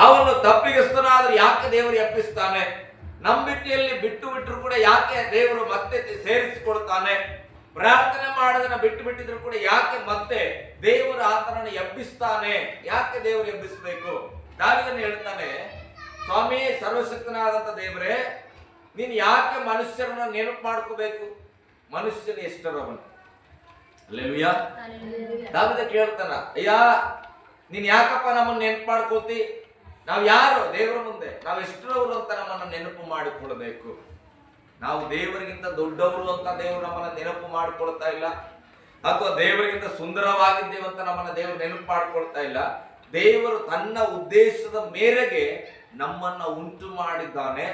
ಅವನು ತಪ್ಪಿಗಸ್ತನಾದ್ರೆ ಯಾಕೆ ದೇವರು ಎಬ್ಬಿಸ್ತಾನೆ? ನಂಬಿಕೆಯಲ್ಲಿ ಬಿಟ್ಟು ಬಿಟ್ಟರು ಕೂಡ ಯಾಕೆ ದೇವರು ಮತ್ತೆ ಸೇರಿಸಿಕೊಳ್ತಾನೆ? ಪ್ರಾರ್ಥನೆ ಮಾಡೋದನ್ನ ಬಿಟ್ಟು ಬಿಟ್ಟಿದ್ರು ಕೂಡ ಯಾಕೆ ಮತ್ತೆ ದೇವರು ಆತನನ್ನು ಎಬ್ಬಿಸ್ತಾನೆ? ಯಾಕೆ ದೇವರು ಎಬ್ಬಿಸ್ಬೇಕು? ದಾವೀದನು ಹೇಳ್ತಾನೆ, ಸ್ವಾಮಿ ಸರ್ವಶಕ್ತನಾದಂತ ದೇವರೇ, ನೀನು ಯಾಕೆ ಮನುಷ್ಯರನ್ನ ನೆನಪು ಮಾಡ್ಕೋಬೇಕು? ಮನುಷ್ಯನ ಎಷ್ಟರವನು. ಅಲ್ಲೇಲೂಯಾ. ದಾವೀದ ಕೇಳ್ತಾನ, ಅಯ್ಯ ನೀನ್ ಯಾಕಪ್ಪ ನಮ್ಮನ್ನು ನೆನಪು ಮಾಡ್ಕೋತಿ? ನಾವು ಯಾರು ದೇವರ ಮುಂದೆ? ನಾವು ಎಷ್ಟರವರು ಅಂತ ನಮ್ಮನ್ನು ನೆನಪು ಮಾಡಿಕೊಳ್ಬೇಕು. ನಾವು ದೇವರಿಗಿಂತ ದೊಡ್ಡವರು ಅಂತ ದೇವರು ನಮ್ಮನ್ನ ನೆನಪು ಮಾಡಿಕೊಳ್ತಾ ಇಲ್ಲ, ಅಥವಾ ದೇವರಿಗಿಂತ ಸುಂದರವಾಗಿದ್ದೇವೆ ಅಂತ ನಮ್ಮನ್ನ ದೇವರು ನೆನಪು ಮಾಡಿಕೊಳ್ತಾ ಇಲ್ಲ. ದೇವರು ತನ್ನ ಉದ್ದೇಶದ ಮೇರೆಗೆ ನಮ್ಮನ್ನ ಉಂಟು ಮಾಡಿದ್ದಾನೆ,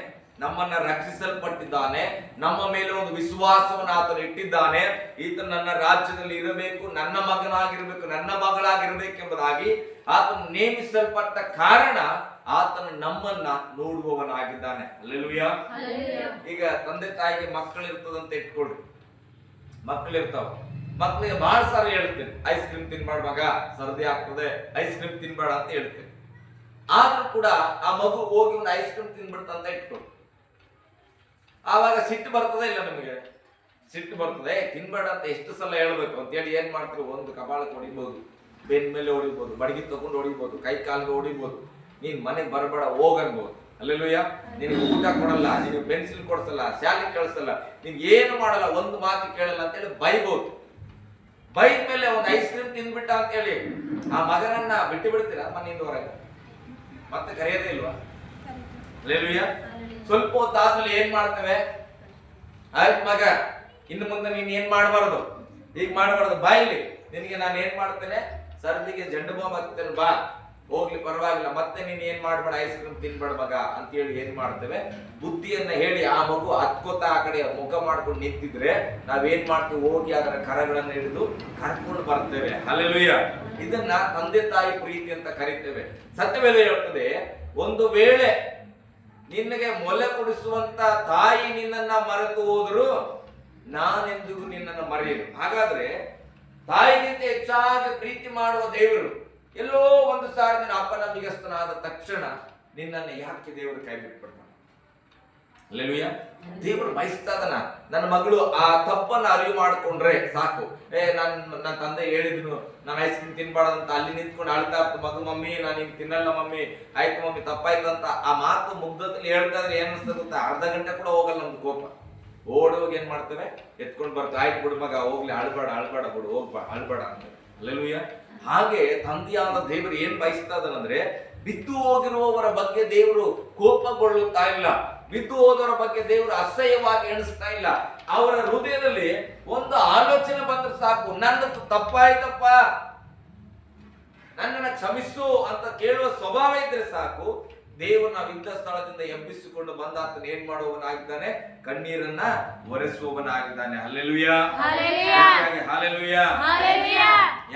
ನಮ್ಮನ್ನ ರಕ್ಷಿಸಲ್ಪಟ್ಟಿದ್ದಾನೆ, ನಮ್ಮ ಮೇಲೆ ಒಂದು ವಿಶ್ವಾಸವನ್ನು ಆತನು ಇಟ್ಟಿದ್ದಾನೆ. ಈತ ನನ್ನ ರಾಜ್ಯದಲ್ಲಿ ಇರಬೇಕು, ನನ್ನ ಮಗನಾಗಿರ್ಬೇಕು, ನನ್ನ ಮಗಳಾಗಿರ್ಬೇಕೆಂಬುದಾಗಿ ಆತನು ನೇಮಿಸಲ್ಪಟ್ಟ ಕಾರಣ ಆತನು ನಮ್ಮನ್ನ ನೋಡುವವನಾಗಿದ್ದಾನೆ. ಹಲ್ಲೆಲೂಯಾ. ಈಗ ತಂದೆ ತಾಯಿಗೆ ಮಕ್ಕಳಿರ್ತದಂತ ಇಟ್ಕೊಳ್ರಿ, ಮಕ್ಕಳಿರ್ತಾವ. ಮಕ್ಕಳಿಗೆ ಬಹಳ ಸಾರಿ ಹೇಳ್ತೀನಿ, ಐಸ್ ಕ್ರೀಮ್ ತಿನ್ಬೇಡ ಮಗ, ಸರ್ದಿ ಆಗ್ತದೆ, ಐಸ್ ಕ್ರೀಮ್ ತಿನ್ಬೇಡ ಅಂತ ಹೇಳ್ತೀನಿ. ಆದ್ರೂ ಕೂಡ ಆ ಮಗು ಹೋಗಿ ಒಂದು ಐಸ್ ಕ್ರೀಮ್ ತಿನ್ಬಿಡ್ತಂತ ಇಟ್ಕೊಳ್ರಿ. ಆವಾಗ ಸಿಟ್ಟು ಬರ್ತದೆ ಇಲ್ಲ ನಿಮಗೆ? ಸಿಟ್ಟು ಬರ್ತದೆ. ತಿನ್ಬೇಡ ಅಂತ ಎಷ್ಟು ಸಲ ಹೇಳ್ಬೇಕು ಅಂತೇಳಿ ಏನ್ ಮಾಡ್ತೀವಿ? ಒಂದು ಕಪಾಳಕ್ಕೆ ಹೊಡಿಬಹುದು, ಬೆನ್ ಮೇಲೆ ಹೊಡಿಬಹುದು, ಬಡಗಿ ತಗೊಂಡು ಹೊಡಿಬಹುದು, ಕೈ ಕಾಲಿಗೆ ಹೊಡಿಬಹುದು, ನೀನ್ ಮನೆಗೆ ಬರಬೇಡ ಹೋಗನ್ಬಹುದು. ಅಲ್ಲೆಲ್ಲೂಯ್ಯ. ನಿನಗೆ ಊಟ ಕೊಡಲ್ಲ, ನಿನಗೆ ಪೆನ್ಸಿಲ್ ಕೊಡ್ಸಲ್ಲ, ಶಾಲೆಗೆ ಕಳಿಸಲ್ಲ, ನಿನ್ ಏನು ಮಾಡಲ್ಲ, ಒಂದು ಮಾತು ಕೇಳಲ್ಲ ಅಂತೇಳಿ ಬೈಬಹುದು. ಬೈದ ಮೇಲೆ ಒಂದು ಐಸ್ ಕ್ರೀಮ್ ತಿಂದ್ಬಿಟ್ಟ ಅಂತೇಳಿ ಆ ಮಗನನ್ನ ಬಿಟ್ಟು ಬಿಡ್ತೀರಾ ಮನೆಯಿಂದ ಹೊರಗೆ? ಮತ್ತೆ ಕರೆಯೋದೇ ಇಲ್ವಾ? ಅಲ್ಲೆಲ್ಲೂಯ್ಯ. ಸ್ವಲ್ಪ ಹೊತ್ತಾದ್ಮೇಲೆ ಏನ್ ಮಾಡ್ತೇವೆ? ಆಯ್ತು ಮಗ, ಇನ್ನು ಮುಂದೆ ನೀನ್ ಏನ್ ಮಾಡಬಾರದು, ಈಗ ಮಾಡಬಾರದು, ಬಾ ಇಲ್ಲಿ, ನಿನಗೆ ನಾನು ಏನ್ ಮಾಡ್ತೇನೆ, ಸರ್ದಿಗೆ ಜಂಡು ಬಾಂಬ್ ಹಾಕ್ತೇನೆ, ಬಾ, ಹೋಗ್ಲಿ ಪರವಾಗಿಲ್ಲ, ಮತ್ತೆ ನೀನ್ ಏನ್ ಮಾಡ್ಬೇಡ, ಐಸ್ ಕ್ರೀಮ್ ತಿನ್ಬೇಡ ಮಗ ಅಂತೇಳಿ ಏನ್ ಮಾಡ್ತೇವೆ? ಬುದ್ಧಿಯನ್ನ ಹೇಳಿ ಆ ಮಗು ಹತ್ಕೋತ ಆ ಕಡೆ ಮುಖ ಮಾಡ್ಕೊಂಡು ನಿಂತಿದ್ರೆ ನಾವೇನ್ ಮಾಡ್ತೀವಿ? ಹೋಗಿ ಅದರ ಕರಗಳನ್ನು ಹಿಡಿದು ಕರ್ಕೊಂಡು ಬರ್ತೇವೆ. ಹಲ್ಲೆಲೂಯಾ. ಇದನ್ನ ತಂದೆ ತಾಯಿ ಪ್ರೀತಿ ಅಂತ ಕರಿತೇವೆ. ಸತ್ಯವೇದ ಹೇಳ್ತದೆ, ಒಂದು ವೇಳೆ ನಿನಗೆ ಮೊಲೆ ಕೊಡಿಸುವಂತ ತಾಯಿ ನಿನ್ನನ್ನ ಮರೆತು ಹೋದ್ರು ನಾನೆಂದಿಗೂ ನಿನ್ನನ್ನು ಮರೆಯಲು. ಹಾಗಾದ್ರೆ ತಾಯಿಗಿಂತ ಹೆಚ್ಚಾಗಿ ಪ್ರೀತಿ ಮಾಡುವ ದೇವರು ಎಲ್ಲೋ ಒಂದು ಸಾರಿ ನಿನ್ನ ಅಪನಂಬಿಗಸ್ತನಾದ ತಕ್ಷಣ ನಿನ್ನನ್ನು ಯಾಕೆ ದೇವರು ಕೈ ಬಿಟ್ಬಿಡ್ತಾನೆ? ಅಲ್ಲೆಲೂಯಾ. ದೇವರು ಬಯಸ್ತಾದನ, ನನ್ನ ಮಗಳು ಆ ತಪ್ಪನ್ನ ಅರಿವು ಮಾಡ್ಕೊಂಡ್ರೆ ಸಾಕು. ನನ್ನ ತಂದೆ ಹೇಳಿದ್ನು ನಾನು ಐಸ್ ಕ್ರೀಮ್ ತಿನ್ಬಾರ್ದಂತ, ಅಲ್ಲಿ ನಿಂತ್ಕೊಂಡು ಅಳ್ತಾ ಇರ್ತು ಮಗು, ಮಮ್ಮಿ ನಾನು ಹಿಂಗ್ ತಿನ್ನಲ್ಲ ಮಮ್ಮಿ, ಆಯ್ತು ಮಮ್ಮಿ ತಪ್ಪಾಯ್ತಂತ ಆ ಮಾತು ಮುಗ್ಧದಲ್ಲಿ ಹೇಳ್ತಾ ಇದ್ರೆ ಏನ್ ಅನ್ಸ್ತದೆ ಗೊತ್ತಾ? ಅರ್ಧ ಗಂಟೆ ಕೂಡ ಹೋಗಲ್ಲ ನಮ್ದು ಕೋಪ. ಓಡಿ ಹೋಗಿ ಏನ್ ಮಾಡ್ತೇವೆ? ಎತ್ಕೊಂಡು ಬರ್ತೇವೆ, ಆಯ್ತು ಬಿಡು ಮಗ ಹೋಗ್ಲಿ, ಅಳ್ಬೇಡ ಅಳ್ಬೇಡ ಬಿಡು, ಹೋಗ್ಬಾ ಅಳ್ಬೇಡ ಅಂತ. ಅಲ್ಲೆಲೂಯಾ. ಹಾಗೆ ತಂದೆಯಾದ ದೇವರು ಏನ್ ಬಯಸ್ತಾ ಇದ್ದಾನಂದ್ರೆ, ಬಿದ್ದು ಹೋಗಿರುವವರ ಬಗ್ಗೆ ದೇವರು ಕೋಪಗೊಳ್ಳುತ್ತಾ ಇಲ್ಲ, ಬಿದ್ದು ಹೋದವರ ಬಗ್ಗೆ ದೇವರು ಅಸಹ್ಯವಾಗಿ ಎಣಿಸ್ತಾ ಇಲ್ಲ. ಅವರ ಹೃದಯದಲ್ಲಿ ಒಂದು ಆಲೋಚನೆ ಬಂದ್ರೆ ಸಾಕು, ನನ್ನದು ತಪ್ಪಾಯ್ತಪ್ಪ, ನನ್ನನ್ನು ಕ್ಷಮಿಸು ಅಂತ ಕೇಳುವ ಸ್ವಭಾವ ಇದ್ರೆ ಸಾಕು, ದೇವರು ನಾವು ಇದ್ದ ಸ್ಥಳದಿಂದ ಎಬ್ಬಿಸಿಕೊಂಡು ಬಂದಾತನ ಏನ್ ಮಾಡುವವನಾಗಿದ್ದಾನೆ? ಕಣ್ಣೀರನ್ನ ಒರೆಸುವವನಾಗಿದ್ದಾನೆ. ಹಲ್ಲೆಲೂಯಾ. ಹಲ್ಲೆಲೂಯಾ.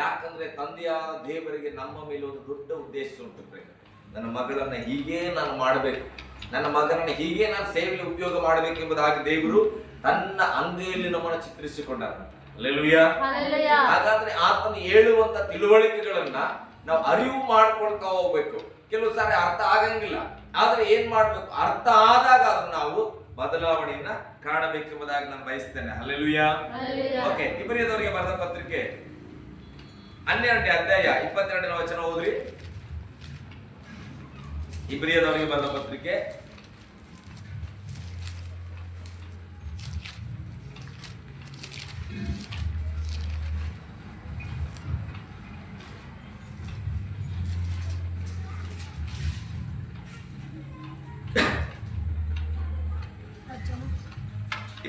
ಯಾಕಂದ್ರೆ ತಂದೆಯಾದ ದೇವರಿಗೆ ನಮ್ಮ ಮೇಲೆ ಒಂದು ದೊಡ್ಡ ಉದ್ದೇಶ ಉಂಟು. ನನ್ನ ಮಗಳನ್ನ ಹೀಗೆ ನಾನು ಮಾಡಬೇಕು, ನನ್ನ ಮಗನನ್ನ ಹೀಗೆ ನಾನು ಸೇವೆಯಲ್ಲಿ ಉಪಯೋಗ ಮಾಡಬೇಕೆಂಬುದಾಗಿ ದೇವರು ತನ್ನ ಅಂಗೈಯಲ್ಲಿ ನಮ್ಮನ್ನು ಚಿತ್ರಿಸಿಕೊಂಡಾರ. ಹಲ್ಲೆಲೂಯಾ. ಹಾಗಾದ್ರೆ ಆತನು ಹೇಳುವಂತ ತಿಳುವಳಿಕೆಗಳನ್ನ ನಾವು ಅರಿವು ಮಾಡ್ಕೊಳ್ತಾ ಹೋಗ್ಬೇಕು. ಕೆಲವು ಸಾರಿ ಅರ್ಥ ಆಗಂಗಿಲ್ಲ, ಆದ್ರೆ ಏನ್ ಮಾಡ್ಬೇಕು? ಅರ್ಥ ಆದಾಗ ಅದನ್ನ ನಾವು ಬದಲಾವಣೆಯನ್ನ ಕಾಣಬೇಕೆಂಬುದಾಗಿ ನಾನು ಬಯಸ್ತೇನೆ. ಹಲ್ಲೆಲೂಯಾ. ಓಕೆ, ಇಬ್ರಿಯದವರಿಗೆ ಬರೆದ ಪತ್ರಿಕೆ 12ನೇ ಅಧ್ಯಾಯ 22ನೇ ವಚನ ಓದ್ರಿ. ಇಬ್ರಿಯದವರಿಗೆ ಬರೆದ ಪತ್ರಿಕೆ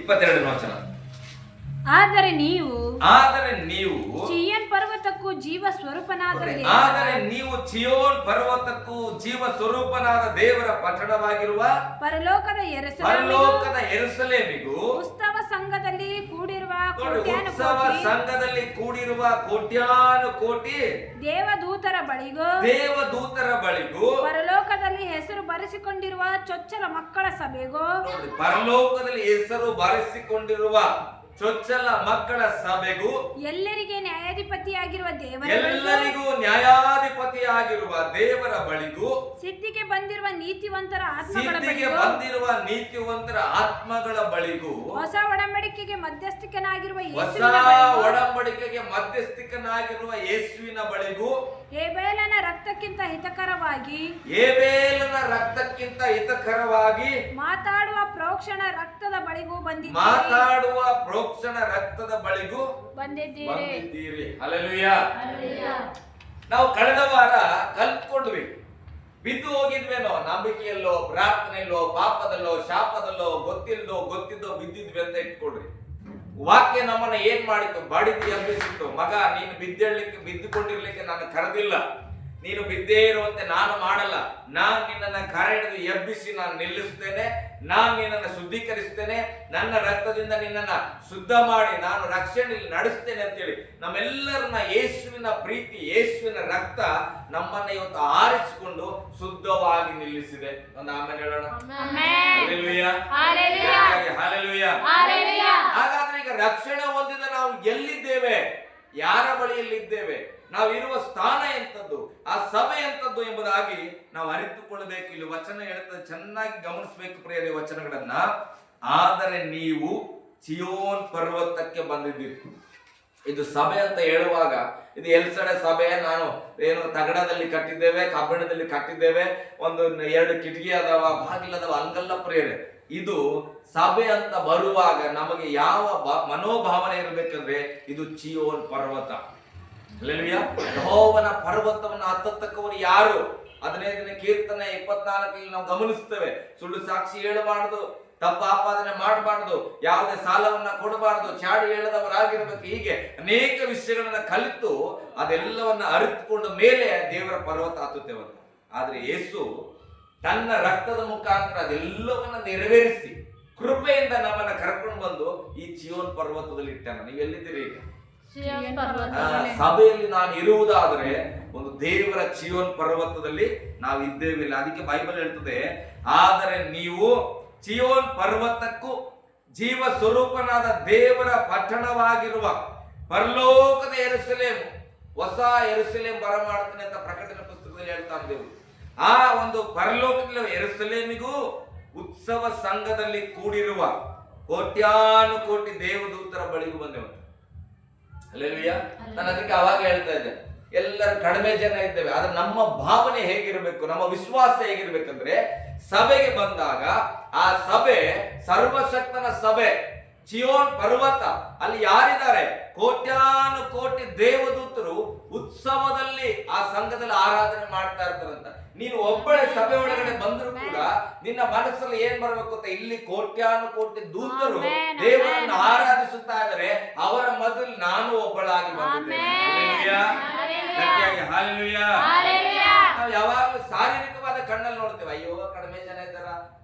22ನೇ ವಚನ. ಆದರೆ ನೀವು ಚೀಯೋನ್ ಪರ್ವತಕ್ಕೂ ಜೀವ ಸ್ವರೂಪನಾದ ದೇವರ ಪಟ್ಟಣವಾಗಿರುವ ಪರಲೋಕದ ಯೆರೂಸಲೇಮಿಗೂ ಉತ್ಸವ ಸಂಘದಲ್ಲಿ ಕೂಡಿರುವ ಕೋಟ್ಯಾನು ಕೋಟಿ ದೇವದೂತರ ಬಳಿಗೂ ಪರಲೋಕದಲ್ಲಿ ಹೆಸರು ಬರೆಸಿಕೊಂಡಿರುವ ಚೊಚ್ಚಲ ಮಕ್ಕಳ ಸಭೆಗೂ ಪರಲೋಕದಲ್ಲಿ ಹೆಸರು ಬರೆಸಿಕೊಂಡಿರುವ ಚೊಚ್ಚಲ ಮಕ್ಕಳ ಸಭೆಗೂ ಎಲ್ಲರಿಗೆ ನ್ಯಾಯಾಧಿಪತಿಯಾಗಿರುವ ಎಲ್ಲರಿಗೂ ನ್ಯಾಯಾಧಿಪತಿಯಾಗಿರುವ ದೇವರ ಬಳಿಗೂ ಸಿದ್ಧಿಗೆ ಬಂದಿರುವ ನೀತಿವಂತರ ಆತ್ಮಗಳ ಬಳಿಗೂ ಹೊಸ ಒಡಂಬಡಿಕೆಗೆ ಮಧ್ಯಸ್ಥಿಕನಾಗಿರುವ ಯೇಸುವಿನ ಬಳಿಗೂ ಹೇಬೇಲನ ರಕ್ತಕ್ಕಿಂತ ಹಿತಕರವಾಗಿ ಮಾತಾಡುವ ಪ್ರೋಕ್ಷಣ ರಕ್ತದ ಬಳಿಗೂ ಬಂದಿದ್ದೀರಿ. ಹಲ್ಲೆಲೂಯಾ. ನಾವು ಕಳೆದ ವಾರ ಕಲ್ತ್ಕೊಂಡ್ವಿ. ಬಿದ್ದು ಹೋಗಿದ್ವೇನೋ, ನಂಬಿಕೆಯಲ್ಲೋ, ಪ್ರಾರ್ಥನೆಯಲ್ಲೋ, ಪಾಪದಲ್ಲೋ, ಶಾಪದಲ್ಲೋ, ಗೊತ್ತಿದ್ದೋ ಬಿದ್ದಿದ್ವಿ ಅಂತ ಇಟ್ಕೊಳ್ರಿ. ವಾಕ್ಯ ನಮ್ಮನ್ನ ಏನ್ ಮಾಡಿತ್ತು? ಬಡಿದು ಎಬ್ಬಿಸಿತ್ತು. ಮಗ, ನೀನು ಬಿದ್ದುಕೊಂಡಿರ್ಲಿಕ್ಕೆ ನಾನು ಕರೆದಿಲ್ಲ, ನೀನು ಬಿದ್ದೇ ಇರುವಂತೆ ನಾನು ಮಾಡಲ್ಲ. ನಾನು ನಿನ್ನನ್ನು ಕರೆ ಹಿಡಿದು ಎಬ್ಬಿಸಿ ನಾನು ನಿಲ್ಲಿಸ್ತೇನೆ, ನಾನು ನಿನ್ನನ್ನು ಶುದ್ಧೀಕರಿಸ್ತೇನೆ, ನನ್ನ ರಕ್ತದಿಂದ ನಿನ್ನನ್ನು ಶುದ್ಧ ಮಾಡಿ ನಾನು ರಕ್ಷಣೆಯಲ್ಲಿ ನಡೆಸ್ತೇನೆ ಅಂತೇಳಿ ನಮ್ಮೆಲ್ಲರನ್ನ ಯೇಸುವಿನ ಪ್ರೀತಿ, ಯೇಸುವಿನ ರಕ್ತ ನಮ್ಮನ್ನ ಇವತ್ತು ಆರಿಸಿಕೊಂಡು ಶುದ್ಧವಾಗಿ ನಿಲ್ಲಿಸಿದೆ. ಒಂದು ಆಮೇಲೆ ಹೇಳೋಣ. ಹಾಗಾದ್ರೆ ಈಗ ರಕ್ಷಣೆ ಹೊಂದಿದ ನಾವು ಎಲ್ಲಿದ್ದೇವೆ? ಯಾರ ಬಳಿಯಲ್ಲಿದ್ದೇವೆ? ನಾವು ಇರುವ ಸ್ಥಾನ ಎಂಥದ್ದು, ಆ ಸಭೆ ಎಂಥದ್ದು ಎಂಬುದಾಗಿ ನಾವು ಅರಿತುಕೊಳ್ಳಬೇಕು. ಇಲ್ಲಿ ವಚನ ಹೇಳ್ತದೆ, ಚೆನ್ನಾಗಿ ಗಮನಿಸಬೇಕು ಪ್ರಿಯರೇ ವಚನಗಳನ್ನ. ಆದರೆ ನೀವು ಚಿಯೋನ್ ಪರ್ವತಕ್ಕೆ ಬಂದಿದ್ದೀರಿ. ಇದು ಸಭೆ ಅಂತ ಹೇಳುವಾಗ ಇದು ಎಲ್ಸಡೆ ಸಭೆ. ನಾನು ಏನು ತಗಡದಲ್ಲಿ ಕಟ್ಟಿದ್ದೇವೆ, ಕಬ್ಬಿಣದಲ್ಲಿ ಕಟ್ಟಿದ್ದೇವೆ, ಒಂದು 2 ಕಿಟಕಿ ಅದಾವ, ಬಾಗಿಲದವ, ಹಂಗಲ್ಲ ಪ್ರಿಯರೇ. ಇದು ಸಭೆ ಅಂತ ಬರುವಾಗ ನಮಗೆ ಯಾವ ಮನೋಭಾವನೆ ಇರಬೇಕಂದ್ರೆ ಇದು ಚಿಯೋನ್ ಪರ್ವತ. ಯೆಹೋವನ ಪರ್ವತವನ್ನು ಹತ್ತತಕ್ಕವರು ಯಾರು? 15ನೇ ಕೀರ್ತನೆ 24 ನಾವು ಗಮನಿಸ್ತೇವೆ. ಸುಳ್ಳು ಸಾಕ್ಷಿ ಹೇಳಬಾರದು, ತಪ್ಪು ಆಪಾದನೆ ಮಾಡಬಾರದು, ಯಾವುದೇ ಸಾಲವನ್ನ ಕೊಡಬಾರದು, ಚಾಡಿ ಹೇಳದವರಾಗಿರ್ಬೇಕು. ಹೀಗೆ ಅನೇಕ ವಿಷಯಗಳನ್ನ ಕಲಿತು ಅದೆಲ್ಲವನ್ನ ಅರಿತುಕೊಂಡ ಮೇಲೆ ದೇವರ ಪರ್ವತ ಹತ್ತುತ್ತೇವಂತ. ಆದ್ರೆ ಯೇಸು ತನ್ನ ರಕ್ತದ ಮುಖಾಂತರ ಅದೆಲ್ಲವನ್ನ ನೆರವೇರಿಸಿ ಕೃಪೆಯಿಂದ ನಮ್ಮನ್ನ ಕರ್ಕೊಂಡು ಬಂದು ಈ ಚಿಯೋನ್ ಪರ್ವತದಲ್ಲಿ ಇಟ್ಟಾನ. ನೀವು ಎಲ್ಲಿದ್ದೀರಿ ಈಗ? ಸಭೆಯಲ್ಲಿ ನಾನು ಇರುವುದಾದ್ರೆ ಒಂದು ದೇವರ ಚಿಯೋನ್ ಪರ್ವತದಲ್ಲಿ ನಾವು ಇದ್ದೇವಿಲ್ಲ. ಅದಕ್ಕೆ ಬೈಬಲ್ ಹೇಳ್ತದೆ, ಆದರೆ ನೀವು ಚಿಯೋನ್ ಪರ್ವತಕ್ಕೂ ಜೀವ ಸ್ವರೂಪನಾದ ದೇವರ ಪಟ್ಟಣವಾಗಿರುವ ಪರಲೋಕದ ಯೆರೂಸಲೇಮ್, ಹೊಸ ಯೆರೂಸಲೇಮ್ ಬರಮಾಡ್ತಾನೆ ಅಂತ ಪ್ರಕಟಣೆ ಪುಸ್ತಕದಲ್ಲಿ ಹೇಳ್ತಾನೆ ದೇವರು. ಆ ಒಂದು ಪರಲೋಕದ ಯೆರೂಸಲೇಮಿಗೂ ಉತ್ಸವ ಸಂಘದಲ್ಲಿ ಕೂಡಿರುವ ಕೋಟ್ಯಾನುಕೋಟಿ ದೇವದೂತರ ಬಳಿಗೂ ಬಂದೆವು. ಹಲ್ಲೆಲೂಯಾ. ನಾನು ಅದಕ್ಕೆ ಅವಾಗ ಹೇಳ್ತಾ ಇದ್ದೆ, ಎಲ್ಲರೂ ಕಡಿಮೆ ಜನ ಇದ್ದೇವೆ, ಆದ್ರೆ ನಮ್ಮ ಭಾವನೆ ಹೇಗಿರ್ಬೇಕು, ನಮ್ಮ ವಿಶ್ವಾಸ ಹೇಗಿರ್ಬೇಕಂದ್ರೆ ಸಭೆಗೆ ಬಂದಾಗ ಆ ಸಭೆ ಸರ್ವಶಕ್ತನ ಸಭೆ, ಚಿಯೋನ್ ಪರ್ವತ. ಅಲ್ಲಿ ಯಾರಿದ್ದಾರೆ? ಕೋಟ್ಯಾನುಕೋಟಿ ದೇವದೂತರು ಉತ್ಸವದಲ್ಲಿ ಆ ಸಂಘದಲ್ಲಿ ಆರಾಧನೆ ಮಾಡ್ತಾ ಇರ್ತಾರಂತ. ನೀನು ಒಬ್ಬಳೆ ಸಭೆ ಒಳಗಡೆ ಬಂದ್ರು ಕೂಡ ನಿನ್ನ ಮನಸ್ಸಲ್ಲಿ ಏನ್ ಬರ್ಬೇಕು ಅಂತ, ಇಲ್ಲಿ ಕೋಟ್ಯಾನುಕೋಟಿ ದೂತರು ದೇವರನ್ನು ಆರಾಧಿಸುತ್ತಾ ಇದ್ದಾರೆ, ಅವರ ಮೊದಲು ನಾನು ಒಬ್ಬಳಾಗಿ ಬಂದಿದ್ದೇನೆ. ನಾವು ಯಾವಾಗಲೂ ಶಾರೀರಿಕವಾದ ಕಣ್ಣಲ್ಲಿ ನೋಡ್ತೇವೆ, ಅಯ್ಯೋ ಕಡಿಮೆ ಜನ ಇದ್ದಾರ,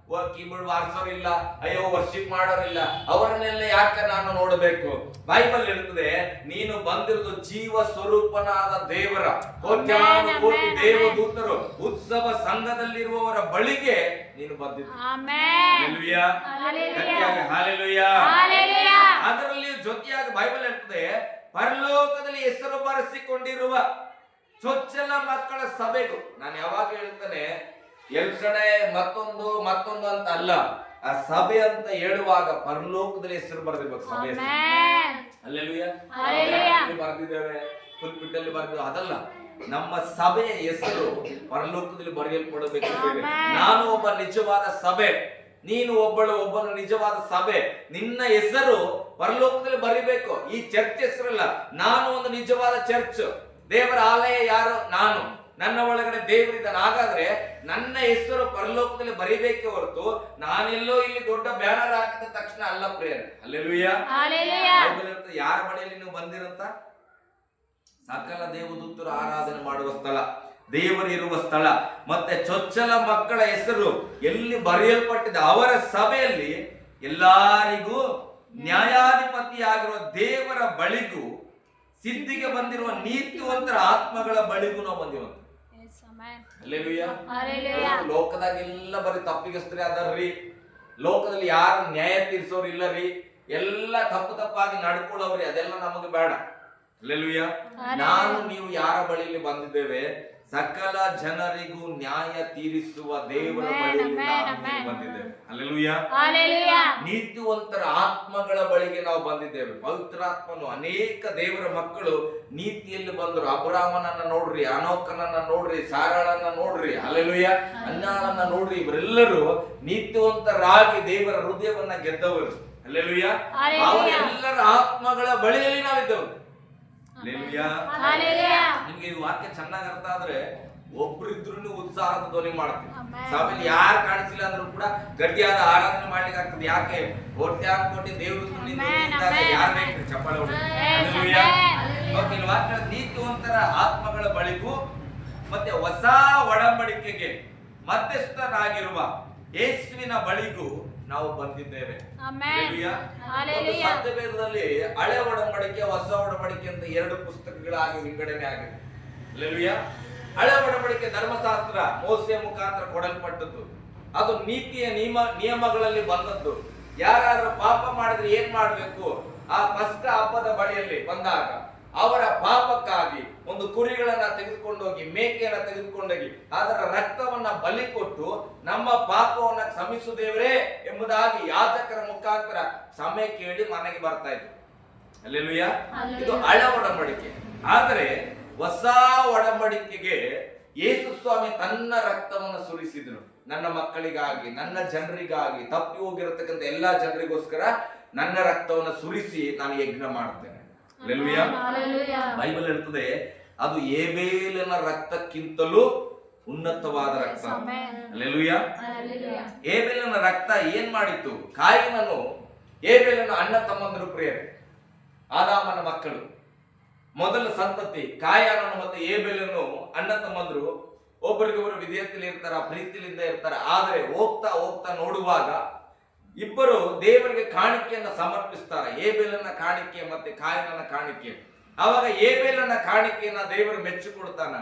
ಕೀಬೋರ್ಡ್ ವಾರಿಸೋರಿಲ್ಲ, ಅಯ್ಯೋ ವರ್ಷಿಪ್ ಮಾಡೋರಿಲ್ಲ, ಅವರನ್ನೆಲ್ಲ ಯಾಕೆ ನಾನು ನೋಡಬೇಕು? ಬೈಬಲ್ ಹೇಳ್ತದೆ, ನೀನು ಬಂದಿರೋದು ಜೀವ ಸ್ವರೂಪನಾದ ದೇವರ ಕೋಟ್ಯಾನುಕೋಟಿ ದೇವದೂತರು ಉತ್ಸವ ಸಂಘದಲ್ಲಿರುವವರ ಬಳಿಗೆ ನೀನು ಬಂದಿದ್ದೆ. ಅದರಲ್ಲಿ ಜೊತೆಯಾಗಿ ಬೈಬಲ್ ಹೇಳ್ತದೆ, ಪರಲೋಕದಲ್ಲಿ ಹೆಸರು ಬರೆಸಿಕೊಂಡಿರುವ ಚೊಚ್ಚಲ ಮಕ್ಕಳ ಸಭೆಗೂ. ನಾನು ಯಾವಾಗ ಹೇಳ್ತೇನೆ, ಎಲ್ಸಡೆ ಮತ್ತೊಂದು ಅಂತ ಅಲ್ಲ, ಆ ಸಭೆ ಅಂತ ಹೇಳುವಾಗ ಪರಲೋಕದಲ್ಲಿ ಹೆಸರು ಬರೆದಿರ್ಬೇಕು. ಸಭೆ ಬರೆದಿದ್ದೇವೆ, ಪುಲ್ಪಿಟ್ಟಲ್ಲಿ ಬರೆದಿದ್ದೇವೆ, ಅದಲ್ಲ. ನಮ್ಮ ಸಭೆಯ ಹೆಸರು ಪರಲೋಕದಲ್ಲಿ ಬರೆಯಲ್ಪಡಬೇಕು. ನಾನು ಒಬ್ಬ ನಿಜವಾದ ಸಭೆ, ನೀನು ಒಬ್ಬನು ನಿಜವಾದ ಸಭೆ. ನಿನ್ನ ಹೆಸರು ಪರಲೋಕದಲ್ಲಿ ಬರಿಬೇಕು. ಈ ಚರ್ಚ್ ಹೆಸರಲ್ಲ, ನಾನು ಒಂದು ನಿಜವಾದ ಚರ್ಚ್. ದೇವರ ಆಲಯ ಯಾರು? ನಾನು. ನನ್ನ ಒಳಗಡೆ ದೇವರಿದ್ದಾನೆ. ಹಾಗಾದ್ರೆ ನನ್ನ ಹೆಸರು ಪರಲೋಕದಲ್ಲಿ ಬರಿಬೇಕೆ ಹೊರತು ನಾನೆಲ್ಲೋ ಇಲ್ಲಿ ದೊಡ್ಡ ಬ್ಯಾನರ್ ಹಾಕಿದ ತಕ್ಷಣ ಅಲ್ಲ ಪ್ರೇಯರ್. ಹಲ್ಲೆಲೂಯಾ. ಯಾರ ಬಳಿಯಲ್ಲಿ ನೀವು ಬಂದಿರಂತ? ಸಕಲ ದೇವದೂತರು ಆರಾಧನೆ ಮಾಡುವ ಸ್ಥಳ, ದೇವರಿರುವ ಸ್ಥಳ. ಮತ್ತೆ ಚೊಚ್ಚಲ ಮಕ್ಕಳ ಹೆಸರು ಎಲ್ಲಿ ಬರೆಯಲ್ಪಟ್ಟಿದೆ? ಅವರ ಸಭೆಯಲ್ಲಿ ಎಲ್ಲರಿಗೂ ನ್ಯಾಯಾಧಿಪತಿಯಾಗಿರುವ ದೇವರ ಬಳಿಗೂ ಸಿದ್ಧಿಗೆ ಬಂದಿರುವ ನೀತಿವಂತರ ಆತ್ಮಗಳ ಬಳಿಗೂ ನಾವು ಬಂದಿರುವಂತ. ಲೋಕದಾಗೆಲ್ಲ ಬರೀ ತಪ್ಪಿಗಸ್ತ್ರಿ ಅದಾರ್ರಿ, ಲೋಕದಲ್ಲಿ ಯಾರು ನ್ಯಾಯ ತೀರ್ಸೋರು ಇಲ್ಲರಿ, ಎಲ್ಲ ತಪ್ಪು ತಪ್ಪಾಗಿ ನಡ್ಕೊಳ್ಳೋವ್ರಿ, ಅದೆಲ್ಲ ನಮಗೆ ಬೇಡ. ಹಲ್ಲೆಲೂಯಾ. ನಾನು ನೀವು ಯಾರ ಬಳಿಯಲ್ಲಿ ಬಂದಿದ್ದೇವೆ? ಸಕಲ ಜನರಿಗೂ ನ್ಯಾಯ ತೀರಿಸುವ ದೇವರ ಬಳಿಯಲ್ಲಿ ನಾವು ಬಂದಿದ್ದೇವೆ. ಹಲ್ಲೆಲೂಯಾ. ನೀತಿವಂತರ ಆತ್ಮಗಳ ಬಳಿಗೆ ನಾವು ಬಂದಿದ್ದೇವೆ. ಪವಿತ್ರಾತ್ಮನು ಅನೇಕ ದೇವರ ಮಕ್ಕಳು ನೀತಿಯಲ್ಲಿ ಬಂದರು. ಅಬ್ರಾಮನನ್ನ ನೋಡ್ರಿ, ಅನೋಕನನ್ನ ನೋಡ್ರಿ, ಸಾರಾಳನ್ನ ನೋಡ್ರಿ, ಹಲ್ಲೆಲೂಯಾ, ಅನ್ನಾಳನ್ನ ನೋಡ್ರಿ. ಇವರೆಲ್ಲರೂ ನೀತಿವಂತರಾಗಿ ದೇವರ ಹೃದಯವನ್ನ ಗೆದ್ದವರು. ಹಲ್ಲೆಲೂಯಾ. ಅವರೆಲ್ಲರ ಆತ್ಮಗಳ ಬಳಿಯಲ್ಲಿ ನಾವಿದ್ದೆವು. ನಿಮ್ಗೆ ಈ ವಾಕ್ಯ ಚೆನ್ನಾಗಿ ಅರ್ಥ ಆದ್ರೆ ಒಬ್ರಿದ್ರು ಉತ್ಸಾಹದ ಧ್ವನಿ ಮಾಡ್ತೀವಿ. ಸಭೆಯಲ್ಲಿ ಯಾರು ಕಾಣಿಸಿಲ್ಲ ಅಂದ್ರೂ ಕೂಡ ಗಟ್ಟಿಯಾದ ಆರಾಧನೆ ಮಾಡ್ಲಿಕ್ಕೆ ಆಗ್ತದೆ. ಯಾಕೆ? ಕೋಟಿ ದೇವರು ಯಾರು ಬೇಕು ಚಪ್ಪಾಳೆ ವಾಕ್ಯ. ನೀತಿವಂತರ ಆತ್ಮಗಳ ಬಳಿಗೂ ಮತ್ತೆ ಹೊಸ ಒಡಂಬಡಿಕೆಗೆ ಮಧ್ಯಸ್ಥರಾಗಿರುವ ಯೇಸುವಿನ ಬಳಿಗೂ ನಾವು ಬಂದಿದ್ದೇವೆ. ಸತ್ಯವೇದದಲ್ಲಿ ಹಳೆ ಒಡಂಬಡಿಕೆ ಹೊಸ ಒಡಂಬಡಿಕೆ ಅಂತ 2 ಪುಸ್ತಕಗಳಾಗಿ ವಿಂಗಡಣೆ ಆಗಿದೆ. ಹಲ್ಲೆಲೂಯಾ. ಹಳೆ ಒಡಂಬಡಿಕೆ ಧರ್ಮಶಾಸ್ತ್ರ ಮೋಸೆಯ ಮುಖಾಂತರ ಕೊಡಲ್ಪಟ್ಟದ್ದು. ಅದು ನೀತಿಯ ನಿಯಮಗಳಲ್ಲಿ ಬಂದದ್ದು. ಯಾರು ಪಾಪ ಮಾಡಿದ್ರೆ ಏನ್ ಮಾಡ್ಬೇಕು? ಆ ಪಸ್ಕ ಹಬ್ಬದ ಬಳಿಯಲ್ಲಿ ಬಂದಾಗ ಅವರ ಪಾಪಕ್ಕಾಗಿ ಒಂದು ಕುರಿಗಳನ್ನ ತೆಗೆದುಕೊಂಡೋಗಿ, ಮೇಕೆಯನ್ನ ತೆಗೆದುಕೊಂಡೋಗಿ ಅದರ ರಕ್ತವನ್ನ ಬಲಿ ಕೊಟ್ಟು ನಮ್ಮ ಪಾಪವನ್ನ ಕ್ಷಮಿಸುದೇವ್ರೇ ಎಂಬುದಾಗಿ ಯಾಜಕರ ಮುಖಾಂತರ ಸಮಯ ಕೇಳಿ ಮನೆಗೆ ಬರ್ತಾ ಇದ್ರು. ಹಲ್ಲೆಲೂಯಾ. ಇದು ಹಳೆ ಒಡಂಬಡಿಕೆ. ಆದರೆ ಹೊಸ ಒಡಂಬಡಿಕೆಗೆ ಯೇಸು ಸ್ವಾಮಿ ತನ್ನ ರಕ್ತವನ್ನು ಸುರಿಸಿದ್ರು. ನನ್ನ ಮಕ್ಕಳಿಗಾಗಿ, ನನ್ನ ಜನರಿಗಾಗಿ, ತಪ್ಪಿ ಹೋಗಿರತಕ್ಕಂಥ ಎಲ್ಲಾ ಜನರಿಗೋಸ್ಕರ ನನ್ನ ರಕ್ತವನ್ನು ಸುರಿಸಿ ನಾನು ಯಜ್ಞ ಮಾಡ್ತೇನೆ. ಹಲ್ಲೆಲೂಯಾ. ಬೈಬಲ್ ಹೇಳ್ತದೆ ಅದು ಏಬೇಲನ ರಕ್ತಕ್ಕಿಂತಲೂ ಉನ್ನತವಾದ ರಕ್ತ. ಹಲ್ಲೆಲೂಯಾ. ಏಬೇಲನ ರಕ್ತ ಏನ್ ಮಾಡಿತ್ತು? ಕಾಯಿನನು ಏಬೇಲನ ಅಣ್ಣ ತಮ್ಮಂದರು ಪ್ರಿಯರೇ, ಆದಾಮನ ಮಕ್ಕಳು, ಮೊದಲ ಸಂತತಿ ಕಾಯನನು ಮತ್ತೆ ಏಬೇಲನು ಅಣ್ಣ ತಮ್ಮಂದ್ರು ಒಬ್ಬರಿಗೊಬ್ಬರು ವಿಧೇಯತೆಯಲ್ಲಿ ಇರ್ತಾರ, ಪ್ರೀತಿಲಿಂದ ಇರ್ತಾರ. ಆದ್ರೆ ಹೋಗ್ತಾ ಹೋಗ್ತಾ ನೋಡುವಾಗ ಇಬ್ಬರು ದೇವರಿಗೆ ಕಾಣಿಕೆಯನ್ನ ಸಮರ್ಪಿಸ್ತಾರೆ. ಏಬೇಲನ ಕಾಣಿಕೆ ಮತ್ತೆ ಕಾಯನನ ಕಾಣಿಕೆ. ಆವಾಗ ಏಬೇಲನ ಕಾಣಿಕೆಯನ್ನ ದೇವರು ಮೆಚ್ಚಿಕೊಡ್ತಾನ.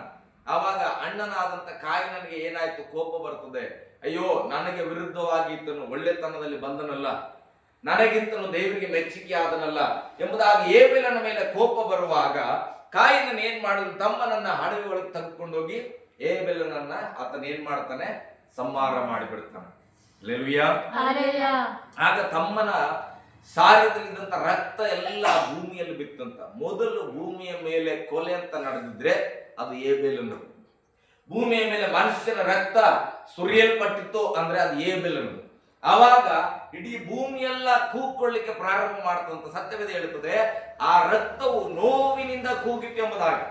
ಆವಾಗ ಅಣ್ಣನಾದಂತ ಕಾಯನನಿಗೆ ಏನಾಯ್ತು? ಕೋಪ ಬರ್ತದೆ. ಅಯ್ಯೋ, ನನಗೆ ವಿರುದ್ಧವಾಗಿ ಇದ್ದನು, ಒಳ್ಳೆತನದಲ್ಲಿ ಬಂದನಲ್ಲ, ನನಗಿಂತನು ದೇವರಿಗೆ ಮೆಚ್ಚುಗೆ ಆದನಲ್ಲ ಎಂಬುದಾಗಿ ಏಬೇಲನ ಮೇಲೆ ಕೋಪ ಬರುವಾಗ ಕಾಯಿನನ್ ಏನ್ ಮಾಡಿದ್ರು? ತಮ್ಮನನ್ನ ಹಡವೆ ಒಳಗೆ ತೆಗೆದುಕೊಂಡೋಗಿ ಏಬೇಲನನ್ನ ಆತನ ಏನ್ ಮಾಡ್ತಾನೆ? ಸಂಹಾರ ಮಾಡಿಬಿಡ್ತಾನೆ. ಹಲ್ಲೆಲೂಯಾ. ಆಗ ತಮ್ಮನ ಸಾರ್ಯದಲ್ಲಿದ್ದಂತ ರಕ್ತ ಎಲ್ಲ ಭೂಮಿಯಲ್ಲಿ ಬಿತ್ತಂತ. ಮೊದಲು ಭೂಮಿಯ ಮೇಲೆ ಕೊಲೆ ಅಂತ ನಡೆದಿದ್ರೆ ಅದು ಏಬೇಲನು. ಭೂಮಿಯ ಮೇಲೆ ಮನುಷ್ಯನ ರಕ್ತ ಸುರಿಯಲ್ಪಟ್ಟಿತ್ತು ಅಂದ್ರೆ ಅದು ಏಬೇಲನು. ಆವಾಗ ಇಡೀ ಭೂಮಿಯೆಲ್ಲ ಕೂಗ್ಕೊಳ್ಳಿಕ್ಕೆ ಪ್ರಾರಂಭ ಮಾಡ್ತಂತ ಸತ್ಯವೇದ ಹೇಳುತ್ತದೆ. ಆ ರಕ್ತವು ನೋವಿನಿಂದ ಕೂಗಿತ್ತು ಎಂಬುದಾಗಿ.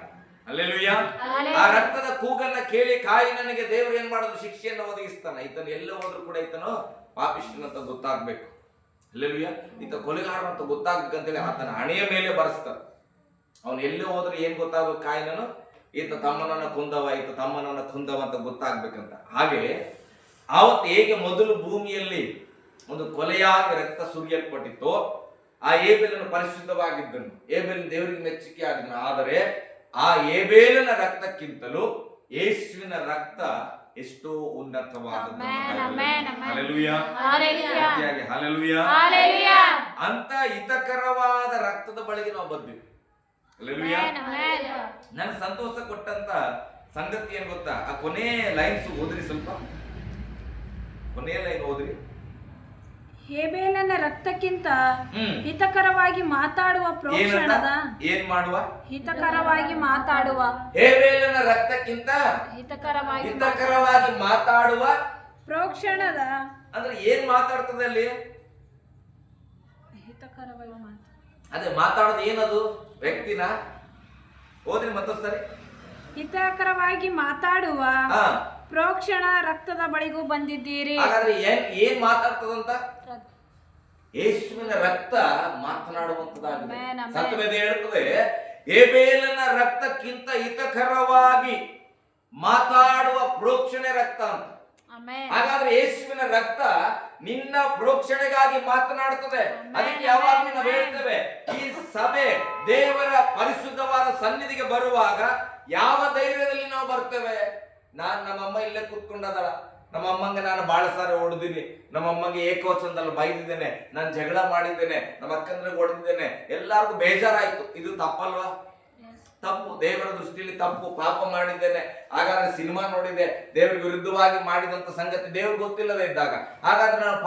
ಹಲ್ಲೆಲೂಯಾ. ಆ ರಕ್ತದ ಕೂಗನ್ನ ಕೇಳಿ ಕಾಯಿನನಿಗೆ ದೇವರು ಏನ್ ಮಾಡೋದು? ಶಿಕ್ಷೆಯನ್ನು ಒದಗಿಸ್ತಾನೆ. ಈತನು ಎಲ್ಲ ಹೋದ್ರು ಕೂಡ ಈತನು ಪಾಪಿಷ್ಠನಂತ ಗೊತ್ತಾಗ್ಬೇಕು. ಹಲ್ಲೆಲೂಯಾ. ಈತ ಕೊಲೆಗಾರ ಅಂತ ಗೊತ್ತಾಗ್ಬೇಕಂತೇಳಿ ಆತನ ಹಣೆಯ ಮೇಲೆ ಬರೆಸ್ತಾನೆ. ಅವನು ಎಲ್ಲೇ ಹೋದ್ರೆ ಏನ್ ಗೊತ್ತಾಗ್ಬೇಕು? ಕಾಯಿನನು ಈತ ತಮ್ಮನನ್ನ ಕೊಂದವ, ಈತ ತಮ್ಮನನ್ನ ಕೊಂದವ ಅಂತ ಗೊತ್ತಾಗ್ಬೇಕಂತ. ಹಾಗೆ ಆವತ್ತು ಹೇಗೆ ಮೊದಲು ಭೂಮಿಯಲ್ಲಿ ಒಂದು ಕೊಲೆಯಾಗಿ ರಕ್ತ ಸುರಿಯಲ್ಪಟ್ಟಿತ್ತು, ಆ ಏಬೇಲನು ಪರಿಶುದ್ಧವಾಗಿದ್ದನು, ಏಬೇಲನ ದೇವರಿಗೆ ಮೆಚ್ಚುಗೆ ಆಗಿದ್ದನು. ಆದರೆ ಆ ಏಬೇಲನ ರಕ್ತಕ್ಕಿಂತಲೂ ಯೇಸುವಿನ ರಕ್ತ ಎಷ್ಟೋ ಉನ್ನತವಾದದ್ದು. ಅಂತ ಹಿತಕರವಾದ ರಕ್ತದ ಬಳಿಗೆ ನಾವು ಬಂದ್ವಿ. ನನ್ ಸಂತೋಷ ಕೊಟ್ಟಂತ ಸಂಗತಿ ಏನ್ ಗೊತ್ತಾ? ಆ ಕೊನೆ ಲೈನ್ಸ್ ಓದ್ರಿ, ಸ್ವಲ್ಪ ಕೊನೆಯ ಲೈನ್ ಓದ್ರಿ. ಹೇಬೇಲನ ರಕ್ತಕ್ಕಿಂತ ಹಿತಕರವಾಗಿ ಮಾತಾಡುವ ಪ್ರೋಕ್ಷಣದ ಏನ್ ಮಾಡುವ? ಹಿತಕರವಾಗಿ ಮಾತಾಡುವ. ಹೇಬೇಲನ ರಕ್ತಕ್ಕಿಂತ ಹಿತಕರವಾಗಿ ಮಾತಾಡುವ ಪ್ರೋಕ್ಷಣದ ಅಂದ್ರೆ ಏನ್ ಮಾತಾಡ್ತದೆ ಅಲ್ಲಿ? ಹಿತಕರವಾಗಿ ಅದೇ ಮಾತಾಡೋದು ಏನದು? ವ್ಯಕ್ತಿನ ಓದ್ರಿ ಮತ್ತೊಂದ್ಸರಿ. ಹಿತಕರವಾಗಿ ಮಾತಾಡುವ ಪ್ರೋಕ್ಷಣ ರಕ್ತದ ಬಳಿಗೂ ಬಂದಿದ್ದೀರಿ. ಹಾಗಾದ್ರೆ ಏನ್ ಮಾತಾಡ್ತದಂತ? ಯೇಸುವಿನ ರಕ್ತ ಮಾತನಾಡುವಂತದಾಗಿದೆ. ಸತ್ಯವೇದ ಹೇಳುತ್ತದೆ ಹೇಬೇಲನ ರಕ್ತಕ್ಕಿಂತ ಹಿತಕರವಾಗಿ ಮಾತಾಡುವ ಪ್ರೋಕ್ಷಣೆ ರಕ್ತ ಅಂತ. ಹಾಗಾದ್ರೆ ಯೇಸುವಿನ ರಕ್ತ ನಿನ್ನ ಪ್ರೋಕ್ಷಣೆಗಾಗಿ ಮಾತನಾಡುತ್ತದೆ. ಅದಕ್ಕೆ ಯಾವಾಗ ನಾವು ಹೇಳ್ತೇವೆ, ಈ ಸಭೆ ದೇವರ ಪರಿಶುದ್ಧವಾದ ಸನ್ನಿಧಿಗೆ ಬರುವಾಗ ಯಾವ ಧೈರ್ಯದಲ್ಲಿ ನಾವು ಬರ್ತೇವೆ? ನಮ್ಮಮ್ಮ ಇಲ್ಲೇ ಕೂತ್ಕೊಂಡದಳ, ನಮ್ಮ ಅಮ್ಮಂಗೆ ನಾನು ಬಹಳ ಸಾರಿ ಹೊಡೆದಿನಿ, ನಮ್ಮ ಅಮ್ಮಂಗೆ ಏಕವಚನದಲ್ಲಿ ಬೈದಿದ್ದೇನೆ, ನಾನು ಜಗಳ ಮಾಡಿದ್ದೇನೆ, ನಮ್ಮ ಅಕ್ಕಂದ್ರಿಗೆ ಹೊಡೆದಿದ್ದೇನೆ, ಎಲ್ಲರಿಗೂ ಬೇಜಾರಾಯ್ತು. ಇದು ತಪ್ಪಲ್ವಾ? ತಪ್ಪು, ದೇವರ ದೃಷ್ಟಿಯಲ್ಲಿ ತಪ್ಪು. ಪಾಪ ಮಾಡಿದ್ದೇನೆ, ಹಾಗಾದ್ರೆ ಸಿನಿಮಾ ನೋಡಿದೆ, ದೇವರ ವಿರುದ್ಧವಾಗಿ ಮಾಡಿದಂತ ಸಂಗತಿ ದೇವ್ರಿಗೆ ಗೊತ್ತಿಲ್ಲದೆ ಇದ್ದಾಗ ಹಾಗಾದ್ರೆ ನಾನು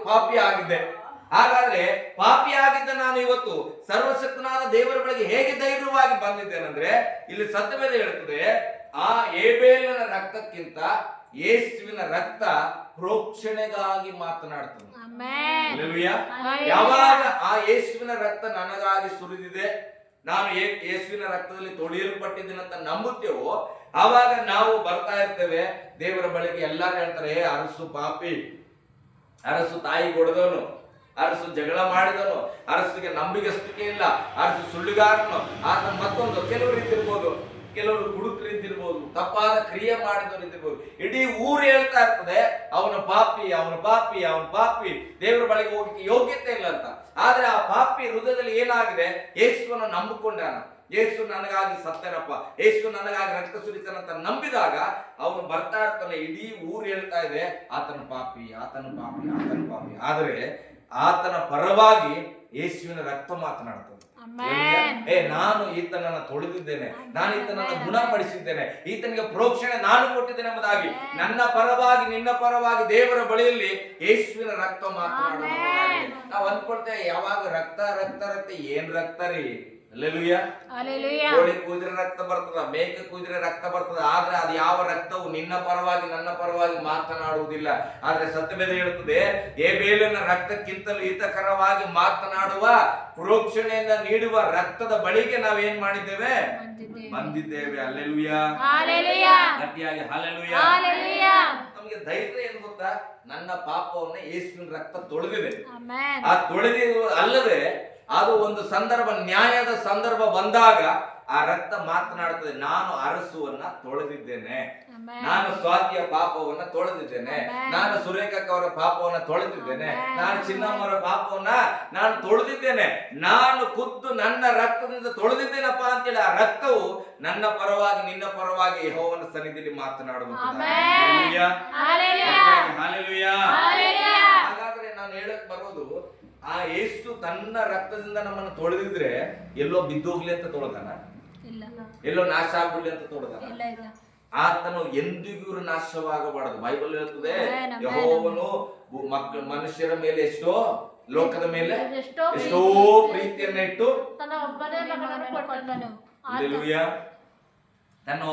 ಪಾಪಿ ಆಗಿದ್ದೆ. ಹಾಗಾದ್ರೆ ಪಾಪಿ ಆಗಿದ್ದ ನಾನು ಇವತ್ತು ಸರ್ವಶಕ್ತನಾದ ದೇವರ ಬಳಿಗೆ ಹೇಗೆ ಧೈರ್ಯವಾಗಿ ಬಂದಿದ್ದೇನೆಂದ್ರೆ, ಇಲ್ಲಿ ಸತ್ಯವೇದ ಹೇಳ್ತದೆ, ಆ ಏಬೇಲನ ರಕ್ತಕ್ಕಿಂತ ಯೇಸುವಿನ ರಕ್ತ ಪ್ರೋಕ್ಷಣೆಗಾಗಿ ಮಾತನಾಡ್ತದೆ. ಹಲ್ಲೆಲೂಯಾ. ಯಾವಾಗ ಆ ಯೇಸುವಿನ ರಕ್ತ ನನಗಾಗಿ ಸುರಿದಿದೆ, ನಾನು ಯೇಸುವಿನ ರಕ್ತದಲ್ಲಿ ತೊಳೆಯಲ್ಪಟ್ಟಿದ್ದೇನೆ ಅಂತ ನಂಬುತ್ತೇವೋ, ಆವಾಗ ನಾವು ಬರ್ತಾ ಇರ್ತೇವೆ ದೇವರ ಬಳಿಗೆ. ಎಲ್ಲರೂ ಹೇಳ್ತಾರೆ, ಅರಸು ಪಾಪಿ, ಅರಸು ತಾಯಿ ಹೊಡೆದವನು, ಅರಸು ಜಗಳ ಮಾಡಿದನು, ಅರಸಿಗೆ ನಂಬಿಗಸ್ತಿಕೆ ಇಲ್ಲ, ಅರಸು ಸುಳ್ಳುಗಾರನು, ಆತ ಮತ್ತೊಂದು. ಕೆಲವರು ಇದ್ದಿರ್ಬೋದು, ಕೆಲವರು ಕುಡುಕರು ಇದ್ದಿರ್ಬೋದು, ತಪ್ಪಾದ ಕ್ರಿಯೆ ಮಾಡಿದವರು ಇದ್ದಿರ್ಬೋದು. ಇಡೀ ಊರು ಹೇಳ್ತಾ ಇರ್ತದೆ ಅವನು ಪಾಪಿ, ಅವನು ಪಾಪಿ, ಅವನು ಪಾಪಿ, ದೇವರ ಬಳಿಗೆ ಹೋಗಕ್ಕೆ ಯೋಗ್ಯತೆ ಇಲ್ಲ ಅಂತ. ಆದ್ರೆ ಆ ಪಾಪಿ ಹೃದಯದಲ್ಲಿ ಏನಾಗಿದೆ, ಯೇಸುವನ್ನು ನಂಬಿಕೊಂಡಾನ, ಯೇಸು ನನಗಾಗಿ ಸತ್ತನಪ್ಪ, ಯೇಸು ನನಗಾಗಿ ರಕ್ತ ಸುರಿತಾನಂತ ನಂಬಿದಾಗ ಅವನು ಬರ್ತಾ ಇರ್ತಾನೆ. ಇಡೀ ಊರು ಹೇಳ್ತಾ ಇದೆ ಆತನ ಪಾಪಿ, ಆತನ ಪಾಪಿ, ಆತನ ಪಾಪಿ. ಆದರೆ ಆತನ ಪರವಾಗಿ ಯೇಸುವಿನ ರಕ್ತ ಮಾತನಾಡ್ತದೆ. ನಾನು ಈತನನ್ನು ತೊಳೆದಿದ್ದೇನೆ, ನಾನು ಈತನನ್ನು ಗುಣಪಡಿಸಿದ್ದೇನೆ, ಈತನಿಗೆ ಪ್ರೋಕ್ಷಣೆ ನಾನು ಕೊಟ್ಟಿದ್ದೇನೆ ಎಂಬುದಾಗಿ ನನ್ನ ಪರವಾಗಿ ನಿನ್ನ ಪರವಾಗಿ ದೇವರ ಬಳಿಯಲ್ಲಿ ಯೇಸುವಿನ ರಕ್ತ ಮಾತನಾಡುವ. ನಾವು ಅಂದ್ಕೊಳ್ತೇವೆ ಯಾವಾಗ ರಕ್ತ ರಕ್ತ ರಕ್ತ, ಏನ್ ರಕ್ತ ರೀ? ಹಲ್ಲೆಲೂಯಾ. ಕೋಳಿ ಕೂದ್ರೆ ರಕ್ತ ಬರ್ತದ, ಮೇಕೆ ಕೂದ್ರೆ ರಕ್ತ ಬರ್ತದ, ಆದ್ರೆ ಅದು ಯಾವ ರಕ್ತವು ನಿನ್ನ ಪರವಾಗಿ ನನ್ನ ಪರವಾಗಿ ಮಾತನಾಡುವುದಿಲ್ಲ. ಆದ್ರೆ ಸತ್ಯವೇದ ಹೇಳುತ್ತದೆ, ಏಬೇಲನ ರಕ್ತಕ್ಕಿಂತಲೂ ಹಿತಕರವಾಗಿ ಮಾತನಾಡುವ ಪ್ರೋಕ್ಷಣೆಯಿಂದ ನೀಡುವ ರಕ್ತದ ಬಳಿಗೆ ನಾವೇನ್ ಮಾಡಿದ್ದೇವೆ? ಬಂದಿದ್ದೇವೆ. ಹಲ್ಲೆಲೂಯಾ. ಗಟ್ಟಿಯಾಗಿ ಹಲ್ಲೆಲೂಯಾ. ನಮಗೆ ಧೈರ್ಯ ಏನು ಗೊತ್ತಾ? ನನ್ನ ಪಾಪವನ್ನ ಯೇಸುವಿನ ರಕ್ತ ತೊಳೆದಿದೆ. ಆ ತೊಳೆದಿರುವ ಅಲ್ಲದೆ ಅದು ಒಂದು ಸಂದರ್ಭ, ನ್ಯಾಯದ ಸಂದರ್ಭ ಬಂದಾಗ ಆ ರಕ್ತ ಮಾತನಾಡುತ್ತದೆ. ನಾನು ಅರಸುವನ್ನ ತೊಳೆದಿದ್ದೇನೆ, ನಾನು ಸ್ವಾತಿಯ ಪಾಪವನ್ನ ತೊಳೆದಿದ್ದೇನೆ, ನಾನು ಸುರೇಖಕ್ಕವರ ಪಾಪವನ್ನ ತೊಳೆದಿದ್ದೇನೆ, ನಾನು ಚಿನ್ನಮ್ಮರ ಪಾಪವನ್ನ ನಾನು ತೊಳೆದಿದ್ದೇನೆ, ನಾನು ಖುದ್ದು ನನ್ನ ರಕ್ತದಿಂದ ತೊಳೆದಿದ್ದೇನಪ್ಪ ಅಂತೇಳಿ ಆ ರಕ್ತವು ನನ್ನ ಪರವಾಗಿ ನಿನ್ನ ಪರವಾಗಿ ಯೆಹೋವನ ಸನ್ನಿಧಿಯಲ್ಲಿ ಮಾತನಾಡುವುದು. ಹಾಗಾದ್ರೆ ನಾನು ಹೇಳಕ್ ಬರೋದು, ಆ ಯೇಸು ತನ್ನ ರಕ್ತದಿಂದ ನಮ್ಮನ್ನು ತೊಳೆದಿದ್ರೆ ಎಲ್ಲೋ ಬಿದ್ದೋಗ್ಲಿ ಅಂತ ತೊಳೆದಾನ? ಎಲ್ಲೋ ನಾಶ ಆಗ್ಬಿಡ್ಲಿ ಅಂತ ತೊಳೆದಾನ? ಆತನು ಎಂದಿಗೂ ನಾಶವಾಗಬಾರದು. ಬೈಬಲ್ ಹೇಳ್ತದೆ, ಯೆಹೋವನು ಮನುಷ್ಯರ ಮೇಲೆ ಎಷ್ಟೋ, ಲೋಕದ ಮೇಲೆ ಎಷ್ಟೋ ಪ್ರೀತಿಯನ್ನ ಇಟ್ಟು ತನ್ನ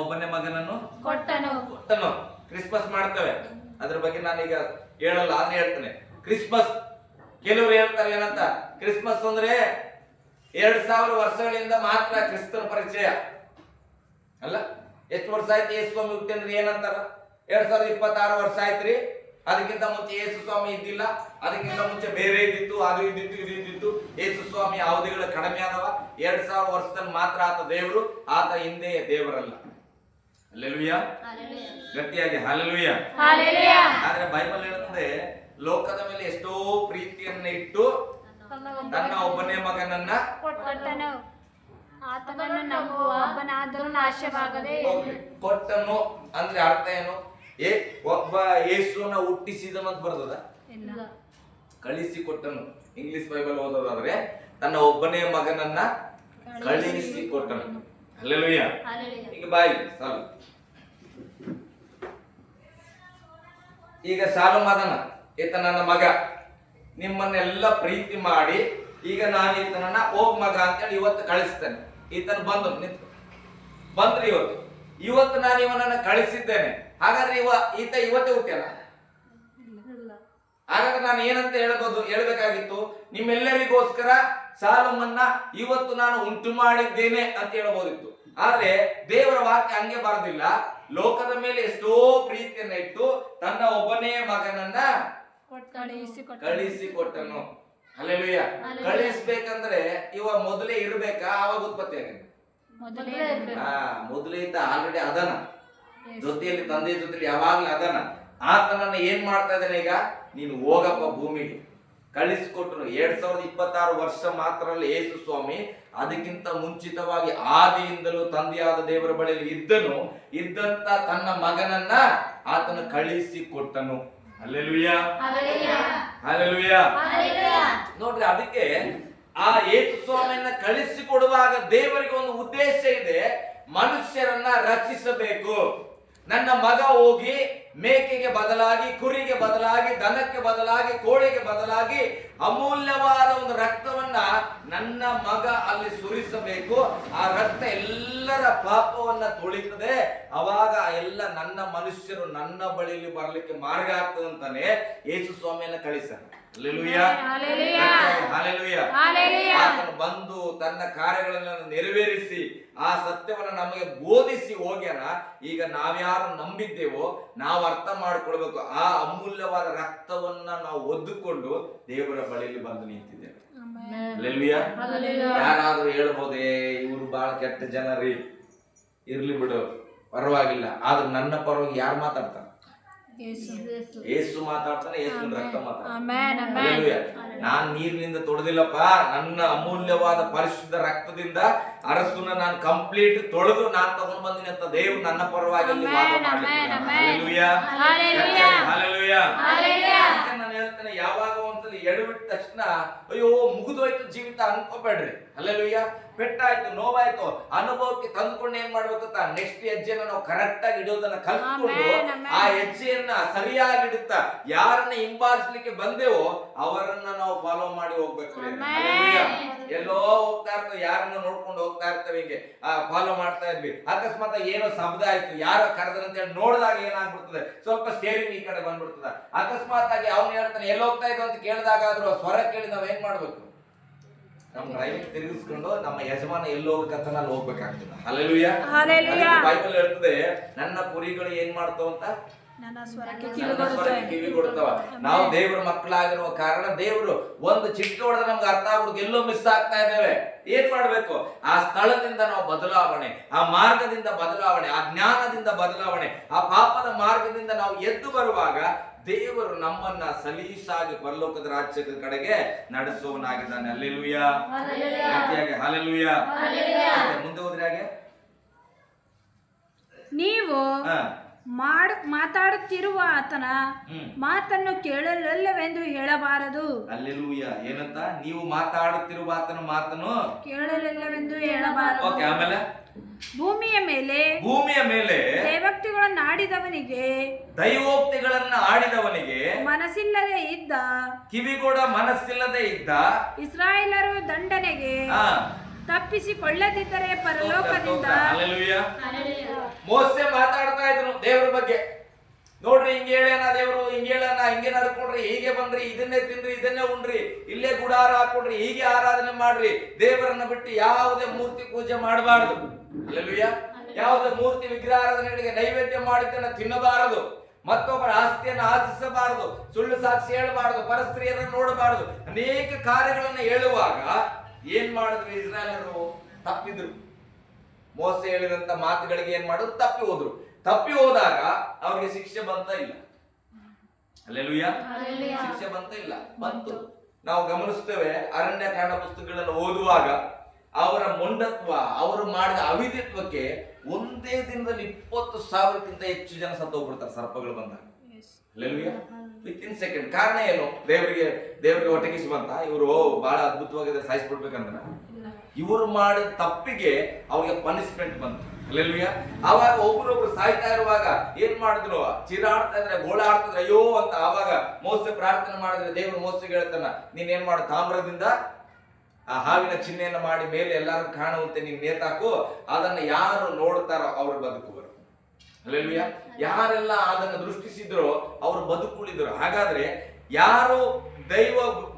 ಒಬ್ಬನೇ ಮಗನನ್ನು ಕೊಟ್ಟನು. ಕ್ರಿಸ್ಮಸ್ ಮಾಡ್ತೇವೆ, ಅದ್ರ ಬಗ್ಗೆ ನಾನೀಗ ಹೇಳಲ್ಲ, ಆದ್ರೆ ಹೇಳ್ತೇನೆ. ಕ್ರಿಸ್ಮಸ್, ಕೆಲವರು ಹೇಳ್ತಾರೆ ಏನಂತ, ಕ್ರಿಸ್ಮಸ್ ಅಂದ್ರೆ 2000 ವರ್ಷಗಳಿಂದ ಮಾತ್ರ ಕ್ರಿಸ್ತನ ಪರಿಚಯ ಅಲ್ಲ. ಎಷ್ಟು ವರ್ಷ ಆಯ್ತು ಯೇಸು ಸ್ವಾಮಿ ಹುಟ್ಟಿ ಅಂದ್ರೆ ಏನಂತಾರ? 2026 ವರ್ಷ ಆಯ್ತ್ರಿ, ಅದಕ್ಕಿಂತ ಮುಂಚೆ ಯೇಸು ಸ್ವಾಮಿ ಇದ್ದಿಲ್ಲ, ಅದಕ್ಕಿಂತ ಮುಂಚೆ ಬೇರೆ ಇದ್ದಿತ್ತು, ಅದು ಇದ್ದಿತ್ತು, ಇದು ಇದ್ದಿತ್ತು. ಯೇಸು ಸ್ವಾಮಿ ಅವಧಿಗಳು ಕಡಿಮೆ ಆದವ. 2000 ವರ್ಷದಲ್ಲಿ ಮಾತ್ರ ಆತ ದೇವರು, ಆತ ಹಿಂದೆ ದೇವರಲ್ಲ. ಹಲ್ಲೆಲೂಯಾ. ಗಟ್ಟಿಯಾಗಿ ಹಲ್ಲೆಲೂಯಾ. ಆದ್ರೆ ಬೈಬಲ್ ಹೇಳುತ್ತದೆ, ಲೋಕದ ಮೇಲೆ ಎಷ್ಟೋ ಪ್ರೀತಿಯನ್ನ ಇಟ್ಟು ತನ್ನ ಒಬ್ಬನೇ ಮಗನನ್ನ ಕೊಟ್ಟನು. ಅಂದ್ರೆ ಅರ್ಥ ಏನು? ಒಬ್ಬ ಯೇಸುವನ್ನ ಹುಟ್ಟಿಸಿದನು ಅಂತ ಬರ್ತದ, ಕಳಿಸಿ ಕೊಟ್ಟನು. ಇಂಗ್ಲಿಷ್ ಬೈಬಲ್ ಓದೋದಾದ್ರೆ ತನ್ನ ಒಬ್ಬನೇ ಮಗನನ್ನ ಕಳಿಸಿ ಕೊಟ್ಟನು. ಹಲ್ಲೆಲೂಯಾ. ಈಗ ಬಾಯಿ ಸಾಲು. ಈಗ ಸಾಲು ಮದನ, ಈತ ನನ್ನ ಮಗ, ನಿಮ್ಮನ್ನೆಲ್ಲ ಪ್ರೀತಿ ಮಾಡಿ ಈಗ ನಾನು ಈತನನ್ನ ಹೋಗ್ ಮಗ ಅಂತೇಳಿ ಇವತ್ತು ಕಳಿಸ್ತೇನೆ. ಈತನ ಬಂದ್ರಿ ಇವತ್ತು ನಾನು ಇವನನ್ನ ಕಳಿಸಿದ್ದೇನೆ. ಹಾಗಾದ್ರೆ ಈತ ಇವತ್ತೇ ಹುಟ್ಟ್ಯಾನ? ಹಾಗಾದ್ರೆ ನಾನು ಏನಂತ ಹೇಳ್ಬೇಕಾಗಿತ್ತು, ನಿಮ್ಮೆಲ್ಲರಿಗೋಸ್ಕರ ಸಾಲೋಮನ್ನ ಇವತ್ತು ನಾನು ಉಂಟು ಮಾಡಿದ್ದೇನೆ ಅಂತ ಹೇಳ್ಬೋದಿತ್ತು. ಆದ್ರೆ ದೇವರ ವಾಕ್ಯ ಹಂಗೆ ಬರೋದಿಲ್ಲ. ಲೋಕದ ಮೇಲೆ ಎಷ್ಟೋ ಪ್ರೀತಿಯನ್ನ ಇಟ್ಟು ತನ್ನ ಒಬ್ಬನೇ ಮಗನನ್ನ ಕಳಿಸಿಕೊಟ್ಟನು. ಹಲ್ಲೆಲೂಯಾ. ಕಳಿಸ್ಬೇಕಂದ್ರೆ ಇವ ಮೊದಲೇ ಇರ್ಬೇಕಾ? ಆವಾಗ ಉತ್ಪತ್ತಿ ಆಗಿದೆ. ಮೊದಲೇ ಇದ್ದ, ಆಲ್ರೆಡಿ ಅದನ ಜೊತೆಯಲ್ಲಿ, ತಂದೆ ಜೊತೆಲಿ ಯಾವಾಗ್ಲೂ ಅದನ. ಆತನನ್ನ ಏನ್ ಮಾಡ್ತಾ ಇದ್ದಾನೆ ಈಗ? ನೀನು ಹೋಗಪ್ಪ ಭೂಮಿಗೆ, ಕಳಿಸಿಕೊಟ್ಟನು. 2026 ವರ್ಷ ಮಾತ್ರ ಅಲ್ಲ ಯೇಸು ಸ್ವಾಮಿ, ಅದಕ್ಕಿಂತ ಮುಂಚಿತವಾಗಿ ಆದಿಯಿಂದಲೂ ತಂದೆಯಾದ ದೇವರ ಬಳಿಯಲ್ಲಿ ಇದ್ದಂತ ತನ್ನ ಮಗನನ್ನ ಆತನು ಕಳಿಸಿ ಕೊಟ್ಟನು. Hallelujah, hallelujah. ನೋಡ್ರಿ, ಅದಕ್ಕೆ ಆ ಯೇಸು ಸ್ವಾಮಿಯನ್ನ ಕಳಿಸಿ ಕೊಡುವಾಗ ದೇವರಿಗೆ ಒಂದು ಉದ್ದೇಶ ಇದೆ, ಮನುಷ್ಯರನ್ನ ರಕ್ಷಿಸಬೇಕು. ನನ್ನ ಮಗ ಹೋಗಿ ಮೇಕೆಗೆ ಬದಲಾಗಿ, ಕುರಿಗೆ ಬದಲಾಗಿ, ದನಕ್ಕೆ ಬದಲಾಗಿ, ಕೋಳಿಗೆ ಬದಲಾಗಿ ಅಮೂಲ್ಯವಾದ ಒಂದು ರಕ್ತವನ್ನ ನನ್ನ ಮಗ ಅಲ್ಲಿ ಸುರಿಸಬೇಕು. ಆ ರಕ್ತ ಎಲ್ಲರ ಪಾಪವನ್ನ ತೊಳಿತದೆ. ಅವಾಗ ಎಲ್ಲ ನನ್ನ ಮನುಷ್ಯರು ನನ್ನ ಬಳಿಲಿ ಬರ್ಲಿಕ್ಕೆ ಮಾರ್ಗ ಆಗ್ತದಂತಾನೆ ಯೇಸು ಸ್ವಾಮಿಯನ್ನ ಕಳಿಸ್ತಾನೆ. Hallelujah, hallelujah. ಆತನು ಬಂದು ತನ್ನ ಕಾರ್ಯಗಳನ್ನು ನೆರವೇರಿಸಿ ಆ ಸತ್ಯವನ್ನು ನಮಗೆ ಬೋಧಿಸಿ ಹೋಗ್ಯಾನ. ಈಗ ನಾವ್ಯಾರು ನಂಬಿದ್ದೇವೋ ನಾವು ಅರ್ಥ ಮಾಡ್ಕೊಳ್ಬೇಕು. ಆ ಅಮೂಲ್ಯವಾದ ರಕ್ತವನ್ನ ನಾವು ಒದ್ದುಕೊಂಡು ದೇವರ ಬಳಿಯಲ್ಲಿ ಬಂದು ನಿಂತಿದ್ದೇವೆ. ಹಲ್ಲೆಲೂಯಾ. ಯಾರಾದ್ರೂ ಹೇಳ್ಬೋದೇ, ಇವ್ರು ಬಹಳ ಕೆಟ್ಟ ಜನರಿ, ಇರ್ಲಿ ಬಿಡು, ಪರವಾಗಿಲ್ಲ. ಆದ್ರೆ ನನ್ನ ಪರವಾಗಿ ಯಾರು ಮಾತಾಡ್ತಾರೆ? ಯೇಸು ಮಾತಾಡ್ತಾನೆ, ಯೇಸುವಿನ ರಕ್ತ ಮಾತಾಡ್ತಾನೆ. ನಾನ್ ನೀರಿನಿಂದ ತೊಳೆದಿಲ್ಲಪ್ಪ, ನನ್ನ ಅಮೂಲ್ಯವಾದ ಪರಿಶುದ್ಧ ರಕ್ತದಿಂದ ಅರಸನ್ನ ನಾನು ಕಂಪ್ಲೀಟ್ ತೊಳೆದು ನಾನು ತಗೊಂಡ್ ಬಂದಿನಿ ಅಂತ ದೇವ್ರು ನನ್ನ ಪರವಾಗಿ ನಾನು ಹೇಳ್ತೇನೆ. ಯಾವಾಗ ಒಂದ್ಸಲಿ ಎಡಬಿಟ್ಟ ತಕ್ಷಣ ಅಯ್ಯೋ ಮುಗಿದೋಯ್ತು ಜೀವಿತ ಅನ್ಕೋಬೇಡ್ರಿ. ಹಲ್ಲೆಲೂಯಾ. ಪೆಟ್ಟಾಯ್ತು, ನೋವಾಯ್ತು, ಅನುಭವಕ್ಕೆ ತಂದುಕೊಂಡು ಏನ್ ಮಾಡ್ಬೇಕಂತ ನೆಕ್ಸ್ಟ್ ಹೆಜ್ಜೆನ ನಾವು ಕರೆಕ್ಟ್ ಆಗಿ ಇಡೋದನ್ನ ಕಲ್ತ್ಕೊಂಡು ಆ ಹೆಜ್ಜೆಯನ್ನ ಸರಿಯಾಗಿ ಇಡುತ್ತಾ ಯಾರನ್ನ ಹಿಂಬಾಲಿಸ್ಲಿಕ್ಕೆ ಬಂದೇವೋ ಅವರನ್ನ ನಾವು ಫಾಲೋ ಮಾಡಿ ಹೋಗ್ಬೇಕು. ಎಲ್ಲೋ ಹೋಗ್ತಾ ಇರ್ತೇವೆ, ಯಾರನ್ನ ನೋಡ್ಕೊಂಡು ಹೋಗ್ತಾ ಇರ್ತೇವೆ, ಹಿಂಗೆ ಫಾಲೋ ಮಾಡ್ತಾ ಇದ್ವಿ. ಅಕಸ್ಮಾತ್ ಏನೋ ಶಬ್ದ ಆಯ್ತು, ಯಾರೋ ಕರೆದ್ರಂತ ಹೇಳಿ ನೋಡಿದಾಗ ಏನಾಗ್ಬಿಡ್ತದೆ, ಸ್ವಲ್ಪ ಸ್ಟೇರಿಂಗ್ ಈ ಕಡೆ ಬಂದ್ಬಿಡ್ತದೆ. ಅಕಸ್ಮಾತ್ ಆಗಿ ಅವ್ನು ಹೇಳ್ತಾನೆ ಎಲ್ಲಿ ಹೋಗ್ತಾ ಇದ್ವು ಅಂತ ಕೇಳಿದಾಗಾದ್ರೂ ಸ್ವರ ಕೇಳಿ ನಾವ್ ಏನ್ ಮಾಡ್ಬೇಕು? ನಮ್ಮ ಡ್ರೈವಿಂಗ್ ತಿರುಗಿಸ್ಕೊಂಡು ನಮ್ಮ ಯಜಮಾನ ಎಲ್ಲಿ ಹೋಗ್ಬೇಕಂತ ಅಲ್ಲಿ ಹೋಗ್ಬೇಕಾಗ್ತದೆ. ಹಲ್ಲೆಲೂಯಾ. ಬೈಬಲ್ ಹೇಳ್ತದೆ, ನನ್ನ ಕುರಿಗಳು ಏನ್ ಮಾಡ್ತಾವಂತ? ನನ್ನ ಸ್ವರಕ್ಕೆ ಕಿವಿ ಕೊಡ್ತಾವ. ನಾವು ದೇವರ ಮಕ್ಕಳಾಗಿರುವ ಕಾರಣ ದೇವರು ಒಂದು ಚಿಕ್ಕ ಹೊಡೆದ್ರೆ ನಮ್ಗೆ ಅರ್ಥ ಆಗ್ಬಿಡುತ್ತೆ, ಎಲ್ಲೋ ಮಿಸ್ ಆಗ್ತಾ ಇದ್ದೇವೆ. ಏನ್ ಮಾಡ್ಬೇಕು? ಆ ಸ್ಥಳದಿಂದ ನಾವು ಬದಲಾವಣೆ, ಆ ಮಾರ್ಗದಿಂದ ಬದಲಾವಣೆ, ಆ ಜ್ಞಾನದಿಂದ ಬದಲಾವಣೆ, ಆ ಪಾಪದ ಮಾರ್ಗದಿಂದ ನಾವು ಎದ್ದು ಬರುವಾಗ ದೇವರು ನಮ್ಮನ್ನ ಸಲೀಸಾಗಿ ಪರಲೋಕದ ರಾಜ್ಯದ ಕಡೆಗೆ ನಡೆಸುವನಾಗಿದ್ದಾನೆ. Hallelujah, hallelujah. ಮುಂದೆ ಹೋದ್ರೆ ಹಾಗೆ ನೀವು ಮಾತಾಡುತ್ತಿರುವ ಆತನ ಮಾತನ್ನು ಕೇಳಲಿಲ್ಲವೆಂದು ಹೇಳಬಾರದು. ಹಲ್ಲೆಲೂಯಾ. ಏನಂತ? ನೀವು ಮಾತಾಡುತ್ತಿರುವ ಆತನ ಮಾತನ್ನು ಕೇಳಲಿಲ್ಲವೆಂದು ಹೇಳಬಾರದು. ಓಕೆ, ಆಮೇಲೆ ಭೂಮಿಯ ಮೇಲೆ ದೈವೋಕ್ತಿಗಳನ್ನು ಆಡಿದವನಿಗೆ ಮನಸ್ಸಿಲ್ಲದೆ ಇದ್ದ, ಕಿವಿಗೋಡ ಮನಸ್ಸಿಲ್ಲದೆ ಇದ್ದ ಇಸ್ರಾಯೇಲರು ದಂಡನೆಗೆ ತಪ್ಪಿಸಿಕೊಳ್ಳದಿದ್ದರೆ ಪರಲೋಕದಿಂದ. ಮೋಸೆ ಮಾತಾಡ್ತಾ ಇದ್ರು ದೇವರ ಬಗ್ಗೆ. ನೋಡ್ರಿ, ಹಿಂಗೆ ಹೇಳ್ಯಾನ ದೇವ್ರು, ಹಿಂಗೆ ಹೇಳ್ಯಾನ, ಹಿಂಗೆ ನಡ್ಕೊಡ್ರಿ, ಹೀಗೆ ಬನ್ರಿ, ಇದನ್ನೇ ತಿನ್ರಿ, ಇದನ್ನೇ ಉಣ್ರಿ, ಇಲ್ಲೇ ಗುಡಾರ ಹಾಕೊಡ್ರಿ, ಹೀಗೆ ಆರಾಧನೆ ಮಾಡ್ರಿ, ದೇವರನ್ನ ಬಿಟ್ಟು ಯಾವುದೇ ಮೂರ್ತಿ ಪೂಜೆ ಮಾಡಬಾರದು. ಹಲ್ಲೆಲೂಯಾ. ಯಾವುದೇ ಮೂರ್ತಿ ವಿಗ್ರಹಾರಾಧನೆಗಳಿಗೆ ನೈವೇದ್ಯ ಮಾಡಿದ್ದನ್ನ ತಿನ್ನಬಾರದು, ಮತ್ತೊಬ್ಬರ ಆಸ್ತಿಯನ್ನು ಆಶಿಸಬಾರದು, ಸುಳ್ಳು ಸಾಕ್ಷಿ ಹೇಳಬಾರದು, ಪರಸ್ತ್ರೀಯರನ್ನು ನೋಡಬಾರದು, ಅನೇಕ ಕಾರ್ಯಗಳನ್ನು ಹೇಳುವಾಗ ಏನ್ ಮಾಡಿದ್ರು ಇಸ್ರಾಯೇಲರು? ತಪ್ಪಿದ್ರು. ಮೋಸೆ ಹೇಳಿದಂತ ಮಾತುಗಳಿಗೆ ಏನ್ ಮಾಡಿದ್ರು? ತಪ್ಪಿ ಹೋದಾಗ ಅವ್ರಿಗೆ ಶಿಕ್ಷೆ ಬಂತ ಇಲ್ಲ. ಹಲ್ಲೆಲೂಯಾ. ಶಿಕ್ಷೆ ಬಂತ ಇಲ್ಲ, ಬಂತು. ನಾವು ಗಮನಿಸ್ತೇವೆ, ಅರಣ್ಯಕಾಂಡ ಪುಸ್ತಕಗಳನ್ನು ಓದುವಾಗ ಅವರ ಮೊಂಡತ್ವ, ಅವರು ಮಾಡಿದ ಅವಿಧಿತ್ವಕ್ಕೆ ಒಂದೇ ದಿನದಲ್ಲಿ 20,000ಕ್ಕಿಂತ ಹೆಚ್ಚು ಜನ ಸತ್ತು ಹೋಗ್ಬಿಡ್ತಾರೆ ಸರ್ಪಗಳು ಬಂದಾಗ. ಹಲ್ಲೆಲೂಯಾ. Within second. ಕಾರಣ ಏನು? ದೇವರಿಗೆ ಹೊಟ್ಟೆಗಿಸಿ ಬಂತ ಇವರು ಬಹಳ ಅದ್ಭುತವಾಗಿದೆ ಸಾಯಿಸ್ಬಿಡ್ಬೇಕಂದ್ರೆ ಇವರು ಮಾಡಿದ ತಪ್ಪಿಗೆ ಅವ್ರಿಗೆ ಪನಿಷ್ಮೆಂಟ್ ಬಂತು. ಹಲ್ಲೆಲೂಯಾ. ಆವಾಗ ಒಬ್ರೊಬ್ರು ಸಾಯ್ತಾ ಇರುವಾಗ ಏನ್ ಮಾಡಿದ್ರು? ಚಿರಾಡ್ತಾ ಇದ್ರೆ, ಗೋಳಾಡ್ತಿದ್ರೆ, ಅಯ್ಯೋ ಅಂತ. ಆವಾಗ ಮೋಸೆ ಪ್ರಾರ್ಥನೆ ಮಾಡಿದ್ರೆ ದೇವರು ಮೋಸೆಗೆ ಹೇಳ್ತಾನ, ನೀನ್ ಏನ್ ಮಾಡು, ತಾಮ್ರದಿಂದ ಆ ಹಾವಿನ ಚಿಹ್ನೆಯನ್ನು ಮಾಡಿ ಮೇಲೆ ಎಲ್ಲಾರು ಕಾಣುವಂತೆ ನೀನ್ ನೇತಾಕು, ಅದನ್ನ ಯಾರು ನೋಡ್ತಾರೋ ಅವ್ರು ಬದುಕುವರು. ಹಲ್ಲೆಲೂಯಾ. ಯಾರೆಲ್ಲ ಅದನ್ನು ದೃಷ್ಟಿಸಿದ್ರೋ ಅವರು ಬದುಕುಳಿದ್ರು. ಹಾಗಾದ್ರೆ ಯಾರು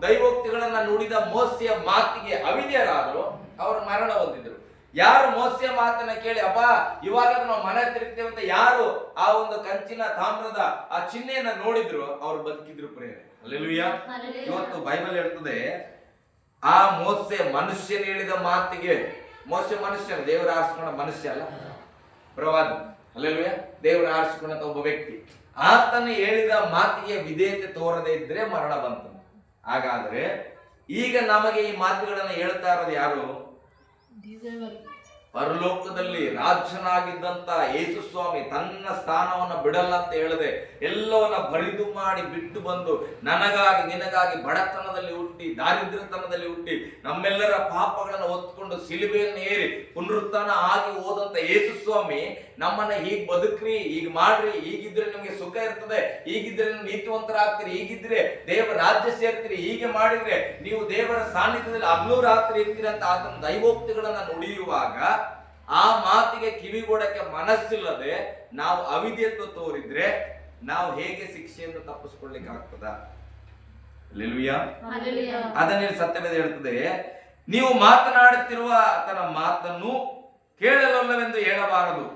ದೈವೋಕ್ತಿಗಳನ್ನ ನುಡಿದ ಮೋಸೆಯ ಮಾತಿಗೆ ಅವಿಧೇಯರಾದ್ರು ಅವರು ಮರಣ ಹೊಂದಿದ್ರು. ಯಾರು ಮೋಸೆಯ ಮಾತನ್ನ ಕೇಳಿ ಅಪ್ಪ ಇವಾಗ ನಾವು ಮನೆ ತಿರುಗ್ತೇವೆ ಅಂತ ಯಾರು ಆ ಒಂದು ಕಂಚಿನ ತಾಮ್ರದ ಆ ಚಿಹ್ನೆಯನ್ನ ನೋಡಿದ್ರು ಅವರು ಬದುಕಿದ್ರು ಪ್ರೇರೆ. ಹಲ್ಲೆಲೂಯಾ. ಇವತ್ತು ಬೈಬಲ್ ಹೇಳ್ತದೆ, ಆ ಮೋಸೆ ಮನುಷ್ಯನ ಹೇಳಿದ ಮಾತಿಗೆ, ಮೋಸೆ ಮನುಷ್ಯನ, ದೇವರ ಆರಿಸಿಕೊಂಡ ಮನುಷ್ಯ ಅಲ್ಲ, ಪ್ರವಾದಿ. ಹಲ್ಲೆಲೂಯಾ. ದೇವರ ಆರಿಸಿಕೊಂಡ ಒಬ್ಬ ವ್ಯಕ್ತಿ, ಆತನು ಹೇಳಿದ ಮಾತಿಗೆ ವಿಧೇಯತೆ ತೋರದೆ ಇದ್ರೆ ಮರಣ ಬಂತು. ಹಾಗಾದ್ರೆ ಈಗ ನಮಗೆ ಈ ಮಾತುಗಳನ್ನ ಹೇಳ್ತಾ ಇರೋದು ಯಾರು? ಪರಲೋಕದಲ್ಲಿ ರಾಜನಾಗಿದ್ದಂತ ಯೇಸು ಸ್ವಾಮಿ ತನ್ನ ಸ್ಥಾನವನ್ನು ಬಿಡಲ್ಲ ಅಂತ ಹೇಳದೆ ಎಲ್ಲವನ್ನ ಬರಿದು ಮಾಡಿ ಬಿಟ್ಟು ಬಂದು ನನಗಾಗಿ ನಿನಗಾಗಿ ಬಡತನದಲ್ಲಿ ಹುಟ್ಟಿ ದಾರಿದ್ರ್ಯತನದಲ್ಲಿ ಹುಟ್ಟಿ ನಮ್ಮೆಲ್ಲರ ಪಾಪಗಳನ್ನು ಹೊತ್ಕೊಂಡು ಸಿಲುಬೆಯನ್ನು ಏರಿ ಪುನರುತ್ಥಾನ ಆಗಿ ಹೋದಂತ ಯೇಸು ಸ್ವಾಮಿ ನಮ್ಮನ್ನ ಹೀಗ್ ಬದುಕ್ರಿ, ಹೀಗ್ ಮಾಡ್ರಿ, ಹೀಗಿದ್ರೆ ನಿಮ್ಗೆ ಸುಖ ಇರ್ತದೆ, ಹೀಗಿದ್ರೆ ನೀತಿವಂತರಾಗ್ತೀರಿ, ಹೀಗಿದ್ರೆ ದೇವರ ರಾಜ್ಯ ಸೇರ್ತೀರಿ, ಹೀಗೆ ಮಾಡಿದ್ರೆ ನೀವು ದೇವರ ಸಾನ್ನಿಧ್ಯದಲ್ಲಿ ಹಗಲು ರಾತ್ರಿ ಇರ್ತೀರಿ ಅಂತ ಆತನ ದೈವೋಕ್ತಿಗಳನ್ನ ನುಡಿಯುವಾಗ ಆ ಮಾತಿಗೆ ಕಿವಿಗೊಡಕ್ಕೆ ಮನಸ್ಸಿಲ್ಲದೆ ನಾವು ಅವಿಧೇಯತ್ವ ತೋರಿದ್ರೆ ನಾವು ಹೇಗೆ ಶಿಕ್ಷೆಯನ್ನು ತಪ್ಪಿಸ್ಕೊಳ್ಳಿಕ್ಕೆ ಆಗ್ತದ? ಅದನ್ನೇ ಸತ್ಯವೇದ ಹೇಳ್ತದೆ, ನೀವು ಮಾತನಾಡುತ್ತಿರುವ ಆತನ ಮಾತನ್ನು ಕೇಳಲೊಲ್ಲವೆಂದು ಹೇಳಬಾರದು.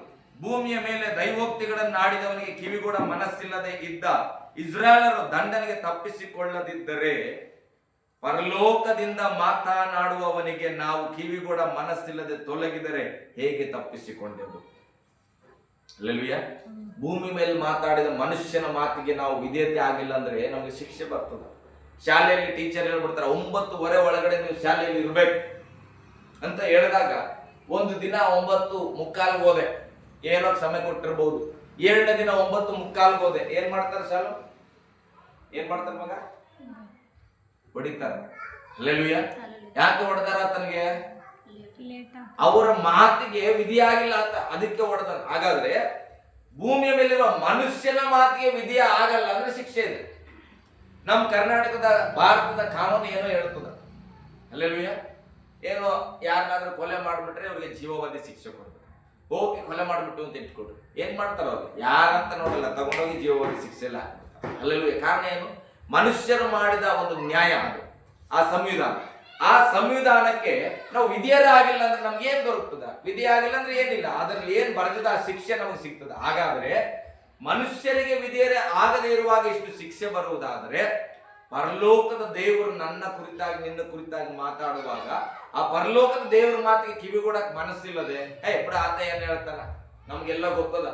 ಭೂಮಿಯ ಮೇಲೆ ದೈವೋಕ್ತಿಗಳನ್ನು ಆಡಿದವನಿಗೆ ಕಿವಿಗೊಡ ಮನಸ್ಸಿಲ್ಲದೆ ಇದ್ದ ಇಸ್ರಾಯೇಲರು ದಂಡನೆಗೆ ತಪ್ಪಿಸಿಕೊಳ್ಳದಿದ್ದರೆ ಪರಲೋಕದಿಂದ ಮಾತನಾಡುವವನಿಗೆ ನಾವು ಕಿವಿಗೊಡ ಮನಸ್ಸಿಲ್ಲದೆ ತೊಲಗಿದರೆ ಹೇಗೆ ತಪ್ಪಿಸಿಕೊಂಡೆವು? ಅಲ್ಲೆಲೂಯಾ. ಭೂಮಿ ಮೇಲೆ ಮಾತಾಡಿದ ಮನುಷ್ಯನ ಮಾತಿಗೆ ನಾವು ವಿಧೇಯತೆ ಆಗಿಲ್ಲ ಅಂದ್ರೆ ನಮಗೆ ಶಿಕ್ಷೆ ಬರ್ತದೆ. ಶಾಲೆಯಲ್ಲಿ ಟೀಚರ್ ಹೇಳ್ಬಿಡ್ತಾರೆ 9:30 ಒಳಗಡೆ ನೀವು ಶಾಲೆಯಲ್ಲಿ ಇರ್ಬೇಕು ಅಂತ ಹೇಳಿದಾಗ ಒಂದು ದಿನ 9:45 ಹೋದೆ, ಏನೋ ಸಮಯ ಕೊಟ್ಟಿರ್ಬಹುದು. 2ನೇ ದಿನ 9:45 ಹೋದೆ, ಏನ್ ಮಾಡ್ತಾರೆ ಶಾಲು? ಏನ್ ಮಾಡ್ತಾರೆ ಮಗ? ಹೊಡಿತಾರ. ಅಲ್ಲೆಲೂಯಾ. ಯಾಕೆ ಹೊಡೆದಾರ? ತನಗೆ ಅವರ ಮಾತಿಗೆ ವಿಧಿಯಾಗಿಲ್ಲ ಅಂತ, ಅದಕ್ಕೆ ಹೊಡೆದ. ಹಾಗಾದ್ರೆ ಭೂಮಿಯ ಮೇಲಿರುವ ಮನುಷ್ಯನ ಮಾತಿಗೆ ವಿಧಿ ಆಗಲ್ಲ ಅಂದ್ರೆ ಶಿಕ್ಷೆ ಇದೆ. ನಮ್ಮ ಕರ್ನಾಟಕದ ಭಾರತದ ಕಾನೂನು ಏನೋ ಹೇಳ್ತದ. ಅಲ್ಲೆಲೂಯಾ. ಏನೋ ಯಾರನ್ನಾದ್ರೂ ಕೊಲೆ ಮಾಡ್ಬಿಟ್ರೆ ಅವ್ರಿಗೆ ಜೀವಾವಧಿ ಶಿಕ್ಷೆ ಕೊಡ್ತಾರೆ. ಹೋಗಿ ಕೊಲೆ ಮಾಡ್ಬಿಟ್ಟು ಅಂತ ಇಟ್ಕೊಡ್ರಿ, ಏನ್ ಮಾಡ್ತಾರ ಅವ್ರು? ಯಾರಂತ ನೋಡಲ್ಲ, ತಗೊಂಡೋಗಿ ಜೀವಾವಧಿ ಶಿಕ್ಷೆ ಎಲ್ಲ ಹಾಕ್ಬಿಡ್ತಾರೆ. ಅಲ್ಲೆಲೂಯಾ. ಕಾರಣ ಏನು? ಮನುಷ್ಯರು ಮಾಡಿದ ಒಂದು ನ್ಯಾಯ ಅದು, ಆ ಸಂವಿಧಾನ. ಆ ಸಂವಿಧಾನಕ್ಕೆ ನಾವು ವಿಧಿಯರಾಗಿಲ್ಲ ಅಂದ್ರೆ ನಮ್ಗೆ ಏನ್ ದೊರಕುತ್ತದ? ವಿಧಿ ಆಗಿಲ್ಲ ಅಂದ್ರೆ ಏನಿಲ್ಲ, ಅದರಲ್ಲಿ ಏನ್ ಬರೆದಿದೆ ಆ ಶಿಕ್ಷೆ ನಮಗೆ ಸಿಗ್ತದ. ಹಾಗಾದ್ರೆ ಮನುಷ್ಯರಿಗೆ ವಿಧಿಯರೇ ಆಗದೆ ಇರುವಾಗ ಇಷ್ಟು ಶಿಕ್ಷೆ ಬರುವುದಾದರೆ ಪರಲೋಕದ ದೇವರು ನನ್ನ ಕುರಿತಾಗಿ ನಿನ್ನ ಕುರಿತಾಗಿ ಮಾತಾಡುವಾಗ ಆ ಪರಲೋಕದ ದೇವರ ಮಾತಿಗೆ ಕಿವಿಗೊಡಕ್ ಮನಸ್ಸಿಲ್ಲದೆ ಬಿಡ ಆತ ಏನ್ ಹೇಳ್ತಾನ, ನಮ್ಗೆಲ್ಲ ಗೊತ್ತದ,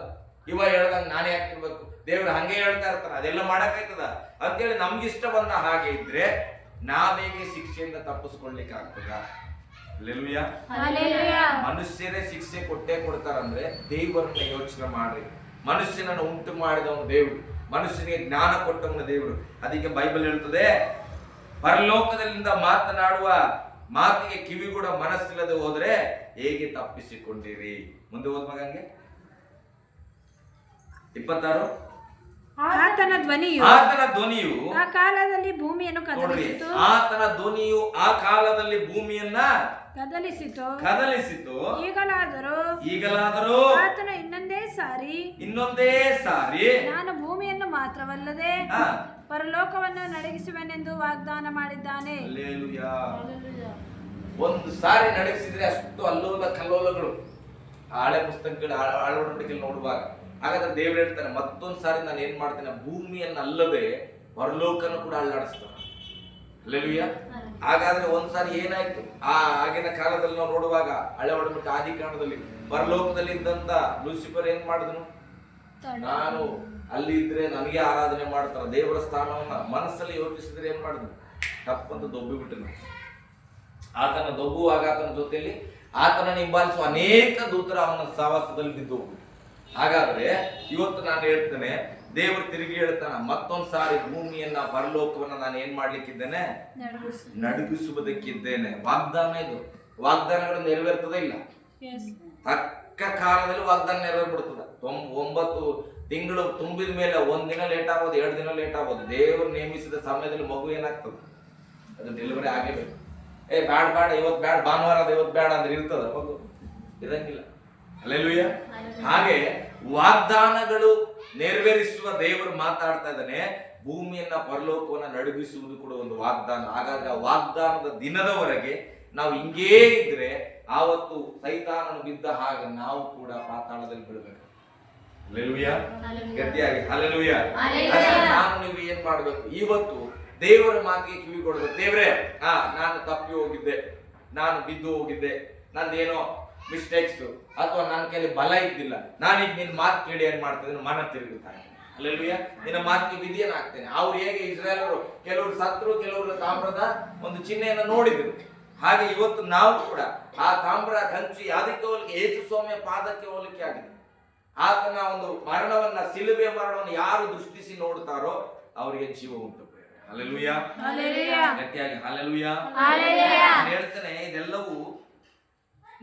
ಇವ ಹೇಳ್ದಂಗ ನಾನೇ ಹಾಕಿರ್ಬೇಕು, ದೇವ್ರು ಹಂಗೆ ಹೇಳ್ತಾ ಇರ್ತಾನ, ಅದೆಲ್ಲ ಮಾಡಕ್ಕಾಯ್ತದ ಅಂತೇಳಿ ನಮ್ಗಿಷ್ಟ ಬಂದ ಹಾಗೆ ಇದ್ರೆ ನಾವೇಗೆ ಶಿಕ್ಷೆಯಿಂದ ತಪ್ಪಿಸ್ಕೊಳ್ಲಿಕ್ಕೆ ಆಗ್ತದ? ಅಲ್ಲೆಲೂಯಾ. ಮನುಷ್ಯರೇ ಶಿಕ್ಷೆ ಕೊಟ್ಟೇ ಕೊಡ್ತಾರಂದ್ರೆ ದೇವರನ್ನ ಯೋಚನೆ ಮಾಡ್ರಿ. ಮನುಷ್ಯನನ್ನು ಉಂಟು ಮಾಡಿದವನು ದೇವರು, ಮನುಷ್ಯನಿಗೆ ಜ್ಞಾನ ಕೊಟ್ಟವನು ದೇವರು. ಅದಕ್ಕೆ ಬೈಬಲ್ ಹೇಳ್ತದೆ, ಪರಲೋಕದಲ್ಲಿಂದ ಮಾತನಾಡುವ ಮಾತಿಗೆ ಕಿವಿಗೂಡ ಮನಸ್ಸಿಲ್ಲದೆ ಹೋದ್ರೆ ಹೇಗೆ ತಪ್ಪಿಸಿಕೊಂಡಿರಿ? ಮುಂದೆ ಹೋದ್ ಮಗಂಗೆ 26. ಆತನ ಧ್ವನಿಯು ಆ ಕಾಲದಲ್ಲಿ ಭೂಮಿಯನ್ನು ಕದಲಿಸಿತು. ಆತನ ಧ್ವನಿಯು ಆ ಕಾಲದಲ್ಲಿ ಭೂಮಿಯನ್ನ ಕದಲಿಸಿತು. ಈಗಲಾದರೂ ಆತನು ಇನ್ನೊಂದೇ ಸಾರಿ ನಾನು ಭೂಮಿಯನ್ನು ಮಾತ್ರವಲ್ಲದೆ ಪರಲೋಕವನ್ನು ನಡಗಿಸುವೆನೆಂದು ವಾಗ್ದಾನ ಮಾಡಿದ್ದಾನೆ. ಒಂದು ಸಾರಿ ನಡಗಿಸಿದ್ರೆ ಅಷ್ಟು ಅಲ್ಲೋಲ ಕಲ್ಲೋಲಗಳು ಹಳೆ ಪುಸ್ತಕಗಳು ಅಳವಡಿಕೆಯಲ್ಲಿ ನೋಡುವಾಗ. ಹಾಗಾದ್ರೆ ದೇವ್ರು ಹೇಳ್ತಾನೆ, ಮತ್ತೊಂದು ಸಾರಿ ನಾನು ಏನ್ ಮಾಡ್ತೇನೆ, ಭೂಮಿಯನ್ನು ಅಲ್ಲದೆ ಪರಲೋಕನ ಕೂಡ ಅಲ್ಲಾಡಿಸ್ತಾನೆ. ಅಲ್ಲೆಲೂಯಾ. ಹಾಗಾದ್ರೆ ಒಂದ್ಸಾರಿ ಏನಾಯ್ತು? ಆಗಿನ ಕಾಲದಲ್ಲಿ ನಾವು ನೋಡುವಾಗ ಹಳೆ ಒಡಂಬಡಿಕೆ ಆದಿಕಾಂಡದಲ್ಲಿ ಪರಲೋಕದಲ್ಲಿ ಇದ್ದಂತ ಲೂಸಿಫರ್ ಏನ್ ಮಾಡಿದನು? ನಾನು ಅಲ್ಲಿ ಇದ್ರೆ ನನಗೆ ಆರಾಧನೆ ಮಾಡ್ತಾರ, ದೇವರ ಸ್ಥಾನವನ್ನ ಮನಸ್ಸಲ್ಲಿ ಯೋಚಿಸಿದ್ರೆ ಏನ್ ಮಾಡಿದ್ನು? ತಪ್ಪಂತ ದೊಬ್ಬಿ ಬಿಟ್ಟನು. ಆತನ ದೊಬ್ಬುವಾಗ ಆತನ ಜೊತೆಯಲ್ಲಿ ಆತನನ್ನು ಹಿಂಬಾಲಿಸುವ ಅನೇಕ ದೂತರ ಅವನ ಸಹವಾಸದಲ್ಲಿ ಬಿದ್ದು ಹೋಗ್ಬಿಟ್ಟು. ಹಾಗಾದ್ರೆ ಇವತ್ತು ನಾನು ಹೇಳ್ತೇನೆ, ದೇವರು ತಿರುಗಿ ಹೇಳ್ತಾನ, ಮತ್ತೊಂದ್ ಸಾರಿ ಭೂಮಿಯನ್ನ ಪರಲೋಕವನ್ನ ನಾನು ಏನ್ ಮಾಡ್ಲಿಕ್ಕಿದ್ದೇನೆ? ನಡುಗಿಸುವುದಕ್ಕಿದ್ದೇನೆ. ವಾಗ್ದಾನ ಇದು. ವಾಗ್ದಾನಗಳು ನೆರವೇರ್ತದೆ ಇಲ್ಲ, ತಕ್ಕ ಕಾಲದಲ್ಲಿ ವಾಗ್ದಾನ ನೆರವೇರ್ಬಿಡ್ತದ. 9 ತಿಂಗಳು ತುಂಬಿದ ಮೇಲೆ 1 ದಿನ ಲೇಟ್ ಆಗ್ಬೋದು, 2 ದಿನ ಲೇಟ್ ಆಗ್ಬೋದು. ದೇವರು ನೇಮಿಸಿದ ಸಮಯದಲ್ಲಿ ಮಗು ಏನಾಗ್ತದೆ? ಅದು ಡೆಲಿವರಿ ಆಗೇಬೇಕು. ಬ್ಯಾಡ ಇವತ್ತು ಬ್ಯಾಡ, ಭಾನುವಾರ ಇವತ್ತು ಬ್ಯಾಡ ಅಂದ್ರೆ ಇರ್ತದ? ಮಗು ಇರಂಗಿಲ್ಲ. ಅಲ್ಲೆಲೂಯಾ. ಹಾಗೆ ವಾಗ್ದಾನಗಳು ನೆರವೇರಿಸುವ ದೇವರು ಮಾತಾಡ್ತಾ ಇದ್ದಾನೆ. ಭೂಮಿಯನ್ನ ಪರಲೋಕವನ್ನ ನಡುಗಿಸುವುದು ಕೂಡ ಒಂದು ವಾಗ್ದಾನ. ಹಾಗಾದ್ರೆ ಆ ವಾಗ್ದಾನದ ದಿನದವರೆಗೆ ನಾವು ಹಿಂಗೇ ಇದ್ರೆ ಆವತ್ತು ಸೈತಾನನು ಬಿದ್ದ ಹಾಗೆ ನಾವು ಕೂಡ ಪಾತಾಳದಲ್ಲಿ ಬೀಳ್ಬೇಕು. ಅಲ್ಲೆಲೂಯಾ. ಗಟ್ಟಿಯಾಗಿ ಅಲ್ಲೆಲೂಯಾ. ನಾನು ನೀವು ಏನ್ ಮಾಡ್ಬೇಕು? ಇವತ್ತು ದೇವರ ಮಾತಿಗೆ ಕಿವಿ ಕೊಡಬೇಕು. ದೇವ್ರೆ, ನಾನು ತಪ್ಪಿ ಹೋಗಿದ್ದೆ, ನಾನು ಬಿದ್ದು ಹೋಗಿದ್ದೆ, ನಂದೇನೋ ಮಿಸ್ಟೇಕ್ಸ್ ಅಥವಾ ನನ್ನ ಕೈಲಿ ಬಲ ಇದ್ದಿಲ್ಲ, ನಾನೀಗ ನಿನ್ನ ಮಾತು ಕೇಳಿ ಏನ್ ಮಾಡ್ತಿದ್ದೀನಿ, ಮನ ತಿರುಗುತ್ತಾನೆ. ಅಲ್ಲೆಲೂಯಾ. ನಿನ್ನ ಮಾತಿಗೆ ವಿಧಿಯನ್ನಾಗ್ತೇನೆ. ಅವ್ರು ಹೇಗೆ ಇಸ್ರಾಯೇಲರು ಕೆಲವರು ಸತ್ರು, ಕೆಲವರು ತಾಮ್ರದ ಒಂದು ಚಿಹ್ನೆಯನ್ನು ನೋಡಿದ್ರು, ಹಾಗೆ ಇವತ್ತು ನಾವು ಕೂಡ ಆ ತಾಮ್ರ ಕಂಚು ಯಾವುದಕ್ಕೆ ಹೋಲಿಕೆ? ಯೇಸು ಸ್ವಾಮಿಯ ಪಾದಕ್ಕೆ ಹೋಲಿಕೆ ಆಗಿದೆ. ಆತನ ಒಂದು ಮರಣವನ್ನ, ಸಿಲುಬೆಯ ಮರಣವನ್ನು ಯಾರು ದೃಷ್ಟಿಸಿ ನೋಡುತ್ತಾರೋ ಅವರಿಗೆ ಜೀವ ಉಂಟು. ಹಲ್ಲೆಲೂಯಾ, ಗಟ್ಟಿಯಾಗಿ ಹಲ್ಲೆಲೂಯಾ. ನಾನು ಹೇಳ್ತೇನೆ, ಇದೆಲ್ಲವೂ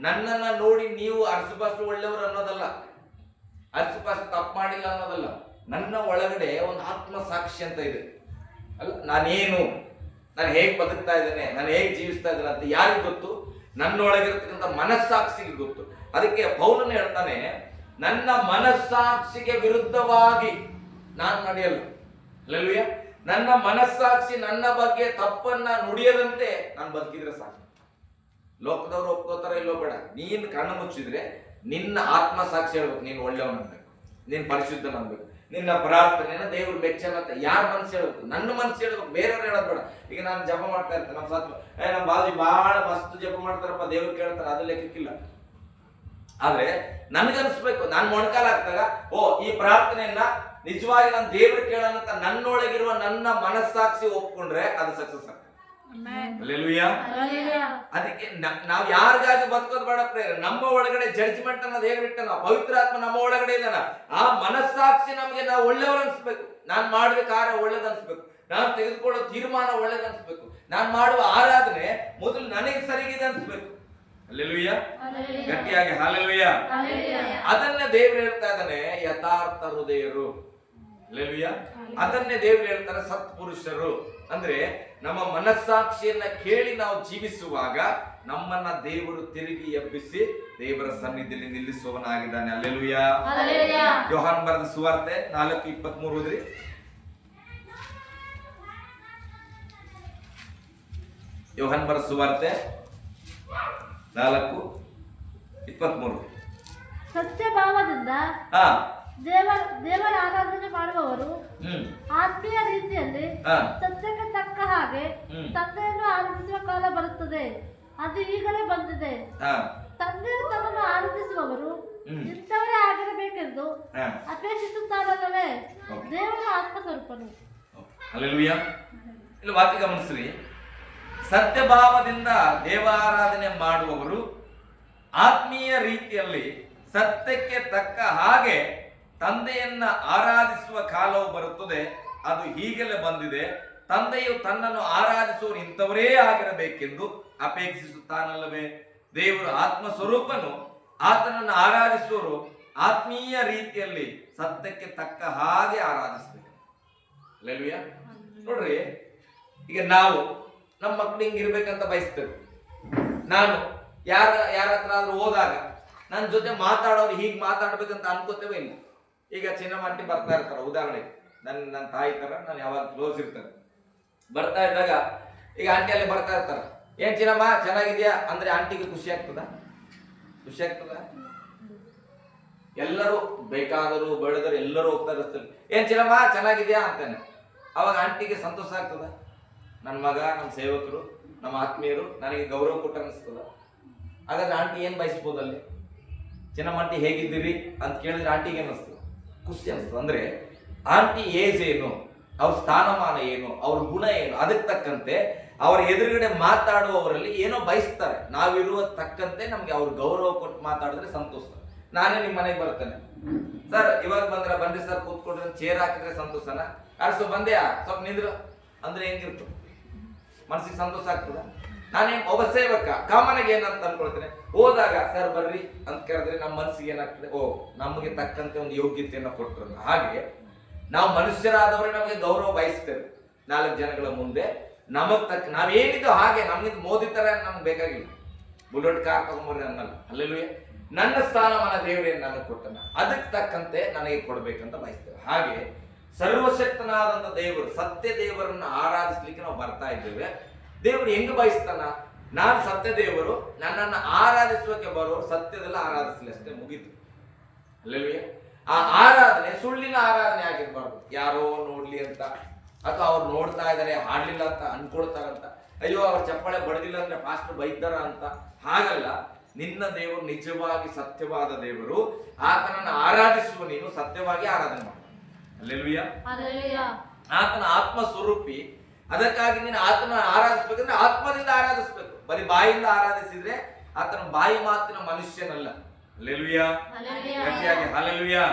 ನನ್ನನ್ನ ನೋಡಿ ನೀವು ಅರ್ಸುಪಾಸು ಒಳ್ಳೆಯವರು ಅನ್ನೋದಲ್ಲ, ಅರ್ಸುಪಾಸು ತಪ್ಪು ಮಾಡಿಲ್ಲ ಅನ್ನೋದಲ್ಲ. ನನ್ನ ಒಳಗಡೆ ಒಂದು ಆತ್ಮ ಸಾಕ್ಷಿ ಅಂತ ಇದೆ ಅಲ್ಲ. ನಾನೇನು, ನಾನು ಹೇಗೆ ಬದುಕ್ತಾ ಇದ್ದೇನೆ, ನಾನು ಹೇಗೆ ಜೀವಿಸ್ತಾ ಇದ್ದೇನೆ ಅಂತ ಯಾರಿಗೆ ಗೊತ್ತು? ನನ್ನ ಒಳಗಿರತಕ್ಕಂಥ ಮನಸ್ಸಾಕ್ಷಿಗೆ ಗೊತ್ತು. ಅದಕ್ಕೆ ಪೌಲನು ಹೇಳ್ತಾನೆ, ನನ್ನ ಮನಸ್ಸಾಕ್ಷಿಗೆ ವಿರುದ್ಧವಾಗಿ ನಾನು ನಡೆಯಲ್ಲ. ಹಲ್ಲೆಲೂಯಾ. ನನ್ನ ಮನಸ್ಸಾಕ್ಷಿ ನನ್ನ ಬಗ್ಗೆ ತಪ್ಪನ್ನ ನುಡಿಯದಂತೆ ನಾನು ಬದುಕಿದ್ರೆ ಸಾಕು. ಲೋಕದವ್ರು ಒಪ್ಕೋತಾರ ಇಲ್ಲೋ ಬೇಡ, ನೀನು ಕಣ್ಣು ಮುಚ್ಚಿದ್ರೆ ನಿನ್ನ ಆತ್ಮ ಸಾಕ್ಷಿ ಹೇಳ್ಬೇಕು, ನೀನು ಒಳ್ಳೆಯವನನ್ಬೇಕು, ನೀನು ಪರಿಶುದ್ಧನನ್ಬೇಕು, ನಿನ್ನ ಪ್ರಾರ್ಥನೆನ ದೇವ್ರು ಮೆಚ್ಚನಂತ ಯಾರ ಮನಸ್ಸು ಹೇಳ್ಬೇಕು? ನನ್ನ ಮನಸ್ಸು ಹೇಳ್ಬೇಕು, ಬೇರೆಯವ್ರು ಹೇಳೋದು ಬೇಡ. ಈಗ ನಾನು ಜಪ ಮಾಡ್ತಾ ಇರ್ತೇನೆ, ನಮ್ಮ ಸಾಧ್ಯ ನಮ್ಮ ಬಾಜು ಬಹಳ ಮಸ್ತ್ ಜಪ ಮಾಡ್ತಾರಪ್ಪ, ದೇವ್ರು ಕೇಳ್ತಾರೆ, ಅದು ಲೆಕ್ಕಕ್ಕಿಲ್ಲ. ಆದ್ರೆ ನನ್ಗನ್ಸ್ಬೇಕು, ನಾನು ಮೊಣಕಾಲ ಹಾಕ್ದಾಗ ಓ ಈ ಪ್ರಾರ್ಥನೆಯನ್ನ ನಿಜವಾಗಿ ನಾನು ದೇವ್ರು ಕೇಳೋಣಂತ ನನ್ನೊಳಗಿರುವ ನನ್ನ ಮನಸ್ಸಾಕ್ಷಿ ಒಪ್ಕೊಂಡ್ರೆ ಅದು ಸಕ್ಸಸ್ ಆಗ್ತದೆ. ಹಲ್ಲೆಲೂಯಾ. ಅದಕ್ಕೆ ನಾವು ಯಾರಿಗಾಗಿ ಬದುಕೋದು ಬೇಡ ಪ್ರೇರೆ. ನಮ್ಮ ಒಳಗಡೆ ಜಡ್ಜ್ಮೆಂಟ್ ಅನ್ನೋದು ಹೇಗಿಟ್ಟನ, ಪವಿತ್ರಾತ್ಮ ನಮ್ಮ ಒಳಗಡೆ ಇದ್ದಾನ. ಆ ಮನಸ್ಸಾಕ್ಷಿ ನಮಗೆ ನಾವು ಒಳ್ಳೆಯವರು ಅನ್ಸ್ಬೇಕು, ನಾನು ಮಾಡುವ ಕಾರ್ಯ ಒಳ್ಳೇದು ಅನ್ಸ್ಬೇಕು, ನಾನು ತೆಗೆದುಕೊಳ್ಳೋ ತೀರ್ಮಾನ ಒಳ್ಳೇದು ಅನ್ಸ್ಬೇಕು, ನಾನು ಮಾಡುವ ಆರಾಧನೆ ಮೊದಲು ನನಗೆ ಸರಿಗಿದೆ ಅನ್ಸ್ಬೇಕು. ಹಲ್ಲೆಲೂಯಾ, ಗಟ್ಟಿಯಾಗಿ ಹಲ್ಲೆಲೂಯಾ. ಅದನ್ನೇ ದೇವ್ರು ಹೇಳ್ತಾ ಇದ್ದಾನೆ, ಯಥಾರ್ಥ ಹೃದಯರು. ಹಲ್ಲೆಲೂಯಾ. ಅದನ್ನೇ ದೇವ್ರು ಹೇಳ್ತಾರೆ, ಸತ್ಪುರುಷರು. ಅಂದ್ರೆ ನಮ್ಮ ಮನಸ್ಸಾಕ್ಷಿಯನ್ನ ಕೇಳಿ ನಾವು ಜೀವಿಸುವಾಗ ನಮ್ಮನ್ನ ದೇವರು ತಿರುಗಿ ಎಬ್ಬಿಸಿ ದೇವರ ಸನ್ನಿಧಿಯಲ್ಲಿ ನಿಲ್ಲಿಸುವವನಾಗಿದ್ದಾನೆ. ಹಲ್ಲೆಲೂಯಾ. ಯೋಹಾನ್ ಬರೆದ ಸುವಾರ್ತೆ 4:23 ಓದ್ರಿ. ಯೋಹಾನ್ ಬರೆದ ಸುವಾರ್ತೆ 4:23. ಸತ್ಯಭಾವದಿಂದ ದೇವರ ಆರಾಧನೆ ಮಾಡುವವರು ಆತ್ಮೀಯ ರೀತಿಯಲ್ಲಿ ಸತ್ಯಕ್ಕೆ ತಕ್ಕ ಹಾಗೆ ತಂದೆಯನ್ನು ಆರಾಧಿಸುವ ಕಾಲ ಬರುತ್ತದೆ, ಅದು ಈಗಲೇ ಬಂದಿದೆ. ತಂದೆಯು ತಮ್ಮನ್ನು ಆರಾಧಿಸುವವರು ಇಂಥವರೇ ಆಗಿರಬೇಕೆಂದು ಅಪೇಕ್ಷಿಸುತ್ತಾರಲ್ಲವೇ? ದೇವರ ಆತ್ಮಸ್ವರೂಪನು. ಹಲ್ಲೆಲೂಯಾ. ಇಲ್ಲಿ ವಾಕ್ಯ ಗಮನಿಸ್ರಿ. ಸತ್ಯಭಾವದಿಂದ ದೇವಾರಾಧನೆ ಮಾಡುವವರು ಆತ್ಮೀಯ ರೀತಿಯಲ್ಲಿ ಸತ್ಯಕ್ಕೆ ತಕ್ಕ ಹಾಗೆ ತಂದೆಯನ್ನ ಆರಾಧಿಸುವ ಕಾಲವು ಬರುತ್ತದೆ, ಅದು ಈಗಲೇ ಬಂದಿದೆ. ತಂದೆಯು ತನ್ನನ್ನು ಆರಾಧಿಸುವವರು ಇಂಥವರೇ ಆಗಿರಬೇಕೆಂದು ಅಪೇಕ್ಷಿಸುತ್ತಾನಲ್ಲವೇ? ದೇವರು ಆತ್ಮ ಸ್ವರೂಪನು, ಆತನನ್ನು ಆರಾಧಿಸುವವರು ಆತ್ಮೀಯ ರೀತಿಯಲ್ಲಿ ಸತ್ಯಕ್ಕೆ ತಕ್ಕ ಹಾಗೆ ಆರಾಧಿಸಬೇಕು. ಹಲ್ಲೆಲೂಯಾ. ನೋಡ್ರಿ, ಈಗ ನಾವು ನಮ್ಮ ಮಕ್ಕಳು ಹಿಂಗಿರ್ಬೇಕಂತ ಬಯಸ್ತೇವೆ. ನಾನು ಯಾರ ಹತ್ರ ಆದ್ರೂ ಹೋದಾಗ ನನ್ನ ಜೊತೆ ಮಾತಾಡೋರು ಹೀಗೆ ಮಾತಾಡ್ಬೇಕಂತ ಅನ್ಕೋತೇವೆ ಇಲ್ಲ. ಈಗ ಚಿನ್ನಮ್ಮ ಆಂಟಿ ಬರ್ತಾ ಇರ್ತಾರ, ಉದಾಹರಣೆಗೆ ನನ್ನ ತಾಯಿ ತರ ನಾನು ಯಾವಾಗ ಕ್ಲೋಸ್ ಇರ್ತಾರೆ. ಬರ್ತಾ ಇದ್ದಾಗ ಈಗ ಆಂಟಿ ಅಲ್ಲಿ ಬರ್ತಾ ಇರ್ತಾರ, ಏನ್ ಚಿನ್ನಮ್ಮ ಚೆನ್ನಾಗಿದ್ಯಾ ಅಂದ್ರೆ ಆಂಟಿಗೆ ಖುಷಿ ಆಗ್ತದ? ಖುಷಿ ಆಗ್ತದ? ಎಲ್ಲರೂ ಬೇಕಾದರು ಬೆಳೆದರು ಎಲ್ಲರೂ ಹೋಗ್ತಾ ಇರ್ತಾರೆ, ಏನ್ ಚಿನ್ನಮ್ಮ ಚೆನ್ನಾಗಿದ್ಯಾ ಅಂತಾನೆ. ಅವಾಗ ಆಂಟಿಗೆ ಸಂತೋಷ ಆಗ್ತದ? ನನ್ನ ಮಗ, ನಮ್ಮ ಸೇವಕರು, ನಮ್ಮ ಆತ್ಮೀಯರು ನನಗೆ ಗೌರವ ಕೊಟ್ಟು ಅನಿಸ್ತದ. ಹಾಗಾದ್ರೆ ಆಂಟಿ ಏನ್ ಬಯಸ್ಬೋದು ಅಲ್ಲಿ? ಚಿನ್ನಮ್ಮ ಆಂಟಿ ಹೇಗಿದ್ದೀರಿ ಅಂತ ಕೇಳಿದ್ರೆ ಆಂಟಿಗೆ ಏನಿಸ್ತದೆ? ಖುಷಿ ಅನಿಸ್ತದೆ. ಅಂದ್ರೆ ಆಂಟಿ ಏಜ್ ಏನು, ಅವ್ರ ಸ್ಥಾನಮಾನ ಏನು, ಅವ್ರ ಗುಣ ಏನು, ಅದಕ್ಕೆ ತಕ್ಕಂತೆ ಅವ್ರ ಎದುರುಗಡೆ ಮಾತಾಡುವವರಲ್ಲಿ ಏನೋ ಬಯಸ್ತಾರೆ. ನಾವಿರುವ ತಕ್ಕಂತೆ ನಮ್ಗೆ ಅವ್ರ ಗೌರವ ಕೊಟ್ಟು ಮಾತಾಡಿದ್ರೆ ಸಂತೋಷ. ನಾನೇ ನಿಮ್ಮ ಮನೆಗೆ ಬರ್ತೇನೆ, ಸರ್ ಇವಾಗ ಬಂದ್ರ ಬನ್ನಿ ಸರ್ ಕೂತ್ಕೊಂಡ್ರೆ ಚೇರ್ ಹಾಕಿದ್ರೆ ಸಂತೋಷನ? ಅರ್ಸು ಬಂದ್ಯಾ ಸ್ವಲ್ಪ ನಿಂದ್ರು ಅಂದ್ರೆ ಹೆಂಗಿರ್ತು? ಮನಸ್ಸಿಗೆ ಸಂತೋಷ ಆಗ್ತದ? ನಾನೇನ್ ಒಬ್ಬ ಸೇವಕ ಕಾಮನ್ ಆಗಿ ಏನಂತ ಅನ್ಕೊಳ್ತೇನೆ, ಹೋದಾಗ ಸರ್ ಬರ್ರಿ ಅಂತ ಕೇಳಿದ್ರೆ ನಮ್ಮ ಮನಸ್ಸಿಗೆ ಏನಾಗ್ತದೆ, ಓ ನಮಗೆ ತಕ್ಕಂತೆ ಒಂದು ಯೋಗ್ಯತೆಯನ್ನು ಕೊಟ್ಟರು. ಹಾಗೆ ನಾವು ಮನುಷ್ಯರಾದವರೇ ನಮಗೆ ಗೌರವ ಬಯಸ್ತೇವೆ 4 ಜನಗಳ ಮುಂದೆ. ನಮಗ್ ತಕ್ಕ ನಾವೇನಿದ್ದು ಹಾಗೆ ನಮ್ಗಿಂತ ಮೋದಿ ತರ ನಮ್ಗೆ ಬೇಕಾಗಿಲ್ಲ, ಬುಲೆಟ್ ಕಾರ್ ತಗೊಂಡ್ಬರ್ರಿ ಅನ್ನಲ್ಲ. ಅಲ್ಲೆಲ್ಲೂಯೇ. ನನ್ನ ಸ್ಥಾನಮಾನ ದೇವರೇನು ನನಗೆ ಕೊಟ್ಟನ, ಅದಕ್ಕೆ ತಕ್ಕಂತೆ ನನಗೆ ಕೊಡ್ಬೇಕಂತ ಬಯಸ್ತೇವೆ. ಹಾಗೆ ಸರ್ವಶಕ್ತನಾದಂತ ದೇವರು, ಸತ್ಯ ದೇವರನ್ನು ಆರಾಧಿಸ್ಲಿಕ್ಕೆ ನಾವು ಬರ್ತಾ ಇದ್ದೇವೆ. ದೇವರು ಹೆಂಗ್ ಬಯಸ್ತಾನ? ನಾನು ಸತ್ಯ ದೇವರು, ನನ್ನನ್ನು ಆರಾಧಿಸುವಕ್ಕೆ ಬರೋರು ಸತ್ಯದಲ್ಲ ಆರಾಧಿಸ್ಲಿ, ಅಷ್ಟೇ, ಮುಗೀತು. ಅಲ್ಲೆಲ್ಲೂಯೇ. ಆ ಆರಾಧನೆ ಸುಳ್ಳಿನ ಆರಾಧನೆ ಆಗಿರ್ಬಾರ್ದು. ಯಾರೋ ನೋಡ್ಲಿ ಅಂತ, ಅಥವಾ ಅವ್ರು ನೋಡ್ತಾ ಇದಾರೆ ಹಾಡ್ಲಿಲ್ಲ ಅಂತ ಅನ್ಕೊಳ್ತಾರಂತ, ಅಯ್ಯೋ ಅವ್ರ ಚಪ್ಪಾಳೆ ಬಡದಿಲ್ಲ ಅಂದ್ರೆ ಪಾಸ್ಟರ್ ಬೈತಾರ ಅಂತ. ಹಾಗಲ್ಲ. ನಿನ್ನ ದೇವರು ನಿಜವಾಗಿ ಸತ್ಯವಾದ ದೇವರು, ಆತನನ್ನು ಆರಾಧಿಸುವ ನೀನು ಸತ್ಯವಾಗಿ ಆರಾಧನೆ ಮಾಡು. ಅಲ್ಲೆಲೂಯಾ. ಹಲ್ಲೆಲೂಯಾ. ಆತನ ಆತ್ಮ ಸ್ವರೂಪಿ ಅದಕ್ಕಾಗಿ ನೀನು ಆತನ ಆರಾಧಿಸ್ಬೇಕಂದ್ರೆ ಆತ್ಮದಿಂದ ಆರಾಧಿಸ್ಬೇಕು. ಬರೀ ಬಾಯಿಂದ ಆರಾಧಿಸಿದ್ರೆ ಆತನ ಬಾಯಿ ಮಾತಿನ ಮನುಷ್ಯನಲ್ಲ. ಹಲ್ಲೆಲೂಯಾ, ಗಟ್ಟಿಯಾಗಿ ಹಲ್ಲೆಲೂಯಾ.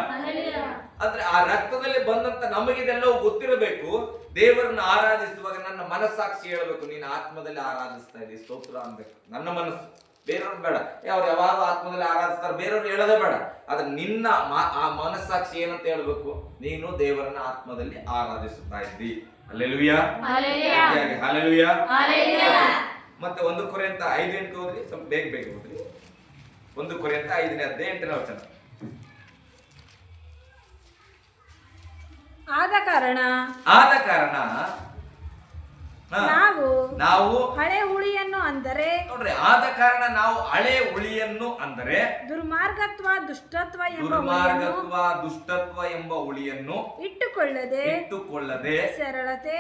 ಅಂದ್ರೆ ಆ ರಕ್ತದಲ್ಲಿ ಬಂದಂತ ನಮಗಿದೆಲ್ಲವೂ ಗೊತ್ತಿರಬೇಕು. ದೇವರನ್ನ ಆರಾಧಿಸುವಾಗ ನನ್ನ ಮನಸ್ಸಾಕ್ಷಿ ಹೇಳಬೇಕು, ನೀನು ಆತ್ಮದಲ್ಲಿ ಆರಾಧಿಸ್ತಾ ಇದ್ದೀವಿ, ಸ್ತೋತ್ರ ಅನ್ಬೇಕು. ನನ್ನ ಮನಸ್ಸು, ಬೇರೆಯವ್ರು ಬೇಡ. ಅವ್ರು ಯಾವಾಗ ಆತ್ಮದಲ್ಲಿ ಆರಾಧಿಸ್ತಾರೆ, ಬೇರೆಯವ್ರು ಹೇಳೋದೇ ಬೇಡ. ಆದ್ರೆ ನಿನ್ನ ಆ ಮನಸ್ಸಾಕ್ಷಿ ಏನಂತ ಹೇಳ್ಬೇಕು, ನೀನು ದೇವರನ್ನ ಆತ್ಮದಲ್ಲಿ ಆರಾಧಿಸುತ್ತಾ ಇದ್ದಿ. Hallelujah, hallelujah. ಮತ್ತೆ 1 ಕೊರಿಂಥ 5:8 ಓದ್ರಿ, ಸ್ವಲ್ಪ ಬೇಗ ಓದ್ರಿ. 1 ಕೊರಿಂಥ 5:8 ವಚನ. ಆದ ಕಾರಣ ನಾವು ಹಳೆ ಹುಳಿಯನ್ನು ಅಂದರೆ, ನೋಡ್ರಿ, ಆದ ಕಾರಣ ನಾವು ಹಳೆ ಹುಳಿಯನ್ನು ಅಂದರೆ ದುರ್ಮಾರ್ಗತ್ವ ದುಷ್ಟತ್ವ ಎಂಬ ಹುಳಿಯನ್ನು ಇಟ್ಟುಕೊಳ್ಳದೆ ಸರಳತೆ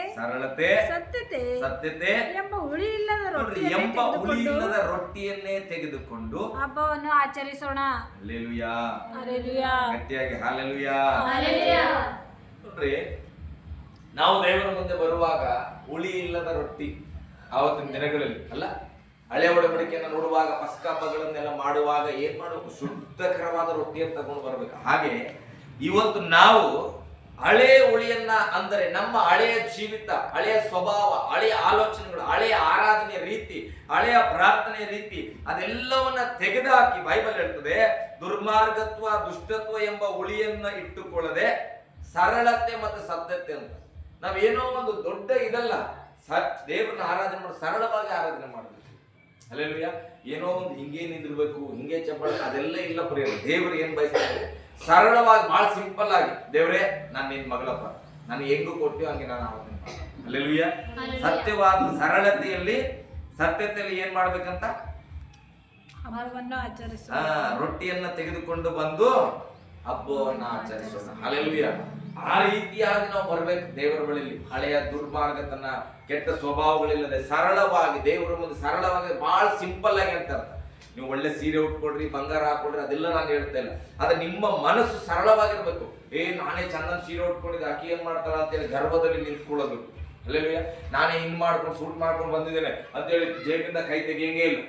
ಸತ್ಯತೆ ಎಂಬ ಹುಳಿ ಇಲ್ಲದ ರೊಟ್ಟಿಯನ್ನೇ ತೆಗೆದುಕೊಂಡು ಹಬ್ಬವನ್ನು ಆಚರಿಸೋಣ. Hallelujah, hallelujah. ಗಟ್ಟಿಯಾಗಿ ಹಲ್ಲೆಲೂಯಾ. ನೋಡ್ರಿ, ನಾವು ದೇವರ ಮುಂದೆ ಬರುವಾಗ ಹುಳಿ ಇಲ್ಲದ ರೊಟ್ಟಿ ಆವತ್ತಿನ ದಿನಗಳಲ್ಲಿ ಅಲ್ಲ, ಹಳೆ ಒಡಂಬಡಿಕೆಯನ್ನು ನೋಡುವಾಗ, ಪಸ್ಕ ಹಬ್ಬಗಳನ್ನೆಲ್ಲ ಮಾಡುವಾಗ ಏನ್ ಮಾಡಬೇಕು, ಶುದ್ಧಕರವಾದ ರೊಟ್ಟಿಯನ್ನು ತಗೊಂಡು ಬರ್ಬೇಕು. ಹಾಗೆ ಇವತ್ತು ನಾವು ಹಳೆ ಹುಳಿಯನ್ನ, ಅಂದರೆ ನಮ್ಮ ಹಳೆಯ ಜೀವಿತ, ಹಳೆಯ ಸ್ವಭಾವ, ಹಳೆಯ ಆಲೋಚನೆಗಳು, ಹಳೆಯ ಆರಾಧನೆಯ ರೀತಿ, ಹಳೆಯ ಪ್ರಾರ್ಥನೆಯ ರೀತಿ, ಅದೆಲ್ಲವನ್ನ ತೆಗೆದುಹಾಕಿ ಬೈಬಲ್ ಹೇಳ್ತದೆ, ದುರ್ಮಾರ್ಗತ್ವ ದುಷ್ಟತ್ವ ಎಂಬ ಹುಳಿಯನ್ನ ಇಟ್ಟುಕೊಳ್ಳದೆ ಸರಳತೆ ಮತ್ತು ಸತ್ಯತೆ ಅಂತ. ನಾವೇನೋ ಒಂದು ದೊಡ್ಡ ಇದಲ್ಲ, ದೇವರನ್ನ ಆರಾಧನೆ ಮಾಡಿ ಸರಳವಾಗಿ ಆರಾಧನೆ ಮಾಡಬೇಕು. ಹಲ್ಲೆಲೂಯಾ. ಏನೋ ಒಂದು ಹಿಂಗೆ ನಿಂದಿರ್ಬೇಕು, ಹಿಂಗೆ ಚಪ್ಪಳ, ಅದೆಲ್ಲ ಇಲ್ಲ. ಪ್ರಿಯರೇ, ದೇವರು ಏನ್ ಬಯಸ್ತಾರೆ, ಸರಳವಾಗಿ, ಬಹಳ ಸಿಂಪಲ್ ಆಗಿ, ದೇವರೇ ನಾನು ನಿನ್ ಮಗಳಪ್ಪ, ನಾನು ಹೆಂಗು ಕೊಟ್ಟಿಯೋ ಹಂಗೆ ನಾನು ಆರಾಧನೆ ಮಾಡಿ. ಹಲ್ಲೆಲೂಯಾ. ಸತ್ಯವಾದ ಸರಳತೆಯಲ್ಲಿ, ಸತ್ಯತೆಯಲ್ಲಿ ಏನ್ ಮಾಡ್ಬೇಕಂತ, ಹಬ್ಬವನ್ನು ಆಚರಿಸೋಣ. ರೊಟ್ಟಿಯನ್ನ ತೆಗೆದುಕೊಂಡು ಬಂದು ಹಬ್ಬವನ್ನ ಆಚರಿಸೋಣ. ಹಲ್ಲೆಲೂಯಾ. ಆ ರೀತಿಯಾಗಿ ನಾವು ಬರ್ಬೇಕು ದೇವರ ಬಳಿಯಲ್ಲಿ. ಹಳೆಯ ದುರ್ಮಾರ್ಗತನ, ಕೆಟ್ಟ ಸ್ವಭಾವಗಳಿಲ್ಲದೆ ಸರಳವಾಗಿ ದೇವರ ಮುಂದೆ, ಸರಳವಾಗಿ, ಬಹಳ ಸಿಂಪಲ್ ಆಗಿ ಅಂತಾರೆ. ನೀವು ಒಳ್ಳೆ ಸೀರೆ ಉಟ್ಕೊಡ್ರಿ, ಬಂಗಾರ ಹಾಕೊಡ್ರಿ, ಅದೆಲ್ಲ ನಾನು ಹೇಳ್ತಾ ಇಲ್ಲ. ಆದ್ರೆ ನಿಮ್ಮ ಮನಸ್ಸು ಸರಳವಾಗಿರ್ಬೇಕು. ನಾನೇ ಚಂದನ್ ಸೀರೆ ಉಟ್ಕೊಂಡಿದ್ದೆ, ಆಕಿ ಏನ್ ಮಾಡ್ತಾಳ ಅಂತೇಳಿ ಗರ್ಭದಲ್ಲಿ ನಿಂತ್ಕೊಳ್ಳೋದು. ಹಲ್ಲೆಲೂಯಾ. ನಾನೇ ಹಿಂಗ್ ಮಾಡ್ಕೊಂಡು ಸೂಟ್ ಮಾಡ್ಕೊಂಡು ಬಂದಿದ್ದೇನೆ ಅಂತೇಳಿ ಜೇಬಿಂದ ಕೈ ತೆಗಿಯಂಗೇ ಇಲ್ಲ.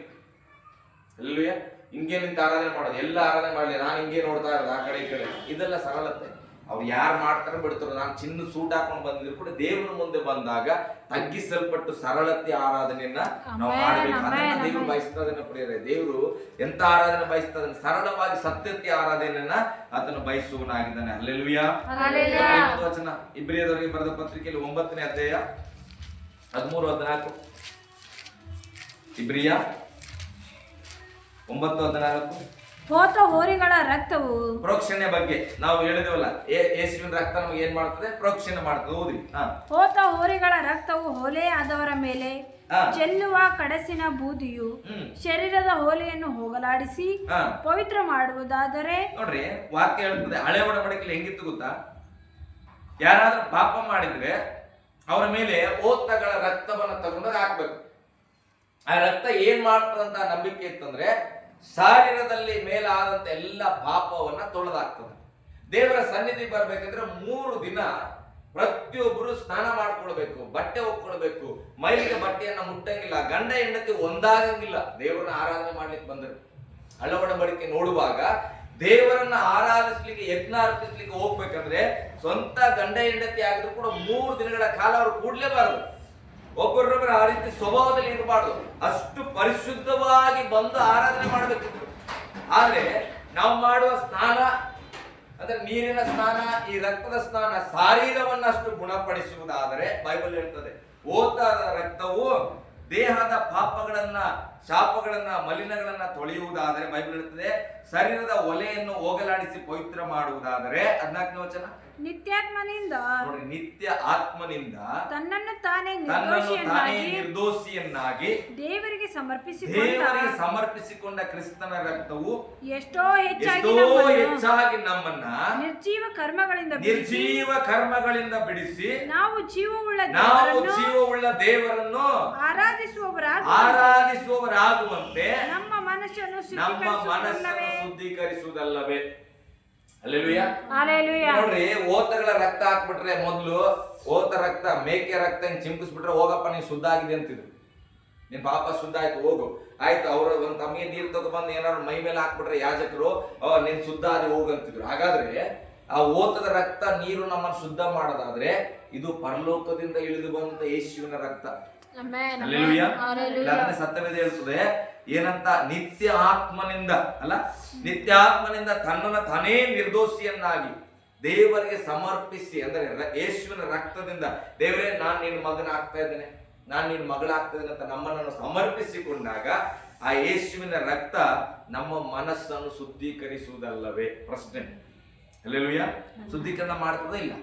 ಹಲ್ಲೆಲೂಯಾ. ಹಿಂಗೆ ನಿಂತು ಆರಾಧನೆ ಮಾಡೋದು, ಎಲ್ಲ ಆರಾಧನೆ ಮಾಡಲಿ, ನಾನು ಹಿಂಗೆ ನೋಡ್ತಾ ಇರೋದು ಆ ಕಡೆ ಈ ಕಡೆ, ಇದೆಲ್ಲ ಸರಳತೆ. ಅವ್ರು ಯಾರು ಮಾಡ್ತಾರೆ ಬಿಡ್ತಾರೋ, ನಾನು ಚಿನ್ನ ಸೂಟ್ ಹಾಕೊಂಡು ಬಂದಿದ್ರು ಕೂಡ ದೇವರ ಮುಂದೆ ಬಂದಾಗ ತಗ್ಗಿಸಲ್ಪಟ್ಟು ಸರಳತೆ ಆರಾಧನೆಯನ್ನ ನಾವು ಮಾಡಬೇಕು. ಅದನ್ನ ದೇವರು ಬಯಸ್ತದನ್ನ ಪ್ರಿಯರೇ. ದೇವರು ಎಂತ ಆರಾಧನೆ ಬಯಸ್ತದನ್ನ, ಸರಳವಾಗಿ ಸತ್ಯತೆ ಆರಾಧನೆಯನ್ನ ಆತನು ಬಯಸುವನಾಗಿದ್ದಾನೆ. ಹಲ್ಲೆಲೂಯಾ. ವಚನ ಇಬ್ರಿಯದವರಿಗೆ ಬರೆದ ಪತ್ರಿಕೆಯಲ್ಲಿ 9ನೇ ಅಧ್ಯಾಯ 13-14. ಇಬ್ರಿಯ 9:14. ಹೋತ ಹೋರಿಗಳ ರಕ್ತವು, ಪ್ರೋಕ್ಷಣೆ ಬಗ್ಗೆ ನಾವು ಹೇಳಿದೇವಲ್ಲ, ಯೇಸುವಿನ ರಕ್ತ ನಮಗೆ ಏನ್ ಮಾಡ್ತದೆ, ಪ್ರೋಕ್ಷಣೆ ಮಾಡ್ತದೆ. ಓದಿ. ಹೋತ ಹೋರಿಗಳ ರಕ್ತವು ಹೊಲೆ ಆದವರ ಮೇಲೆ ಚೆಲ್ಲುವ ಕಡಸಿನ ಬೂದಿಯು ಶರೀರದ ಹೋಲೆಯನ್ನು ಹೋಗಲಾಡಿಸಿ ಪವಿತ್ರ ಮಾಡುವುದಾದರೆ. ನೋಡ್ರಿ, ವಾಕ್ಯ ಹೇಳ್ತದೆ, ಹಳೆ ಒಡಂಬಡಿಕೆಯಲ್ಲಿ ಹೆಂಗಿತ್ತು ಗೊತ್ತಾ, ಯಾರಾದ್ರೂ ಪಾಪ ಮಾಡಿದ್ರೆ ಅವರ ಮೇಲೆ ಓತಗಳ ರಕ್ತವನ್ನ ತಗೊಂಡಾಗ ಹಾಕ್ಬೇಕು. ಆ ರಕ್ತ ಏನ್ ಮಾಡ್ತದಂತ ನಂಬಿಕೆ ಇತ್ತಂದ್ರೆ, ಶರೀರದಲ್ಲಿ ಮೇಲಾದಂತ ಎಲ್ಲ ಪಾಪವನ್ನ ತೊಳೆದಾಗ್ತದೆ. ದೇವರ ಸನ್ನಿಧಿ ಬರ್ಬೇಕಂದ್ರೆ 3 ದಿನ ಪ್ರತಿಯೊಬ್ಬರು ಸ್ನಾನ ಮಾಡ್ಕೊಳ್ಬೇಕು, ಬಟ್ಟೆ ಒಕ್ಕೊಳ್ಬೇಕು, ಮೈಲಿಗೆ ಬಟ್ಟೆಯನ್ನ ಮುಟ್ಟಂಗಿಲ್ಲ, ಗಂಡ ಹೆಂಡತಿ ಒಂದಾಗಂಗಿಲ್ಲ ದೇವರನ್ನ ಆರಾಧನೆ ಮಾಡ್ಲಿಕ್ಕೆ ಬಂದ್ರೆ. ಹಳೆ ಒಡಂಬಡಿಕೆ ನೋಡುವಾಗ ದೇವರನ್ನ ಆರಾಧಿಸ್ಲಿಕ್ಕೆ, ಯಜ್ಞ ಅರ್ಪಿಸ್ಲಿಕ್ಕೆ ಹೋಗ್ಬೇಕಂದ್ರೆ ಸ್ವಂತ ಗಂಡ ಹೆಂಡತಿ ಆಗಿದ್ರು ಕೂಡ 3 ದಿನಗಳ ಕಾಲ ಅವರು ಕೂಡ್ಲೇಬಾರದು. ಒಬ್ಬರೊಬ್ಬರ ಆ ರೀತಿ ಸ್ವಭಾವದಲ್ಲಿ ಇರಬಾರ್ದು. ಅಷ್ಟು ಪರಿಶುದ್ಧವಾಗಿ ಬಂದು ಆರಾಧನೆ ಮಾಡಬೇಕಿತ್ತು. ಆದ್ರೆ ನಾವು ಮಾಡುವ ಸ್ನಾನ ಅಂದ್ರೆ ನೀರಿನ ಸ್ನಾನ, ಈ ರಕ್ತದ ಸ್ನಾನ ಶರೀರವನ್ನ ಅಷ್ಟು ಗುಣಪಡಿಸುವುದಾದರೆ ಬೈಬಲ್ ಹೇಳ್ತದೆ, ಓತದ ರಕ್ತವು ದೇಹದ ಪಾಪಗಳನ್ನ, ಶಾಪಗಳನ್ನ, ಮಲಿನಗಳನ್ನ ತೊಳೆಯುವುದಾದರೆ ಬೈಬಲ್ ಹೇಳ್ತದೆ, ಶರೀರದ ಒಲೆಯನ್ನು ಹೋಗಲಾಡಿಸಿ ಪವಿತ್ರ ಮಾಡುವುದಾದರೆ. 14ನೇ ವಚನ, ನಿತ್ಯಾತ್ಮನಿಂದ, ನೋಡಿ, ನಿತ್ಯ ಆತ್ಮನಿಂದ ತನ್ನನ್ನು ತಾನೇ ನಿರ್ದೋಷಿಯನ್ನಾಗಿ ದೇವರಿಗೆ ಸಮರ್ಪಿಸಿಕೊಂಡ ಕ್ರಿಸ್ತನ ರಕ್ತವು ಎಷ್ಟೋ ಹೆಚ್ಚಾಗಿ ನಮ್ಮನ್ನ ನಿರ್ಜೀವ ಕರ್ಮಗಳಿಂದ ಬಿಡಿಸಿ ನಾವು ಜೀವವುಳ್ಳ ದೇವರನ್ನು ಆರಾಧಿಸುವವರಾಗುವಂತೆ ನಮ್ಮ ಮನಸ್ಸನ್ನು ಶುದ್ಧೀಕರಿಸುವುದಲ್ಲವೇ. ಹಲ್ಲೆಲೂಯಾ. Hallelujah. ನೋಡ್ರಿ, ಓತಗಳ ರಕ್ತ ಹಾಕ್ಬಿಟ್ರೆ ಮೊದ್ಲು ಓತ ರಕ್ತ, ಮೇಕೆ ರಕ್ತ ಹಿಂಗ್ ಚಿಂಪಿಸ್ಬಿಟ್ರೆ ಹೋಗಪ್ಪ ನೀನ್ ಶುದ್ಧ ಆಗಿದೆ ಅಂತಿದ್ರು. ನಿನ್ ಪಾಪ ಶುದ್ಧ ಆಯ್ತು ಹೋಗು. ಆಯ್ತು, ಅವ್ರ ಒಂದ್ ತಮ್ಮಿಗೆ ನೀರ್ ತಗೊಂಡ್ಬಂದು ಏನಾದ್ರು ಮೈ ಮೇಲೆ ಹಾಕ್ಬಿಟ್ರೆ ಯಾಜಕರು ನೀನ್ ಶುದ್ಧ ಆಗಿ ಹೋಗಂತಿದ್ರು. ಹಾಗಾದ್ರೆ ಆ ಓತದ ರಕ್ತ ನೀರು ನಮ್ಮನ್ನು ಶುದ್ಧ ಮಾಡೋದಾದ್ರೆ ಇದು ಪರಲೋಕದಿಂದ ಇಳಿದು ಬಂದ ಯೇಸುವಿನ ರಕ್ತ. ಹಲ್ಲೆಲೂಯಾ. ಇಲ್ಲಾಂದ್ರೆ ಸತ್ಯವೇದ ಹೇಳ್ತದೆ ಏನಂತ, ನಿತ್ಯ ಆತ್ಮನಿಂದ ಅಲ್ಲ, ನಿತ್ಯ ಆತ್ಮನಿಂದ ತನ್ನನ್ನು ತಾನೇ ನಿರ್ದೋಷಿಯನ್ನಾಗಿ ದೇವರಿಗೆ ಸಮರ್ಪಿಸಿ, ಅಂದ್ರೆ ಯೇಸುವಿನ ರಕ್ತದಿಂದ ದೇವರೇ ನಾನ್ ನಿನ್ನ ಮಗನ ಆಗ್ತಾ ಇದ್ದೇನೆ, ನಾನ್ ನಿನ್ನ ಮಗಳಾಗ್ತಾ ಇದ್ದೇನೆ ಅಂತ ನಮ್ಮನ್ನು ಸಮರ್ಪಿಸಿಕೊಂಡಾಗ ಆ ಯೇಸುವಿನ ರಕ್ತ ನಮ್ಮ ಮನಸ್ಸನ್ನು ಶುದ್ಧೀಕರಿಸುವುದಲ್ಲವೇ? ಪ್ರಶ್ನೆ. ಹಲ್ಲೆಲೂಯಾ. ಶುದ್ಧೀಕರಣ ಮಾಡ್ತದ ಇಲ್ಲ?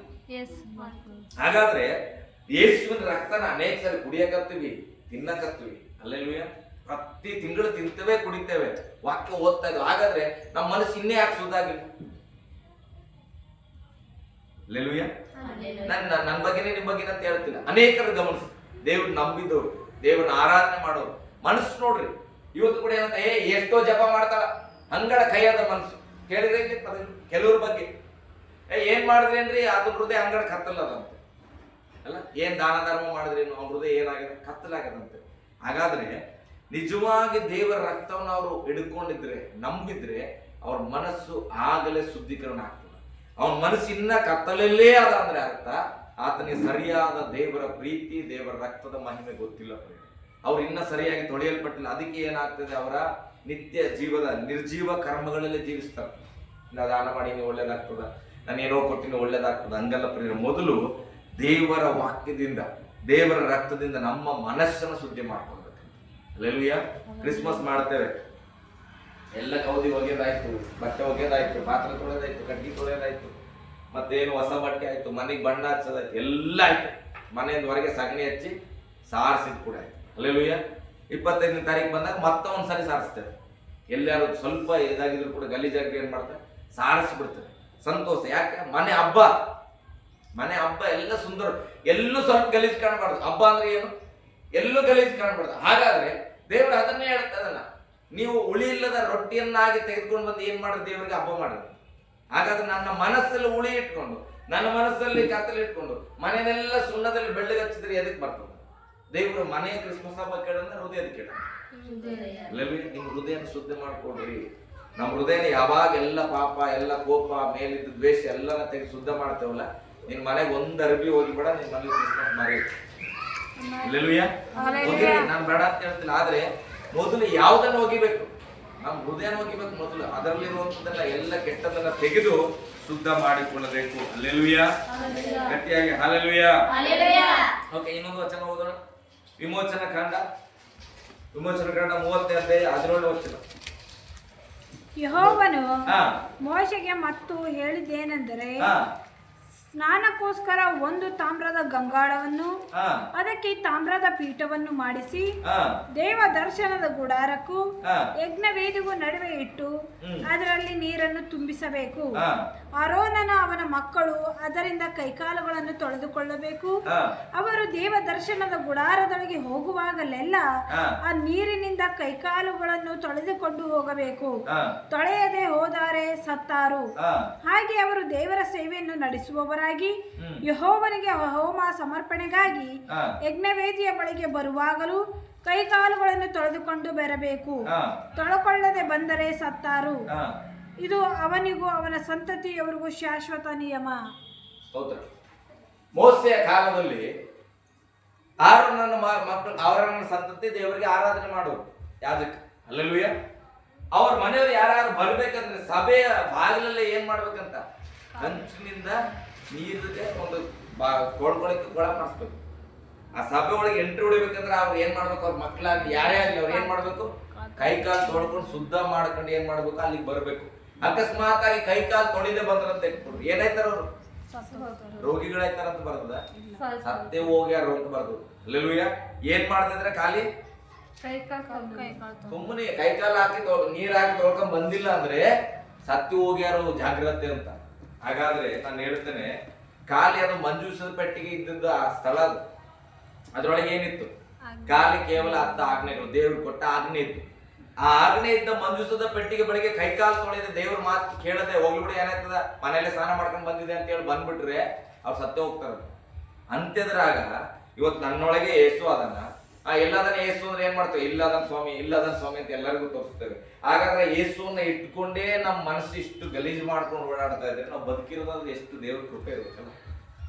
ಹಾಗಾದ್ರೆ ಯೇಸುವಿನ ರಕ್ತನ ಅನೇಕ ಸರಿ ಕುಡಿಯಕತ್ತೀವಿ, ತಿನ್ನಕತ್ತೀವಿ. ಹಲ್ಲೆಲೂಯಾ. ಪ್ರತಿ ತಿಂಗಳು ತಿಂತೇವೆ, ಕುಡಿತೇವೆ, ವಾಕ್ಯ ಓದ್ತಾ ಇದ್ವಿ. ಹಾಗಾದ್ರೆ ನಮ್ಮ ಮನಸ್ಸು ಇನ್ನೇ ಯಾಕೆ ಶುದ್ಧಾಗಿಲ್ಲ? ಹಲ್ಲೆಲೂಯಾ. ನನ್ನ ಬಗ್ಗೆನೇ ನಿಮ್ಮ ಬಗ್ಗೆ ಅಂತ ಹೇಳ್ತಿಲ್ಲ. ಅನೇಕರು ಗಮನಿಸಿ, ದೇವ್ರು ನಂಬಿದವರು, ದೇವ್ರನ್ನ ಆರಾಧನೆ ಮಾಡೋರು ಮನಸ್ಸು ನೋಡ್ರಿ. ಇವತ್ತು ಕೂಡ ಏನಂತ, ಎಷ್ಟೋ ಜಪ ಮಾಡ್ತಾಳ, ಅಂಗಡ ಕೈಯಾದ ಮನಸ್ಸು. ಕೇಳಿದ್ರೆ ಕೆಲವ್ರ ಬಗ್ಗೆ ಏನ್ ಮಾಡಿದ್ರೇನ್ರಿ, ಅದು ಹೃದಯ ಅಂಗಡ ಕತ್ತಲದಂತೆ ಅಲ್ಲ, ಏನ್ ದಾನ ಧರ್ಮ ಮಾಡಿದ್ರೇನು ಅವ್ರ ಹೃದಯ ಏನಾಗಿದೆ, ಕತ್ತಲಾಗದಂತೆ. ಹಾಗಾದ್ರೆ ನಿಜವಾಗಿ ದೇವರ ರಕ್ತವನ್ನು ಅವರು ಹಿಡ್ಕೊಂಡಿದ್ರೆ, ನಂಬಿದ್ರೆ ಅವ್ರ ಮನಸ್ಸು ಆಗಲೇ ಶುದ್ಧೀಕರಣ ಆಗ್ತದೆ. ಅವನ ಮನಸ್ಸಿನ ಕತ್ತಲಲ್ಲೇ ಅದ ಅಂದ್ರೆ ಅರ್ಥ ಆತನಿಗೆ ಸರಿಯಾದ ದೇವರ ಪ್ರೀತಿ, ದೇವರ ರಕ್ತದ ಮಹಿಮೆ ಗೊತ್ತಿಲ್ಲ. ಅವ್ರು ಇನ್ನ ಸರಿಯಾಗಿ ತೊಳೆಯಲ್ಪಟ್ಟಿಲ್ಲ. ಅದಕ್ಕೆ ಏನಾಗ್ತದೆ, ಅವರ ನಿತ್ಯ ಜೀವದ ನಿರ್ಜೀವ ಕರ್ಮಗಳಲ್ಲೇ ಜೀವಿಸ್ತಾರೆ. ನಾ ದಾನ ಮಾಡೀನಿ ಒಳ್ಳೇದಾಗ್ತದ, ನಾನು ಏನೋ ಕೊಟ್ಟಿನಿ ಒಳ್ಳೇದಾಗ್ತದ, ಹಂಗಲ್ಲ ಪ್ರಿಯ. ಮೊದಲು ದೇವರ ವಾಕ್ಯದಿಂದ, ದೇವರ ರಕ್ತದಿಂದ ನಮ್ಮ ಮನಸ್ಸನ್ನು ಶುದ್ಧಿ ಮಾಡ್ಕೊಳ್ಬೇಕು. ಹಲ್ಲೆಲೂಯಾ. ಕ್ರಿಸ್ಮಸ್ ಮಾಡ್ತೇವೆ, ಎಲ್ಲ ಕೌದಿ ಒಗೆದಾಯ್ತು, ಬಟ್ಟೆ ಒಗೆದಾಯ್ತು, ಪಾತ್ರೆ ತೊಳೆದಾಯ್ತು, ಕಡ್ಗಿ ತೊಳೆದಾಯ್ತು, ಮತ್ತೇನು ಹೊಸ ಬಟ್ಟೆ ಆಯ್ತು, ಮನೆಗೆ ಬಣ್ಣ ಹಚ್ಚೋದಾಯ್ತು, ಎಲ್ಲ ಆಯ್ತು. ಮನೆಯಿಂದ ಹೊರಗೆ ಸಗಣಿ ಹಚ್ಚಿ ಸಾರಿಸಿದ್ ಕೂಡ ಆಯ್ತು. ಹಲ್ಲೆಲೂಯಾ. 25ನೇ ತಾರೀಕು ಬಂದಾಗ ಮತ್ತೊಂದ್ಸರಿ ಸಾರಿಸ್ತೇವೆ. ಎಲ್ಲಾರು ಸ್ವಲ್ಪ ಇದಾಗಿದ್ರು ಕೂಡ ಗಲೀಜಾಗಿ ಏನ್ ಮಾಡ್ತಾರೆ, ಸಾರಿಸ್ಬಿಡ್ತಾರೆ. ಸಂತೋಷ. ಯಾಕೆ? ಮನೆ ಹಬ್ಬ, ಮನೆ ಹಬ್ಬ ಎಲ್ಲ ಸುಂದರ, ಎಲ್ಲೂ ಸ್ವಲ್ಪ ಗಲೀಜ್ ಕಾಣಬಾರ್ದು. ಹಬ್ಬ ಅಂದ್ರೆ ಏನು? ಎಲ್ಲೂ ಗಲೀಜ್ ಕಾಣಬಾರ್ದು. ಹಾಗಾದ್ರೆ ದೇವರು ಅದನ್ನೇ ಹೇಳ್ತದಲ್ಲ, ನೀವು ಉಳಿ ಇಲ್ಲದ ರೊಟ್ಟಿಯನ್ನಾಗಿ ತೆಗೆದುಕೊಂಡು ಬಂದು ಏನ್ ಮಾಡಿದ್ರೆ ದೇವರಿಗೆ ಹಬ್ಬ ಮಾಡಿದ್ರು. ಹಾಗಾದ್ರೆ ನನ್ನ ಮನಸ್ಸಲ್ಲಿ ಉಳಿ ಇಟ್ಕೊಂಡು, ನನ್ನ ಮನಸ್ಸಲ್ಲಿ ಕತ್ತಲು ಇಟ್ಕೊಂಡು ಮನೆಯನ್ನೆಲ್ಲ ಸುಣ್ಣದಲ್ಲಿ ಬೆಳ್ಳಗೆ ಹಚ್ಚಿದ್ರೆ ಎದಕ್ಕೆ ಬರ್ತದೆ? ದೇವರು ಮನೆಯ ಕ್ರಿಸ್ಮಸ್ ಹಬ್ಬ ಕೇಳಂದ್ರೆ ಹೃದಯದ ಕೇಳ. ನಿಮ್ ಹೃದಯನ ಶುದ್ಧ ಮಾಡ್ಕೊಡ್ರಿ. ನಮ್ಮ ಹೃದಯನ ಯಾವಾಗ ಎಲ್ಲ ಪಾಪ, ಎಲ್ಲ ಕೋಪ, ಮೇಲಿದ್ದ ದ್ವೇಷ ಎಲ್ಲನ ತೆಗೆದು ಶುದ್ಧ ಮಾಡ್ತೇವಲ್ಲ, ನಿನ್ ಮನೆಗೆ ಒಂದ್ ಅರ್ಬಿ ಹೋಗಿಬೇಡ, ನಿನ್ ಮನೇಲಿ ಕ್ರಿಸ್ಮಸ್ ಮಾಡಿ. ನಾನು ಬೇಡ ಅಂತ ಹೇಳ್ತಿಲ್ಲ, ಆದ್ರೆ ಮೊದಲು ಯಾವ್ದನ್ನ ಹೋಗಿಬೇಕು? ನಮ್ಮ ಹೃದಯನ ಹೋಗಿಬೇಕು ಮೊದಲು. ಅದರಲ್ಲಿರುವಂತದನ್ನ ಎಲ್ಲ ಕೆಟ್ಟದನ್ನ ತೆಗೆದು ಶುದ್ಧ ಮಾಡಿಕೊಳ್ಳಬೇಕು. ಹಲ್ಲೆಲೂಯಾ. ಗಟ್ಟಿಯಾಗಿ ಹಲ್ಲೆಲೂಯಾ. ಓಕೆ, ಇನ್ನೊಂದು ವಚನ ಓದೋಣ. ವಿಮೋಚನ ಕಾಂಡ 30ನೇ ಅಧ್ಯಾಯ 17ನೇ ವಚನ. ಯೆಹೋವನು ಮೋಶೆಗೆ ಮತ್ತು ಹೇಳಿದ್ದೇನೆಂದರೆ, ಸ್ನಾನಕ್ಕೋಸ್ಕರ ಒಂದು ತಾಮ್ರದ ಗಂಗಾಳವನ್ನು, ಅದಕ್ಕೆ ತಾಮ್ರದ ಪೀಠವನ್ನು ಮಾಡಿಸಿ, ದೇವ ದರ್ಶನದ ಗುಡಾರಕ್ಕೂ ಯಜ್ಞವೇದಿಗೂ ನಡುವೆ ಇಟ್ಟು ಅದರಲ್ಲಿ ನೀರನ್ನು ತುಂಬಿಸಬೇಕು. ಆರೋನನ ಅವನ ಮಕ್ಕಳು ಅದರಿಂದ ಕೈಕಾಲುಗಳನ್ನು ತೊಳೆದುಕೊಳ್ಳಬೇಕು. ಅವರು ದೇವ ದರ್ಶನದ ಗುಡಾರದೊಳಗೆ ಹೋಗುವಾಗಲೆಲ್ಲ ಆ ನೀರಿನಿಂದ ಕೈಕಾಲುಗಳನ್ನು ತೊಳೆದುಕೊಂಡು ಹೋಗಬೇಕು. ತೊಳೆಯದೆ ಹೋದರೆ ಸತ್ತಾರು. ಹಾಗೆ ಅವರು ದೇವರ ಸೇವೆಯನ್ನು ನಡೆಸುವವರಾಗಿ ಯೆಹೋವನಿಗೆ ಹೋಮ ಸಮರ್ಪಣೆಗಾಗಿ ಯಜ್ಞವೇದಿಯ ಬಳಿಗೆ ಬರುವಾಗಲೂ ಕೈಕಾಲುಗಳನ್ನು ತೊಳೆದುಕೊಂಡು ಬರಬೇಕು. ತೊಳೆಕೊಳ್ಳದೆ ಬಂದರೆ ಸತ್ತಾರು. ಇದು ಅವನಿಗೂ ಅವನ ಸಂತತಿಯವರಿಗೂ ಶಾಶ್ವತ ನಿಯಮ. ಮೋಸೆಯ ಕಾಲದಲ್ಲಿ ಆರೋನನ ಮಕ್ಕಳು, ಅವರ ಸಂತತಿ ದೇವರಿಗೆ ಆರಾಧನೆ ಮಾಡೋರು ಯಾಜಕ. ಹಲ್ಲೆಲೂಯಾ. ಅವ್ರ ಮನೆಯವರು ಯಾರು ಬರ್ಬೇಕಂದ್ರೆ ಸಭೆಯ ಬಾಗಿಲಲ್ಲೇ ಏನ್ ಮಾಡ್ಬೇಕಂತ, ಕಂಚಿನಿಂದ ನೀರಿಗೆ ಒಂದು ಕೊಡ್ಕೊಳಕ್ಕೆ ಕೊಳ ಮಾಡಿಸ್ಬೇಕು. ಆ ಸಭೆ ಒಳಗೆ ಎಂಟ್ರಿ ಹೊಡಿಬೇಕಂದ್ರೆ ಅವ್ರು ಏನ್ ಮಾಡ್ಬೇಕು, ಅವ್ರ ಮಕ್ಕಳಾಗ್ಲಿ ಯಾರೇ ಆಗ್ಲಿ ಅವ್ರು ಏನ್ ಮಾಡ್ಬೇಕು, ಕೈ ಕಾಲು ತೊಳ್ಕೊಂಡು ಶುದ್ಧ ಮಾಡ್ಕೊಂಡು ಏನ್ ಮಾಡ್ಬೇಕು, ಅಲ್ಲಿಗೆ ಬರ್ಬೇಕು. ಅಕಸ್ಮಾತ್ ಆಗಿ ಕೈ ಕಾಲು ತೊಳಿದೆ ಬಂದ್ರಂತ ಇಟ್ಬಿಡ್ರಿ, ಏನಾಯ್ತಾರ ಅವ್ರು ರೋಗಿಗಳಾಯ್ತಾರಂತ ಬರ್ತದ, ಸತ್ತೇ ಹೋಗ್ಯಾರ ಅಂತ ಬರ್ತದ. ಹಲ್ಲೆಲೂಯಾ. ಏನ್ ಮಾಡ್ತಿದ್ರೆ ಖಾಲಿ ಸುಮ್ಮನೆ ಕೈ ಕಾಲು ಹಾಕಿ ನೀರ್ ಹಾಕಿ ತೊಳ್ಕೊಂಡ್ ಬಂದಿಲ್ಲ ಅಂದ್ರೆ ಸತ್ತಿ ಹೋಗ್ಯಾರು, ಜಾಗ್ರತೆ ಅಂತ. ಹಾಗಾದ್ರೆ ನಾನು ಹೇಳ್ತೇನೆ, ಖಾಲಿ ಅದು ಮಂಜೂಷದ ಪೆಟ್ಟಿಗೆ ಇದ್ದಿದ್ದು ಆ ಸ್ಥಳ, ಅದ್ರೊಳಗೆ ಏನಿತ್ತು, ಖಾಲಿ ಕೇವಲ 10 ಆಜ್ಞೆಗಳು, ದೇವ್ರು ಕೊಟ್ಟ ಆಜ್ಞೆ ಇತ್ತು. ಆ ಆಜ್ಞೆ ಇದ್ದ ಮಂಜೂಸದ ಪೆಟ್ಟಿಗೆ ಬಳಿಗೆ ಕೈಕಾಲು ತೊಳೆದ ದೇವ್ರ ಮಾತು ಕೇಳದೆ ಹೋಗ್ಲಿಬಿಡಿ, ಏನಾಯ್ತದ ಮನೇಲೆ ಸ್ನಾನ ಮಾಡ್ಕೊಂಡು ಬಂದಿದೆ ಅಂತ ಹೇಳಿ ಬಂದ್ಬಿಟ್ರೆ ಅವ್ರು ಸತ್ತೇ ಹೋಗ್ತಾರ. ಅಂತ್ಯದ್ರಾಗ ಇವತ್ತು ನನ್ನೊಳಗೆ ಏಸು ಅದನ್ನ ಎಲ್ಲದನ್ನ ಏಸು ಅಂದ್ರೆ ಏನ್ ಮಾಡ್ತೇವೆ, ಇಲ್ಲದನ್ ಸ್ವಾಮಿ ಇಲ್ಲದನ್ ಸ್ವಾಮಿ ಅಂತ ಎಲ್ಲರಿಗೂ ತೋರಿಸ್ತೇವೆ. ಹಾಗಾದ್ರೆ ಏಸುವನ್ನ ಇಟ್ಕೊಂಡೇ ನಮ್ಮ ಮನಸ್ಸು ಇಷ್ಟು ಗಲೀಜು ಮಾಡ್ಕೊಂಡು ಓಡಾಡ್ತಾ ಇದ್ರೆ ನಾವು ಬದುಕಿರೋದಾದ್ರೆ ಎಷ್ಟು ದೇವ್ರ ಕೃಪೆ ಇರುತ್ತಲ್ಲ.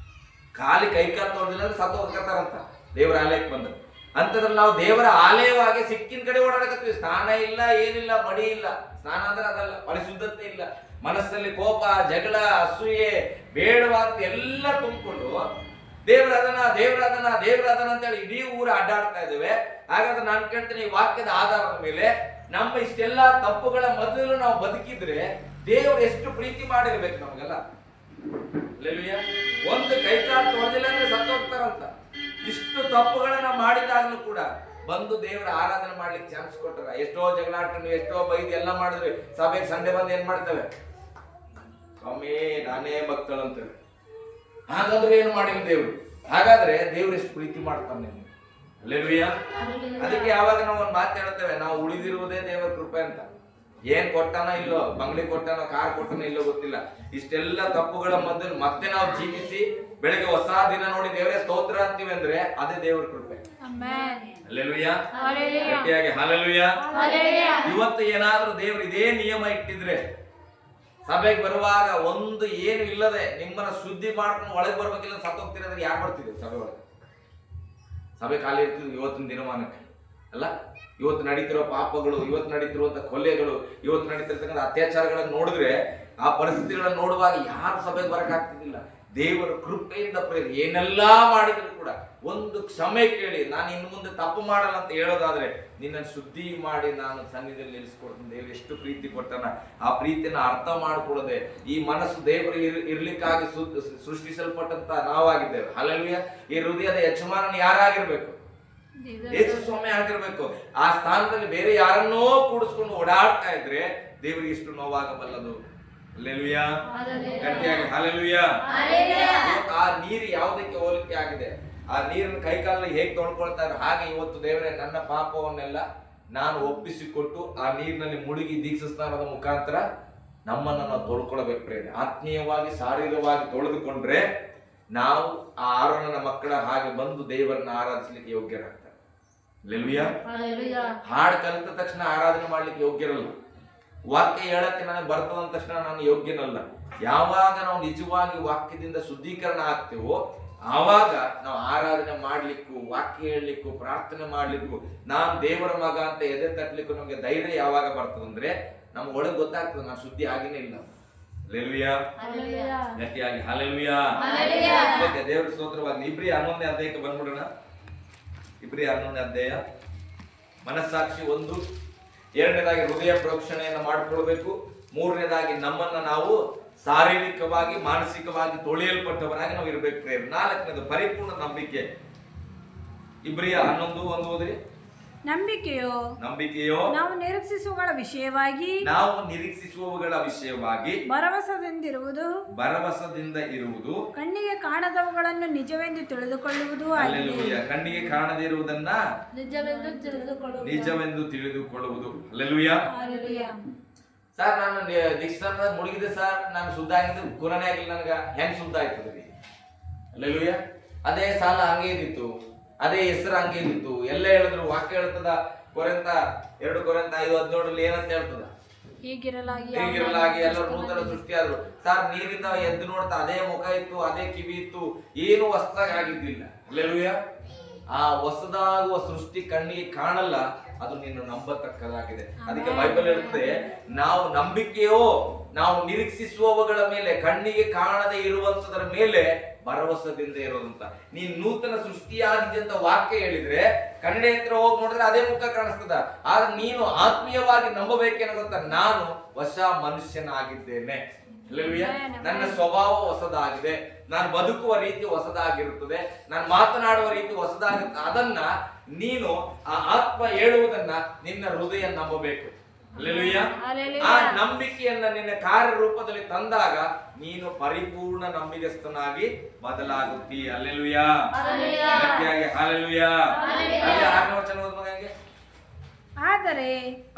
ಖಾಲಿ ಕೈಕಾಲು ತೊಳೆದಿಲ್ಲ ಅಂದ್ರೆ ಸತ್ತು ಹೋಗ್ತಾರಂತ ದೇವರ ಆಲಯಕ್ಕೆ ಬಂದ್ರೆ. ಅಂತದ್ರಲ್ಲಿ ನಾವು ದೇವರ ಆಲಯವಾಗಿ ಸಿಕ್ಕಿನ ಕಡೆ ಓಡಾಡಕತ್ತೀವಿ. ಸ್ನಾನ ಇಲ್ಲ, ಏನಿಲ್ಲ, ಮಡಿ ಇಲ್ಲ. ಸ್ನಾನ ಅಂದ್ರೆ ಅದಲ್ಲ, ಪರಿಶುದ್ಧತೆ ಇಲ್ಲ, ಮನಸ್ಸಲ್ಲಿ ಕೋಪ, ಜಗಳ, ಅಸೂಯೆ, ಬೇಡವಾದ ಎಲ್ಲ ತುಂಬಿಕೊಂಡು ದೇವರಾಧನ ದೇವರಾಧನ ದೇವರಾಧನ ಅಂತೇಳಿ ಇಡೀ ಊರು ಅಡ್ಡಾಡ್ತಾ ಇದ್ದೇವೆ. ಹಾಗಾದ್ರೆ ನಾನು ಕೇಳ್ತೀನಿ, ಈ ವಾಕ್ಯದ ಆಧಾರದ ಮೇಲೆ ನಮ್ಮ ಇಷ್ಟೆಲ್ಲ ತಪ್ಪುಗಳ ಮೊದಲು ನಾವು ಬದುಕಿದ್ರೆ ದೇವರು ಎಷ್ಟು ಪ್ರೀತಿ ಮಾಡಿರ್ಬೇಕು ನಮಗೆಲ್ಲ. ಒಂದು ಕೈಕಾಲು ತೊಳೆದಿಲ್ಲ ಅಂದ್ರೆ ಸತ್ತು ಹೋಗ್ತಾರಂತ. ಇಷ್ಟು ತಪ್ಪುಗಳನ್ನ ಮಾಡಿದಾಗಲೂ ಕೂಡ ಬಂದು ದೇವರ ಆರಾಧನೆ ಮಾಡ್ಲಿಕ್ಕೆ ಚಾನ್ಸ್ ಕೊಟ್ಟಾರ. ಎಷ್ಟೋ ಜಗಳ ಆಡ್ಕೊಂಡು, ಎಷ್ಟೋ ಬೈದು ಎಲ್ಲ ಮಾಡಿದ್ವಿ. ಸಭೆಗೆ ಸಂಡೆ ಬಂದು ಏನ್ ಮಾಡ್ತೇವೆ, ಸ್ವಾಮಿ ನಾನೇ ಭಕ್ತಳು ಅಂತೇವೆ. ಹಾಗಾದ್ರೆ ಏನು ಮಾಡಿಲ್ಲ ದೇವ್ರು. ಹಾಗಾದ್ರೆ ದೇವ್ರು ಎಷ್ಟು ಪ್ರೀತಿ ಮಾಡ್ತಾನೆ. ಅಲ್ಲೇಲೂಯಾ. ಅದಕ್ಕೆ ಯಾವಾಗ ನಾವು ಒಂದು ಮಾತು ಹೇಳ್ತೇವೆ, ನಾವು ಉಳಿದಿರುವುದೇ ದೇವರ ಕೃಪೆ ಅಂತ. ಏನ್ ಕೊಟ್ಟಾನೋ ಇಲ್ಲೋ, ಬಂಗ್ಲಿ ಕೊಟ್ಟಾನೋ, ಕಾರ್ ಕೊಟ್ಟಾನೋ ಇಲ್ಲೋ ಗೊತ್ತಿಲ್ಲ, ಇಷ್ಟೆಲ್ಲ ತಪ್ಪುಗಳ ಮಧ್ಯೆ ಮತ್ತೆ ನಾವು ಜೀವಿಸಿ ಬೆಳಗ್ಗೆ ಹೊಸ ದಿನ ನೋಡಿ ದೇವರೇ ಸ್ತೋತ್ರ ಅಂತೀವಿ ಅಂದ್ರೆ ಅದೇ ದೇವರ ಕೃಪೆ. ಹಲ್ಲೆಲೂಯಾ. ಗಟ್ಟಿಯಾಗಿ ಹಲ್ಲೆಲೂಯಾ. ಇವತ್ತು ಏನಾದ್ರೂ ದೇವ್ರು ಇದೇ ನಿಯಮ ಇಟ್ಟಿದ್ರೆ ಸಭೆಗೆ ಬರುವಾಗ ಒಂದು ಏನು ಇಲ್ಲದೆ ನಿಮ್ಮನ್ನ ಶುದ್ಧಿ ಮಾಡ್ಕೊಂಡು ಒಳಗೆ ಬರ್ಬೇಕಿಲ್ಲ ಸತ್ತೋಗ್ತೀರ ಅಂದ್ರೆ ಯಾರು ಬರ್ತಿದ್ರು ಸಭೆ ಒಳಗೆ? ಸಭೆ ಖಾಲಿ ಇರ್ತಿದ್ವಿ ಇವತ್ತಿನ ದಿನಮಾನಕ್ಕೆ ಅಲ್ಲ. ಇವತ್ತು ನಡೀತಿರೋ ಪಾಪಗಳು, ಇವತ್ತು ನಡೀತಿರುವಂತ ಕೊಲೆಗಳು, ಇವತ್ತು ನಡೀತಿರ್ತಕ್ಕಂಥ ಅತ್ಯಾಚಾರಗಳನ್ನು ನೋಡಿದ್ರೆ, ಆ ಪರಿಸ್ಥಿತಿಗಳನ್ನು ನೋಡುವಾಗ ಯಾರು ಸಭೆಗೆ ಬರಕ್ಕಾಗ್ತಿದ್ದಿಲ್ಲ. ದೇವರ ಕೃಪೆಯಿಂದ ಪ್ರೇರಣೆ ಏನೆಲ್ಲಾ ಮಾಡಿದ್ರು ಕೂಡ ಒಂದು ಕ್ಷಮೆ ಕೇಳಿ ನಾನು ಇನ್ನು ಮುಂದೆ ತಪ್ಪು ಮಾಡಲ್ಲ ಅಂತ ಹೇಳೋದಾದ್ರೆ ನಿನ್ನನ್ನು ಶುದ್ಧಿ ಮಾಡಿ ನಾನು ಸನ್ನಿಧಿಯಲ್ಲಿ ನಿಲ್ಲಿಸ್ಕೊಡ್ತೀನಿ. ದೇವರು ಎಷ್ಟು ಪ್ರೀತಿ ಕೊಟ್ಟನ, ಆ ಪ್ರೀತಿನ ಅರ್ಥ ಮಾಡ್ಕೊಳ್ಳದೆ ಈ ಮನಸ್ಸು ದೇವರು ಇರ್ಲಿಕ್ಕಾಗಿ ಸೃಷ್ಟಿಸಲ್ಪಟ್ಟಂತ ನಾವಾಗಿದ್ದೇವೆ. ಹಲ್ಲೆಲೂಯಾ. ಈ ಹೃದಯದ ಯಜಮಾನನ ಯಾರಾಗಿರ್ಬೇಕು? ಯೇಸು ಸ್ವಾಮಿ ಆಗಿರ್ಬೇಕು. ಆ ಸ್ಥಾನದಲ್ಲಿ ಬೇರೆ ಯಾರನ್ನೋ ಕೂಡಿಸ್ಕೊಂಡು ಓಡಾಡ್ತಾ ಇದ್ರೆ ದೇವರಿಗೆ ಇಷ್ಟು ನೋವಾಗಬಲ್ಲದು. ಹಲ್ಲೆಲೂಯಾ. ಗಟ್ಟಿಯಾಗಿ ಹಲ್ಲೆಲೂಯಾ. ಆ ನೀರು ಯಾವುದಕ್ಕೆ ಹೋಲಿಕೆ ಆಗಿದೆ? ಆ ನೀರನ್ನು ಕೈಕಾಲಲ್ಲಿ ಹೇಗೆ ತೊಳ್ಕೊಳ್ತಾರೆ ಹಾಗೆ ಇವತ್ತು ದೇವರೇ ನನ್ನ ಪಾಪವನ್ನೆಲ್ಲ ನಾನು ಒಪ್ಪಿಸಿಕೊಟ್ಟು ಆ ನೀರಿನಲ್ಲಿ ಮುಳುಗಿ ದೀಕ್ಷಾಸ್ನಾನದ ಮುಖಾಂತರ ನಮ್ಮನ್ನು ನಾವು ತೊಳ್ಕೊಳ್ಬೇಕು. ಪ್ರೇರಣೆ ಆತ್ಮೀಯವಾಗಿ ಶಾರೀರವಾಗಿ ತೊಳೆದುಕೊಂಡ್ರೆ ನಾವು ಆ ಆರೋನನ ಮಕ್ಕಳ ಹಾಗೆ ಬಂದು ದೇವರನ್ನ ಆರಾಧಿಸ್ಲಿಕ್ಕೆ ಯೋಗ್ಯರಾಗ್ತಾರೆ. ಹಲ್ಲೆಲೂಯಾ. ಹಾಡು ಕಲಿತ ತಕ್ಷಣ ಆರಾಧನೆ ಮಾಡ್ಲಿಕ್ಕೆ ಯೋಗ್ಯರಲ್ಲ. ವಾಕ್ಯ ಹೇಳಕ್ಕೆ ನನಗೆ ಬರ್ತದಂದ ತಕ್ಷಣ ನಾನು ಯೋಗ್ಯನಲ್ಲ. ಯಾವಾಗ ನಾವು ನಿಜವಾಗಿ ವಾಕ್ಯದಿಂದ ಶುದ್ಧೀಕರಣ ಆಗ್ತೇವೋ ಆವಾಗ ನಾವು ಆರಾಧನೆ ಮಾಡ್ಲಿಕ್ಕೂ, ವಾಕ್ಯ ಹೇಳಲಿಕ್ಕೂ, ಪ್ರಾರ್ಥನೆ ಮಾಡ್ಲಿಕ್ಕೂ, ನಾನು ದೇವರ ಮಗ ಅಂತ ಎದೆ ತಟ್ಟಲಿಕ್ಕೂ ನಮ್ಗೆ ಧೈರ್ಯ ಯಾವಾಗ ಬರ್ತದಂದ್ರೆ ನಮ್ಗೆ ಒಳಗೆ ಗೊತ್ತಾಗ್ತದೆ ನಾನು ಶುದ್ಧಿ ಆಗಿನೇ ಇಲ್ಲ. ಹಲ್ಲೆಲೂಯಾ. ಗಟ್ಟಿಯಾಗಿ ಹಲ್ಲೆಲೂಯಾ. ದೇವರ ಸ್ತೋತ್ರವಾಗಿ ಇಬ್ರಿ 11ನೇ ಅಧ್ಯಾಯಕ್ಕೆ ಬಂದ್ಬಿಡೋಣ. ಇಬ್ರಿ 11ನೇ ಅಧ್ಯಾಯ. ಮನಸ್ಸಾಕ್ಷಿ 1, 2ನೇದಾಗಿ ಹೃದಯ ಪ್ರೋಕ್ಷಣೆಯನ್ನು ಮಾಡಿಕೊಳ್ಬೇಕು, 3ನೇದಾಗಿ ನಮ್ಮನ್ನ ನಾವು ಶಾರೀರಿಕವಾಗಿ ಮಾನಸಿಕವಾಗಿ ತೊಳೆಯಲ್ಪಟ್ಟವರಾಗಿ ನಾವು ಇರಬೇಕು. 4ನೇದು ಪರಿಪೂರ್ಣ ನಂಬಿಕೆ. ಇಬ್ರಿಯ 11:1 ಓದ್ರಿ. ನಂಬಿಕೆಯೋ ನಾವು ನಿರೀಕ್ಷಿಸುವಗಳ ವಿಷಯವಾಗಿ ಭರವಸದಿಂದ ಇರುವುದು ಕಣ್ಣಿಗೆ ಕಾಣದವುಗಳನ್ನು ನಿಜವೆಂದು ತಿಳಿದುಕೊಳ್ಳುವುದು. ಕಣ್ಣಿಗೆ ಕಾಣದೇ ಇರುವುದನ್ನ ನಿಜವೆಂದು ತಿಳಿದುಕೊಳ್ಳುವುದು. ಹಲ್ಲೆಲೂಯಾ. ಸರ್ ನಾನು ದೀಕ್ಷಾಸ್ನಾನದಾಗ ಮುಳುಗಿದೆ ಸರ್, ನಾನು ಶುದ್ಧ ಆಗಿದ್ದು ಕುರನೇ ಆಗಿಲ್ಲ, ನನಗೆ ಹೆಂಗ್ ಶುದ್ಧ ಆಯ್ತದ್ರಿ? ಹಲ್ಲೆಲೂಯಾ. ಅದೇ ಸಾಲ ಹಂಗೆ ಇದ್ದಿತ್ತು, ಅದೇ ಹೆಸರು ಹಂಗೆ ಇದ್ದಿತ್ತು. ಎಲ್ಲ ಹೇಳಿದ್ರು, ವಾಕ್ಯ ಹೇಳ್ತದ 2 ಕೊರಿಂಥ 5:17 ಏನಂತ ಹೇಳ್ತದ? ಹೀಗಿರಲಾಗಿ ಎಲ್ಲರೂ ನೂತನ ಸೃಷ್ಟಿ ಆದ್ರು. ಸರ್ ನೀರಿಂದ ಎದ್ದು ನೋಡ್ತಾ ಅದೇ ಮುಖ ಇತ್ತು, ಅದೇ ಕಿವಿ ಇತ್ತು, ಏನು ಹೊಸದಾಗಿ ಆಗಿದ್ದಿಲ್ಲ. ಹಲ್ಲೆಲೂಯಾ. ಆ ಹೊಸದಾಗುವ ಸೃಷ್ಟಿ ಕಣ್ಣಿಗೆ ಕಾಣಲ್ಲ, ಅದು ನೀನು ನಂಬತಕ್ಕದಾಗಿದೆ. ಅದಕ್ಕೆ ಬೈಬಲ್ ಹೇಳುತ್ತೆ, ನಾವು ನಂಬಿಕೆಯೋ ನಾವು ನಿರೀಕ್ಷಿಸುವವುಗಳ ಮೇಲೆ, ಕಣ್ಣಿಗೆ ಕಾಣದೆ ಇರುವಂತದರ ಮೇಲೆ ಭರವಸದಿಂದ ಇರೋದಂತ. ನೀನ್ ನೂತನ ಸೃಷ್ಟಿಯಾಗಿದೆ ಅಂತ ವಾಕ್ಯ ಹೇಳಿದ್ರೆ ಕನ್ನಡ ಹತ್ರ ಹೋಗಿ ನೋಡಿದ್ರೆ ಅದೇ ಮುಖ ಕಾಣಿಸ್ತದ. ಆದ್ರೆ ನೀನು ಆತ್ಮೀಯವಾಗಿ ನಂಬಬೇಕೇನೋ ಗೊತ್ತಾ, ನಾನು ಹೊಸ ಮನುಷ್ಯನಾಗಿದ್ದೇನೆ. ನನ್ನ ಸ್ವಭಾವ ಹೊಸದಾಗಿದೆ, ನಾನು ಬದುಕುವ ರೀತಿ ಹೊಸದಾಗಿರುತ್ತದೆ, ನಾನು ಮಾತನಾಡುವ ರೀತಿ ಹೊಸದಾಗಿರುತ್ತೆ. ಅದನ್ನ ನೀನು ಆ ಆತ್ಮ ಹೇಳುವುದನ್ನ ನಿನ್ನ ಹೃದಯ ನಂಬಬೇಕು. ಹಲ್ಲೆಲೂಯಾ. ಆ ನಂಬಿಕೆಯನ್ನ ನಿನ್ನ ಕಾರ್ಯರೂಪದಲ್ಲಿ ತಂದಾಗ ನೀನು ಪರಿಪೂರ್ಣ ನಂಬಿಗಸ್ತನಾಗಿ ಬದಲಾಗುತ್ತಿ. ಹಲ್ಲೆಲೂಯಾ. ಹಲ್ಲೆಲೂಯಾ. 6ನೇ ವಚನ ಓದ್ಮಗಂಗೆ. ಆ ಆದರೆ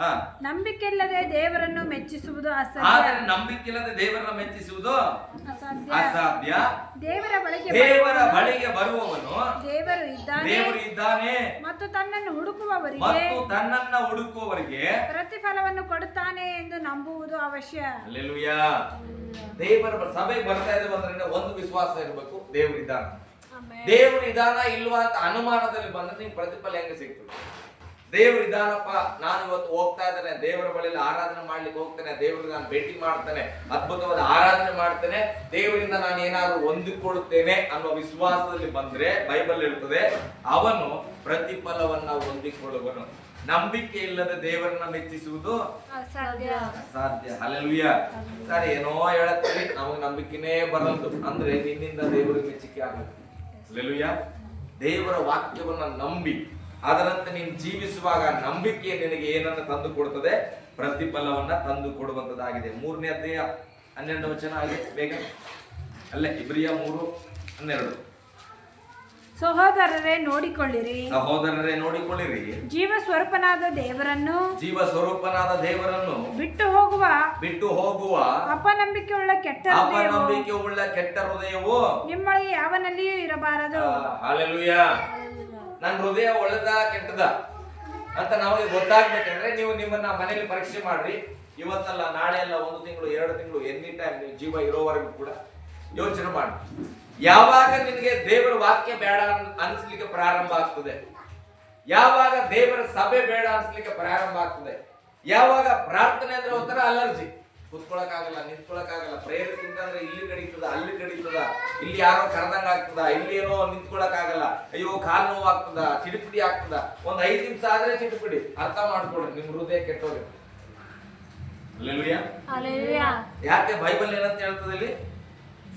ಹಾ ನಂಬಿಕೆಯಿಲ್ಲದೆ ದೇವರನ್ನು ಮೆಚ್ಚಿಸುವುದು ಆದರೆ ಅಸಾಧ್ಯ. ನಂಬಿಕೆಯಿಲ್ಲದೆ ದೇವರನ್ನ ಮೆಚ್ಚಿಸುವುದು ಅಸಾಧ್ಯ. ಅಸಾಧ್ಯ. ದೇವರ ಬಳಿಗೆ ಬರುವವನು ದೇವರು ಇದ್ದಾನೆ ದೇವರು ಇದ್ದಾನೆ ಮತ್ತು ತನ್ನನ್ನು ಹುಡುಕುವವರಿಗೆ ಮತ್ತು ತನ್ನನ್ನ ಹುಡುಕುವವರಿಗೆ ಪ್ರತಿಫಲವನ್ನು ಕೊಡುತ್ತಾನೆ ಎಂದು ನಂಬುವುದು ಅವಶ್ಯ. ಹಲ್ಲೆಲೂಯಾ. ದೇವರ ಸಭೆಗೆ ಬರ್ತಾ ಇದ್ದೇವೆ ಅಂದ್ರೆ ಒಂದು ವಿಶ್ವಾಸ ಇರಬೇಕು, ದೇವರು ಇದ್ದಾನೆ. ದೇವರು ಇದಾನ ಇಲ್ವಾ ಅಂತ ಅನುಮಾನದಲ್ಲಿ ಬಂದ್ರೆ ನಿಮ್ಗೆ ಪ್ರತಿಫಲ ಹೆಂಗೆ ಸಿಗ್ತದೆ? ದೇವರು ಇದಾನಪ್ಪ, ನಾನು ಇವತ್ತು ಹೋಗ್ತಾ ಇದ್ದೇನೆ ದೇವರ ಬಳಿಯಲ್ಲಿ ಆರಾಧನೆ ಮಾಡ್ಲಿಕ್ಕೆ ಹೋಗ್ತೇನೆ, ದೇವರಿಗೆ ನಾನು ಭೇಟಿ ಮಾಡ್ತೇನೆ, ಅದ್ಭುತವಾದ ಆರಾಧನೆ ಮಾಡ್ತೇನೆ, ದೇವರಿಂದ ನಾನು ಏನಾದ್ರು ಹೊಂದಿಕೊಳ್ಳುತ್ತೇನೆ ಅನ್ನೋ ವಿಶ್ವಾಸದಲ್ಲಿ ಬಂದ್ರೆ ಬೈಬಲ್ ಹೇಳ್ತದೆ ಅವನು ಪ್ರತಿಫಲವನ್ನ ಹೊಂದಿಕೊಳ್ಳುವನು. ನಂಬಿಕೆ ಇಲ್ಲದೆ ದೇವರನ್ನ ಮೆಚ್ಚಿಸುವುದು ಅಸಾಧ್ಯ. ಸಾಧ್ಯ. ಹಲ್ಲೆಲೂಯಾ. ಸರಿ, ಏನೋ ಹೇಳತ್ತೀವಿ, ನಮಗೆ ನಂಬಿಕೆನೇ ಬರಲ್ದು ಅಂದ್ರೆ ನಿನ್ನಿಂದ ದೇವರಿಗೆ ಮೆಚ್ಚುಗೆ ಆಗುತ್ತೆ. ಹಲ್ಲೆಲೂಯಾ. ದೇವರ ವಾಕ್ಯವನ್ನ ನಂಬಿ ಅದರಂತೆ ನೀನು ಜೀವಿಸುವಾಗ ನಂಬಿಕೆ ನಿನಗೆ ಏನನ್ನ ತಂದು ಕೊಡುತ್ತದೆ? ಪ್ರತಿಫಲವನ್ನ ತಂದು ಕೊಡುವಂತದ್ದಾಗಿದೆ. 3ನೇ ಅಧ್ಯಾಯ 12 ವಚನ ಆಗಿದೆ, ಬೇಗ ಅಲ್ಲೇ ಇಬ್ರಿಯ 3:12. ಸಹೋದರರೇ ನೋಡಿಕೊಳ್ಳಿರಿ, ಸಹೋದರರೇ ನೋಡಿಕೊಳ್ಳಿರಿ, ಜೀವ ಸ್ವರೂಪನಾದ ದೇವರನ್ನು ಬಿಟ್ಟು ಹೋಗುವ ಅಪನಂಬಿಕೆ ಉಳ್ಳ ಕೆಟ್ಟ ಹೃದಯವು ನಿಮ್ಮೊಳಗೆ ಯಾವನಲ್ಲಿಯೂ ಇರಬಾರದು. ಹಲ್ಲೆಲೂಯಾ. ನನ್ನ ಹೃದಯ ಒಳ್ಳೆದ ಕೆಟ್ಟದ ಅಂತ ನಮಗೆ ಗೊತ್ತಾಗ್ಬೇಕಂದ್ರೆ ನೀವು ನಿಮ್ಮನ್ನ ಮನೆಯಲ್ಲಿ ಪರೀಕ್ಷೆ ಮಾಡ್ರಿ. ಇವತ್ತಲ್ಲ, ನಾಳೆ ಅಲ್ಲ, 1 ತಿಂಗಳು 2 ತಿಂಗಳು, ಎನಿ ಟೈಮ್ ನೀವು ಜೀವ ಇರೋವರೆಗೂ ಕೂಡ ಯೋಚನೆ ಮಾಡಿ. ಯಾವಾಗ ನಿನಗೆ ದೇವರ ವಾಕ್ಯ ಬೇಡ ಅನ್ಸ್ಲಿಕ್ಕೆ ಪ್ರಾರಂಭ ಆಗ್ತದೆ, ಯಾವಾಗ ದೇವರ ಸಭೆ ಬೇಡ ಅನ್ಸ್ಲಿಕ್ಕೆ ಪ್ರಾರಂಭ ಆಗ್ತದೆ, ಯಾವಾಗ ಪ್ರಾರ್ಥನೆ ಅಂದ್ರೆ ಒಂಥರ ಅಲರ್ಜಿ, ಕುತ್ಕೊಳಕ್ಕಾಗಲ್ಲ, ನಿಂತ್ಕೊಳಕ್ಕಾಗಲ್ಲ, ಪ್ರೇಯರ್ ತಿಂತಂದ್ರೆ ಇಲ್ಲಿ ಕಡಿತದ, ಅಲ್ಲಿ ಕಡಿತದ, ಇಲ್ಲಿ ಯಾರೋ ಕರೆದಂಗ ಆಗ್ತದ, ಇಲ್ಲಿ ಏನೋ ನಿಂತ್ಕೊಳಕ್ಕಾಗಲ್ಲ, ಅಯ್ಯೋ ಕಾಲು ನೋವು ಆಗ್ತದ, ಚಿಡಿಪಿಡಿ ಆಗ್ತದ. 5 ನಿಮಿಷ ಆದ್ರೆ ಚಿಡಿಪಿಡಿ. ಅರ್ಥ ಮಾಡ್ಕೊಡ್ರಿ, ನಿಮ್ ಹೃದಯ ಕೆಟ್ಟೋಗಿ. ಹಲ್ಲೆಲೂಯಾ. ಯಾಕೆ ಬೈಬಲ್ ಏನಂತ ಹೇಳ್ತದೆ ಇಲ್ಲಿ?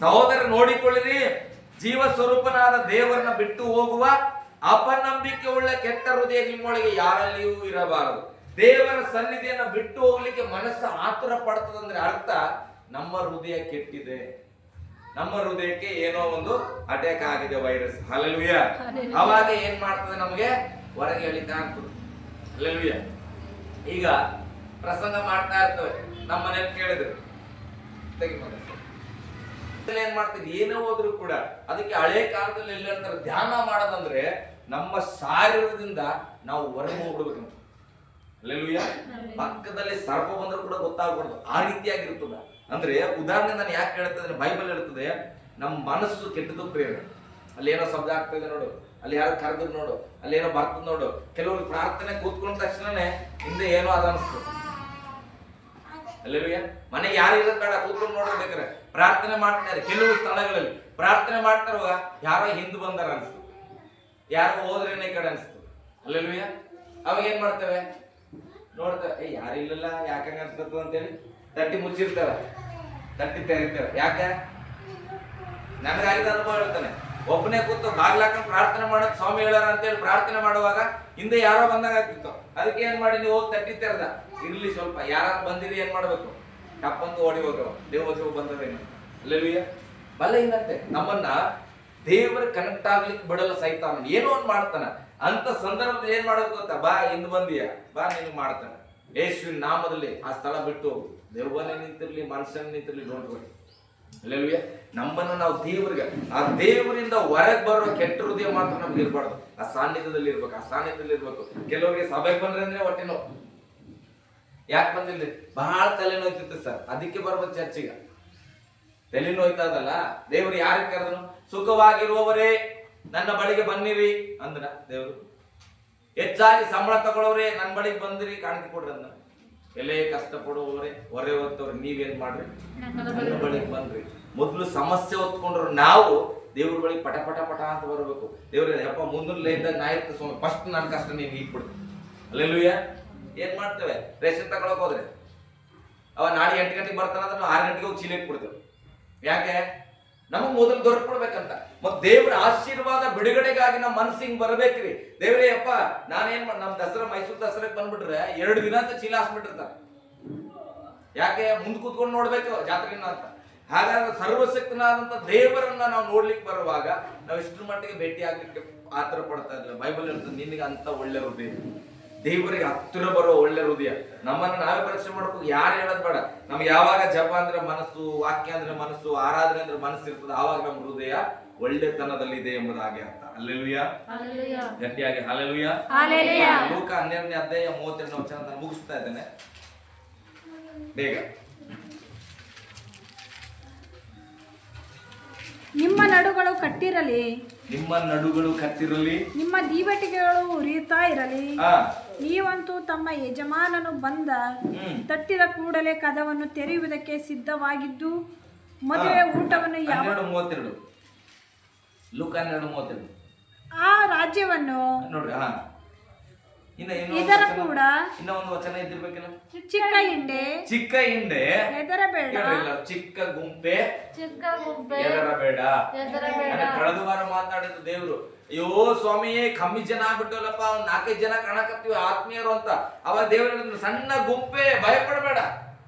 ಸಹೋದರ ನೋಡಿಕೊಳ್ಳಿರಿ, ಜೀವ ಸ್ವರೂಪನಾದ ದೇವರನ್ನ ಬಿಟ್ಟು ಹೋಗುವ ಅಪನಂಬಿಕೆ ಉಳ್ಳ ಕೆಟ್ಟ ಹೃದಯ ನಿಮ್ಮೊಳಗೆ ಯಾರಲ್ಲಿಯೂ ಇರಬಾರದು. ದೇವರ ಸನ್ನಿಧಿಯನ್ನ ಬಿಟ್ಟು ಹೋಗ್ಲಿಕ್ಕೆ ಮನಸ್ಸು ಆತುರ ಪಡ್ತದಂದ್ರೆ ಅರ್ಥ ನಮ್ಮ ಹೃದಯ ಕೆಟ್ಟಿದೆ, ನಮ್ಮ ಹೃದಯಕ್ಕೆ ಏನೋ ಒಂದು ಅಟ್ಯಾಕ್ ಆಗಿದೆ, ವೈರಸ್. ಹಲ್ಲೆಲೂಯಾ. ಅವಾಗ ಏನ್ ಮಾಡ್ತದೆ? ನಮಗೆ ಹೊರಗೆ ಎಳಿತಾ ಆಗ್ತದೆ. ಹಲ್ಲೆಲೂಯಾ. ಈಗ ಪ್ರಸಂಗ ಮಾಡ್ತಾ ಇರ್ತವೆ, ನಮ್ಮ ಮನೇಲಿ ಕೇಳಿದ್ರು, ಏನ್ ಮಾಡ್ತೀವಿ, ಏನೇ ಹೋದ್ರು ಕೂಡ ಅದಕ್ಕೆ ಹಳೆ ಕಾಲದಲ್ಲಿ ಎಲ್ಲ ಹೇಳ್ತಾರೆ, ಧ್ಯಾನ ಮಾಡೋದಂದ್ರೆ ನಮ್ಮ ಶಾರೀರದಿಂದ ನಾವು ಹೊರಗೆ ಹೋಗ್ಬಿಡ್ಬೇಕಂತ. ಹಲ್ಲೆಲೂಯಾ. ಪಕ್ಕದಲ್ಲಿ ಸರ್ಪ ಬಂದ್ರು ಕೂಡ ಗೊತ್ತಾಗ್ಬಾರ್ದು, ಆ ರೀತಿಯಾಗಿರ್ತದ. ಅಂದ್ರೆ ಉದಾಹರಣೆ ನಾನು ಯಾಕೆ ಹೇಳ್ತದೆ, ಬೈಬಲ್ ಹೇಳ್ತದೆ ನಮ್ಮ ಮನಸ್ಸು ಕೆಟ್ಟದ್ದು ಪ್ರೇರಣೆ. ಅಲ್ಲಿ ಏನೋ ಶಬ್ದ ಆಗ್ತದೆ ನೋಡು, ಅಲ್ಲಿ ಯಾರೋ ಕರೆದ್ರು ನೋಡು, ಅಲ್ಲಿ ಏನೋ ಬರ್ತದ ನೋಡು. ಕೆಲವರು ಪ್ರಾರ್ಥನೆ ಕೂತ್ಕೊಂಡ ತಕ್ಷಣನೇ ಹಿಂದೆ ಏನೋ ಅದ ಅನಿಸ್ತದೆ. ಹಲ್ಲೆಲೂಯಾ. ಮನೆಗೆ ಯಾರು ಇರೋದು ಬೇಡ, ಕೂತ್ಕೊಂಡು ನೋಡ್ಬೇಕಾರೆ ಪ್ರಾರ್ಥನೆ ಮಾಡ್ತಾರೆ. ಕೆಲವು ಸ್ಥಳಗಳಲ್ಲಿ ಪ್ರಾರ್ಥನೆ ಮಾಡ್ತಾರವಾಗ ಯಾರೋ ಹಿಂದೆ ಬಂದಾರ ಅನ್ಸ್ತು, ಯಾರೋ ಹೋದ್ರೇನೆ ಈ ಕಡೆ ಅನ್ಸ್ತು. ಹಲ್ಲೆಲೂಯಾ. ಅವಾಗ ಏನ್ ಮಾಡ್ತೇವೆ? ನೋಡ್ತೇವೆ, ಯಾರು ಇಲ್ಲಲ್ಲ, ಯಾಕಂಗ ಅನ್ಸ್ತದ ಅಂತೇಳಿ ತಟ್ಟಿ ಮುಚ್ಚಿರ್ತಾರ, ತಟ್ಟಿ ತೆರಿತಾರೆ. ಯಾಕೆ? ನನಗಾಗಿದ ಅನುಭವ ಹೇಳ್ತಾನೆ. ಒಬ್ಬನೇ ಕೂತು ಬಾಗ್ಲಾಕೊಂಡು ಪ್ರಾರ್ಥನೆ ಮಾಡೋದು ಸ್ವಾಮಿ ಹೇಳಾರ ಅಂತೇಳಿ ಪ್ರಾರ್ಥನೆ ಮಾಡುವಾಗ ಹಿಂದೆ ಯಾರೋ ಬಂದಾಗ ಆಗ್ತಿತ್ತು. ಅದಕ್ಕೆ ಏನ್ ಮಾಡಿ, ನೀವು ಹೋಗಿ ತಟ್ಟಿ ತೆರೆದ ಇರ್ಲಿ ಸ್ವಲ್ಪ, ಯಾರು ಬಂದಿರಿ ಏನ್ ಮಾಡ್ಬೇಕು, ಟಪ್ಪಂದು ಓಡಿ ಹೋಗವ, ದೇವೋತ್ಸವ ಬಂದದೇನು. ಹಲ್ಲೆಲೂಯಾ. ಬಲ್ಲ ಏನಂತೆ ನಮ್ಮನ್ನ ದೇವರ ಕನೆಕ್ಟ್ ಆಗ್ಲಿಕ್ಕೆ ಬಿಡಲ್ಲ ಸೈತಾನ, ಏನೋ ಒಂದು ಮಾಡ್ತಾನ. ಅಂತ ಸಂದರ್ಭದಲ್ಲಿ ಏನ್ ಮಾಡೋದು ಗೊತ್ತಾ? ಬಾ, ಹಿಂದ್ ಬಂದಿಯ, ಬಾ, ನೀನು ಮಾಡ್ತಾನೆ. ಯೇಸುವಿನ ನಾಮದಲ್ಲಿ ಆ ಸ್ಥಳ ಬಿಟ್ಟು ಹೋಗು. ದೇವನೇ ನಿಂತಿರ್ಲಿ, ಮನುಷ್ಯನ ನಿಂತಿರ್ಲಿ, ನೋಡ್ಬೇಡಿ. ಹಲ್ಲೆಲೂಯಾ. ನಮ್ಮನ್ನ ನಾವು ದೇವರಿಗೆ, ಆ ದೇವರಿಂದ ಹೊರಗೆ ಬರೋ ಕೆಟ್ಟ ಹೃದಯ ಮಾತ್ರ ನಮ್ಗೆ ಇರ್ಬಾರ್ದು. ಆ ಸಾನ್ನಿಧ್ಯದಲ್ಲಿ ಇರ್ಬೇಕು, ಆ ಸಾನ್ನಿಧ್ಯದಲ್ಲಿ ಇರ್ಬೇಕು. ಕೆಲವರಿಗೆ ಸಭೆಗೆ ಬಂದ್ರೆ ಅಂದ್ರೆ ಹೊಟ್ಟೆ ನೋವು. ಯಾಕೆ ಬಂದಿಲ್ಲ? ಬಹಳ ತಲೆನೋಯ್ತಿತ್ತು ಸರ್, ಅದಕ್ಕೆ ಬರ್ಬೇಕು ಚರ್ಚಿಗೆ. ತಲೆನೋಯ್ತದಲ್ಲ, ದೇವರು ಯಾರಿಗೆ ಕರೆದನು? ಸುಖವಾಗಿರುವವರೇ ನನ್ನ ಬಳಿಗೆ ಬನ್ನಿರಿ ಅಂದ್ರ ದೇವರು. ಹೆಚ್ಚಾಗಿ ಸಂಬಳ ತಗೊಳ್ಳೋರೆ ನನ್ನ ಬಳಿಗೆ ಬಂದಿರಿ, ಕಾಣಿಕೆ ಕೊಡ್ರಿ ಅಂದ. ಎಲ್ಲೇ ಕಷ್ಟ ಪಡುವವರೇ, ಹೊರೆ ಹೊತ್ತವ್ರೆ, ನೀವೇನ್ ಮಾಡ್ರಿ, ನನ್ನ ಬಳಿಗೆ ಬಂದ್ರಿ. ಮೊದಲು ಸಮಸ್ಯೆ ಹೊತ್ಕೊಂಡ್ರು ನಾವು ದೇವ್ರ ಬಳಿಗೆ ಪಟ ಪಟ ಪಟ ಅಂತ ಬರಬೇಕು. ದೇವ್ರ ಯಪ್ಪ ಮುಂದಿನ ಲೈನ್ದಾಗ ನಾ ಇರ್ತ ಸ್ವಾಮಿ, ಫಸ್ಟ್ ನನ್ನ ಕಷ್ಟ ನೀನು ಈಗ್ಬಿಡ್ತು. ಹಲ್ಲೆಲೂಯಾ. ಏನ್ ಮಾಡ್ತೇವೆ? ರೇಷನ್ ತಗೊಳಕ್ ಹೋದ್ರೆ ಅವ ನಾಳೆ 8 ಗಂಟೆಗೆ ಬರ್ತಾನಂದ್ರೆ ನಾವು 6 ಗಂಟೆಗೆ ಹೋಗಿ ಚೀಲ ಇಟ್ಬಿಡ್ತೇವೆ. ಯಾಕೆ? ನಮಗ್ ಮೊದಲು ದೊರಕ್ಬಿಡ್ಬೇಕಂತ. ಮತ್ ದೇವ್ರ ಆಶೀರ್ವಾದ ಬಿಡುಗಡೆಗಾಗಿ ನಮ್ಮ ಮನಸ್ಸಿಗೆ ಬರ್ಬೇಕ್ರಿ. ದೇವ್ರೇ ಅಪ್ಪ ನಾನೇನ್ ನಮ್ ದಸರಾ, ಮೈಸೂರು ದಸರಾಕ್ ಬಂದ್ಬಿಟ್ರೆ 2 ದಿನ ಅಂತ ಚೀಲ ಹಾಸ್ಬಿಟ್ಟಿರ್ತಾರ. ಯಾಕೆ? ಮುಂದ್ ಕೂತ್ಕೊಂಡು ನೋಡ್ಬೇಕು ಜಾತ್ರೆನ ಅಂತ. ಹಾಗಾದ್ರೆ ಸರ್ವಶಕ್ತನಾದಂತ ದೇವರನ್ನ ನಾವು ನೋಡ್ಲಿಕ್ಕೆ ಬರುವಾಗ ನಾವು ಇಷ್ಟರ ಮಟ್ಟಿಗೆ ಭೇಟಿ ಆಗ್ಲಿಕ್ಕೆ ಆತರ ಪಡ್ತಾ ಇದ್ದೇವೆ. ಬೈಬಲ್ ಹೇಳ್ತದೆ, ನಿನಗೆ ಅಂತ ಒಳ್ಳೆ ಹೃದಯ. ದೇವರಿಗೆ ಹತ್ತಿರ ಬರೋ ಒಳ್ಳೆ ಹೃದಯ. ನಮ್ಮನ್ನು ನಾವೇ ಪರೀಕ್ಷೆ ಮಾಡ್ಬೇಕು, ಯಾರು ಹೇಳೋದ್ ಬೇಡ. ನಮ್ಗೆ ಯಾವಾಗ ಜಪ ಅಂದ್ರೆ ಮನಸ್ಸು, ವಾಕ್ಯ ಅಂದ್ರೆ ಮನಸ್ಸು, ಆರಾಧನೆ ಅಂದ್ರೆ ಮನಸ್ಸು ಇರ್ತದೆ, ಆವಾಗ ನಮ್ಮ ಹೃದಯ ಒಳ್ಳೆತನದಲ್ಲಿದೆ ಎಂಬುದಾಗಿ ಅರ್ಥ. ಹಲ್ಲೆಲೂಯಾ, ಗಟ್ಟಿಯಾಗಿ ಹಲ್ಲೆಲೂಯಾ. ಲೂಕ 12ನೇ ಅಧ್ಯಾಯ 32ನೇ ವಚನ ನಾನು ಮುಗಿಸ್ತಾ ಇದ್ದೇನೆ ಬೇಗ. ನಿಮ್ಮ ನಡುಗಳು ಕಟ್ಟಿರಲಿ, ನಿಮ್ಮ ನಡುಗಳು ಕತ್ತಿರಲಿ, ನಿಮ್ಮ ದೀವಟಿಗೆಗಳು ಉರಿಯುತ್ತಾ ಇರಲಿ. ನೀವಂತೂ ತಮ್ಮ ಯಜಮಾನನು ಬಂದ ತಟ್ಟಿದ ಕೂಡಲೇ ಕದವನ್ನು ತೆರೆಯುವುದಕ್ಕೆ ಸಿದ್ಧವಾಗಿದ್ದು ಮದುವೆ ಊಟವನ್ನು 12:32 ಲೂಕ 12:32 ಆ ರಾಜ್ಯವನ್ನು ನೋಡ್ರಿ. ಇದರ ಕೂಡ ಇನ್ನ ಒಂದು ವಚನ ಇದ್ದಿರ್ಬೇಕಿಲ್ಲ. ಚಿಕ್ಕ ಹಿಂಡೆ, ಚಿಕ್ಕ ಹಿಂಡೆ ಹೆದರಬೇಡ, ಚಿಕ್ಕ ಗುಂಪೆ ಚಿಕ್ಕ ಗುಂಪೆ ಹೆದರಬೇಡ. ಹೆದರಬೇಡ. ಕಳೆದ ವಾರ ಮಾತಾಡಿದ ದೇವ್ರು, ಅಯ್ಯೋ ಸ್ವಾಮಿಯೇ ಕಮ್ಮಿ ಜನ ಆಗ್ಬಿಟ್ಟವಲ್ಲಪ್ಪ, 4-5 ಜನ ಕಾಣಕತ್ತೀವಿ ಆತ್ಮೀಯರು ಅಂತ. ಅವ ದೇವ್ರ ಸಣ್ಣ ಗುಂಪೆ, ಭಯಪಡಬೇಡ.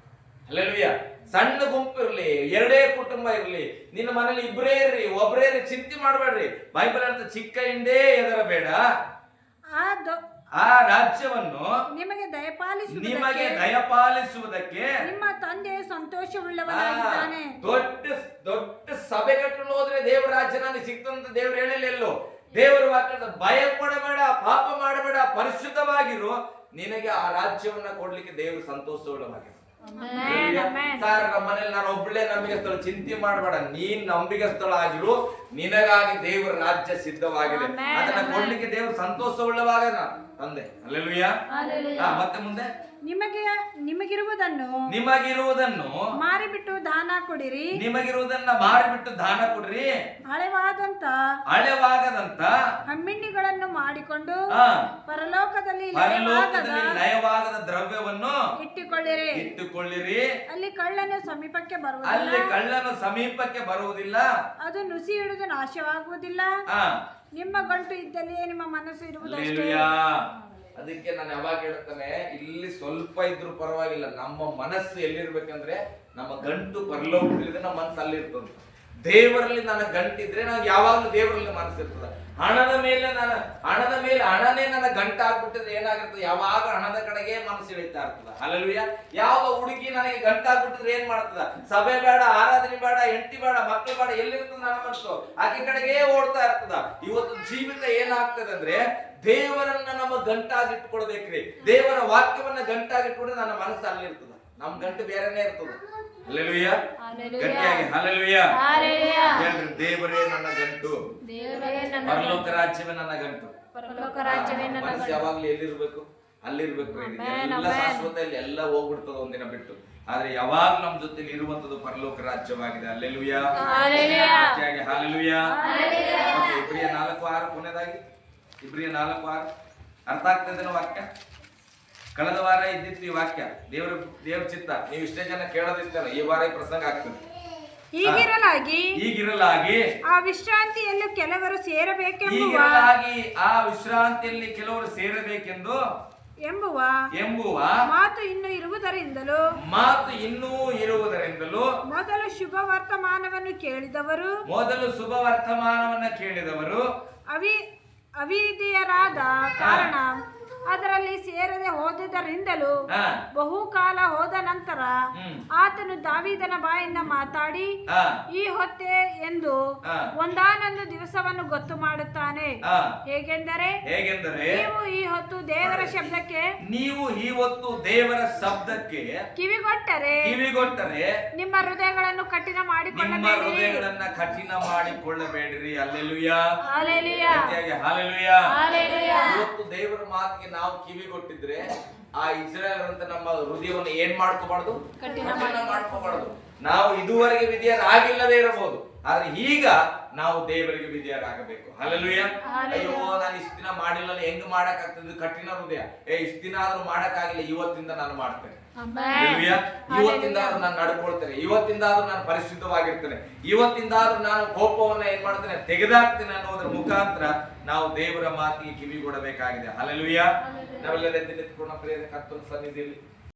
ಹಲ್ಲೆಲೂಯಾ. ಸಣ್ಣ ಗುಂಪು ಇರ್ಲಿ, 2 ಕುಟುಂಬ ಇರ್ಲಿ, ನಿನ್ನ ಮನೇಲಿ ಇಬ್ಬರೇ ಇರ್ರಿ, ಒಬ್ಬರೇ ಇರ್ರಿ, ಚಿಂತೆ ಮಾಡಬೇಡ್ರಿ. ಬೈಬಲ್ ಅಂತ ಚಿಕ್ಕ ಹಿಂಡೆ ಹೆದರಬೇಡ, ಆ ರಾಜ್ಯವನ್ನು ನಿಮಗೆ ದಯಪಾಲಿಸುವುದಕ್ಕೆ ನಿಮ್ಮ ತಂದೆ ಸಂತೋಷವುಳ್ಳವನಾಗಿದ್ದಾನೆ. ದೊಡ್ಡ ಸಭೆ ಕಟ್ಟಲು ಹೋದ್ರೆ ದೇವರ ರಾಜ್ಯ ನನಗೆ ಸಿಕ್ತಂತ ದೇವ್ರು ಹೇಳಿಲ್ಲ ಎಲ್ಲೋ. ದೇವರ ವಾಕ್ಯದ ಭಯ ಪಡಬೇಡ, ಪಾಪ ಮಾಡಬೇಡ, ಪರಿಶುದ್ಧವಾಗಿರು, ನಿನಗೆ ಆ ರಾಜ್ಯವನ್ನ ಕೊಡ್ಲಿಕ್ಕೆ ದೇವರು ಸಂತೋಷವುಳ್ಳವಾಗಿರು. ಸರ್, ನಮ್ಮ ಮನೇಲಿ ನಾನು ಒಬ್ಬಳೇ ನಂಬಿಗಸ್ತಳು, ಚಿಂತೆ ಮಾಡಬೇಡ, ನೀನ್ ನಂಬಿಗಸ್ತಳ ಆಗಿರು, ನಿನಗಾಗಿ ದೇವರ ರಾಜ್ಯ ಸಿದ್ಧವಾಗಿದೆ, ಅದನ್ನ ಕೊಡ್ಲಿಕ್ಕೆ ದೇವರು ಸಂತೋಷವುಳ್ಳವಾಗ ತಂದೆ. ಹಲ್ಲೆಲೂಯಾ. ಮತ್ತೆ ಮುಂದೆ ನಿಮಗಿರುವುದನ್ನು ಮಾರಿಬಿಟ್ಟು ದಾನ ಕೊಡಿರಿ, ನಿಮಗಿರುವುದನ್ನ ಮಾರಿಬಿಟ್ಟು ದಾನ ಕೊಡ್ರಿ, ಹಳೆವಾದಂತ ಹಮ್ಮಿಣಿಗಳನ್ನು ಮಾಡಿಕೊಂಡು ಪರಲೋಕದಲ್ಲಿ ಲಯವಾಗದ ದ್ರವ್ಯವನ್ನು ಇಟ್ಟುಕೊಳ್ಳಿರಿ. ಅಲ್ಲಿ ಕಳ್ಳನು ಸಮೀಪಕ್ಕೆ ಬರುವುದಿಲ್ಲ, ಅದು ನುಸಿ ಹಿಡಿದು ನಾಶವಾಗುವುದಿಲ್ಲ. ನಿಮ್ಮ ಗಂಟು ಇದ್ದಲ್ಲಿಯೇ ನಿಮ್ಮ ಮನಸ್ಸು ಇರುವುದಷ್ಟೇ. ಅದಕ್ಕೆ ನಾನು ಯಾವಾಗ ಹೇಳ್ತಾನೆ, ಇಲ್ಲಿ ಸ್ವಲ್ಪ ಇದ್ರೂ ಪರವಾಗಿಲ್ಲ, ನಮ್ಮ ಮನಸ್ಸು ಎಲ್ಲಿರ್ಬೇಕಂದ್ರೆ ನಮ್ಮ ಗಂಟು ಪರಲೋಕದಲ್ಲಿದೆ, ನಮ್ಮ ಮನಸ್ಸು ಅಲ್ಲಿರ್ತದೆ. ದೇವರಲ್ಲಿ ನನ್ನ ಗಂಟಿದ್ರೆ ನಾನು ಯಾವಾಗಲೂ ದೇವರಲ್ಲಿ ಮನಸ್ಸಿರ್ತದೆ. ಹಣನೇ ನನ್ನ ಗಂಟು ಆಗ್ಬಿಟ್ಟಿದ್ರೆ ಏನಾಗಿರ್ತದೆ, ಯಾವಾಗ ಹಣದ ಕಡೆಗೆ ಮನಸ್ಸು ಇಳಿತಾ ಇರ್ತದ. ಹಲ್ಲೆಲೂಯಾ. ಯಾವ ಹುಡುಗಿ ನನಗೆ ಗಂಟು ಆಗ್ಬಿಟ್ಟಿದ್ರೆ ಏನ್ ಮಾಡ್ತದ, ಸಭೆ ಬೇಡ, ಆರಾಧನೆ ಬೇಡ, ಹೆಂಡತಿ ಬೇಡ, ಮಕ್ಕಳು ಬೇಡ, ಎಲ್ಲಿರ್ತದ ನನ್ನ ಮನಸ್ಸು ಆಕೆ ಕಡೆಗೆ ಓಡ್ತಾ ಇರ್ತದ. ಇವತ್ತು ಜೀವಿತ ಏನಾಗ್ತದೆ ಅಂದ್ರೆ, ದೇವರನ್ನ ನಮ್ಮ ಗಂಟಾಗಿಟ್ಕೊಳ್ಬೇಕ್ರಿ, ದೇವರ ವಾಕ್ಯವನ್ನ ಗಂಟಾಗಿಟ್ಕೊಂಡ್ರೆ ನನ್ನ ಮನಸ್ಸು ಅಲ್ಲಿರ್ತದ, ನಮ್ ಗಂಟು ಬೇರೆನೇ ಇರ್ತದ. ಹಲ್ಲೆಲೂಯಾ, ಗಟ್ಟಿಯಾಗಿ ಹಲ್ಲೆಲೂಯಾ. ಹೇಳ್ರಿ, ದೇವರೇ ನನ್ನ ಗಂಟು, ಪರಲೋಕ ರಾಜ್ಯವೇ ನನ್ನ ಗಂಟು. ಮನಸ್ಸು ಯಾವಾಗ್ಲೂ ಎಲ್ಲಿರ್ಬೇಕು, ಅಲ್ಲಿರ್ಬೇಕು. ಎಲ್ಲ ಶಾಶ್ವತ, ಇಲ್ಲಿ ಎಲ್ಲ ಹೋಗ್ಬಿಡ್ತದ ಒಂದಿನ ಬಿಟ್ಟು, ಆದ್ರೆ ಯಾವಾಗ ನಮ್ ಜೊತೆಲಿ ಇರುವಂತದ್ದು ಪರಲೋಕ ರಾಜ್ಯವಾಗಿದೆ. ಹಲ್ಲೆಲೂಯಾ, ಗಟ್ಟಿಯಾಗಿ ಹಲ್ಲೆಲೂಯಾ. ಇಬ್ರಿಯ 4:6 ಕೊನೆಯದಾಗಿ, ಇಬ್ರಿಯ 4:6 ಅರ್ಥ ಆಗ್ತದೆ ವಾಕ್ಯ. ಕಳೆದ ವಾರ ಇದ್ದಿತ್ತು ಈ ವಾಕ್ಯ, ದೇವ್ರ ಚಿತ್ತ. ನೀವು ಇಷ್ಟೇ ಜನ ಕೇಳೋದಿರ್ತಾನೆ, ಈ ವಾರ ಈ ಪ್ರಸಂಗ ಆಗ್ತದೆ. ಹೀಗಿರಲಾಗಿ ಆ ವಿಶ್ರಾಂತಿಯಲ್ಲಿ ಕೆಲವರು ಸೇರಬೇಕೆಂಬುವ ಎಂಬುವ ಮಾತು ಇನ್ನೂ ಇರುವುದರಿಂದಲೂ ಮೊದಲು ಶುಭ ವರ್ತಮಾನವನ್ನು ಕೇಳಿದವರು ಅವಿಧೇಯರಾದ ಕಾರಣ ಅದರಲ್ಲಿ ಸೇರದೆ ಹೋದುದರಿಂದಲೂ ಬಹುಕಾಲ ಹೋದ ನಂತರ ಆತನು ದಾವೀದನ ಬಾಯಿಂದ ಮಾತಾಡಿ ಈ ಹೊತ್ತೆ ಎಂದು ಒಂದಾನೊಂದು ದಿವಸವನ್ನು ಗೊತ್ತು ಮಾಡುತ್ತಾನೆ. ಹೇಗೆಂದರೆ ನೀವು ಈ ಹೊತ್ತು ದೇವರ ಶಬ್ದಕ್ಕೆ ಕಿವಿಗೊಟ್ಟರೆ ನಿಮ್ಮ ಹೃದಯಗಳನ್ನು ಕಠಿಣ ಮಾಡಿಕೊಳ್ಳಬೇಡಿರಿ. Hallelujah, hallelujah. ಇವತ್ತು ದೇವರ ಮಾತಿಗೆ ನಾವು ಕಿವಿ ಕೊಟ್ಟಿದ್ರೆ ಆ ಇಸ್ರಾಯೇಲ್ ಅಂತ ನಮ್ಮ ಹೃದಯವನ್ನು ಏನ್ ಮಾಡ್ಕೋಬಾರ್ದು, ಕಠಿಣ ಮಾಡ್ಕೋಬಾರ್ದು. ನಾವು ಇದುವರೆಗೆ ವಿಧೇಯರಾಗಿಲ್ಲದೆ ಇರಬಹುದು, ಆದ್ರೆ ಈಗ ನಾವು ದೇವರಿಗೆ ವಿಧೇಯರಾಗಬೇಕು. ಹಲ್ಲೆಲೂಯಾ. ಅಯ್ಯೋ, ನಾನು ಇಷ್ಟು ದಿನ ಮಾಡಿಲ್ಲ, ಹೆಂಗ್ ಮಾಡಕ್ ಆಗ್ತದೆ, ಕಠಿಣ ಹೃದಯ. ಇಷ್ಟು ದಿನ ಆದ್ರೂ ಮಾಡಕ್ಕಾಗಿಲ್ಲ, ಇವತ್ತಿಂದ ನಾನು ಮಾಡ್ತೇನೆ. ಇವತ್ತಿಂದ ನಾನು ನಡ್ಕೊಳ್ತೇನೆ, ಇವತ್ತಿಂದ ನಾನು ಪರಿಶುದ್ಧವಾಗಿರ್ತೇನೆ, ಇವತ್ತಿಂದ ನಾನು ಕೋಪವನ್ನ ಏನ್ ಮಾಡ್ತೇನೆ, ತೆಗೆದಾಕ್ತೇನೆ ಅನ್ನೋದ್ರ ಮುಖಾಂತರ ನಾವು ದೇವರ ಮಾತಿಗೆ ಕಿವಿ ಕೊಡಬೇಕಾಗಿದೆ. ಹಲ್ಲೆಲೂಯಾ. ನಾವೆಲ್ಲರೂ ಎದ್ದು ನಿಂತ್ಕೊಂಡು ಪ್ರಿಯ ಕರ್ತನ ಸನ್ನಿಧಿಯಲ್ಲಿ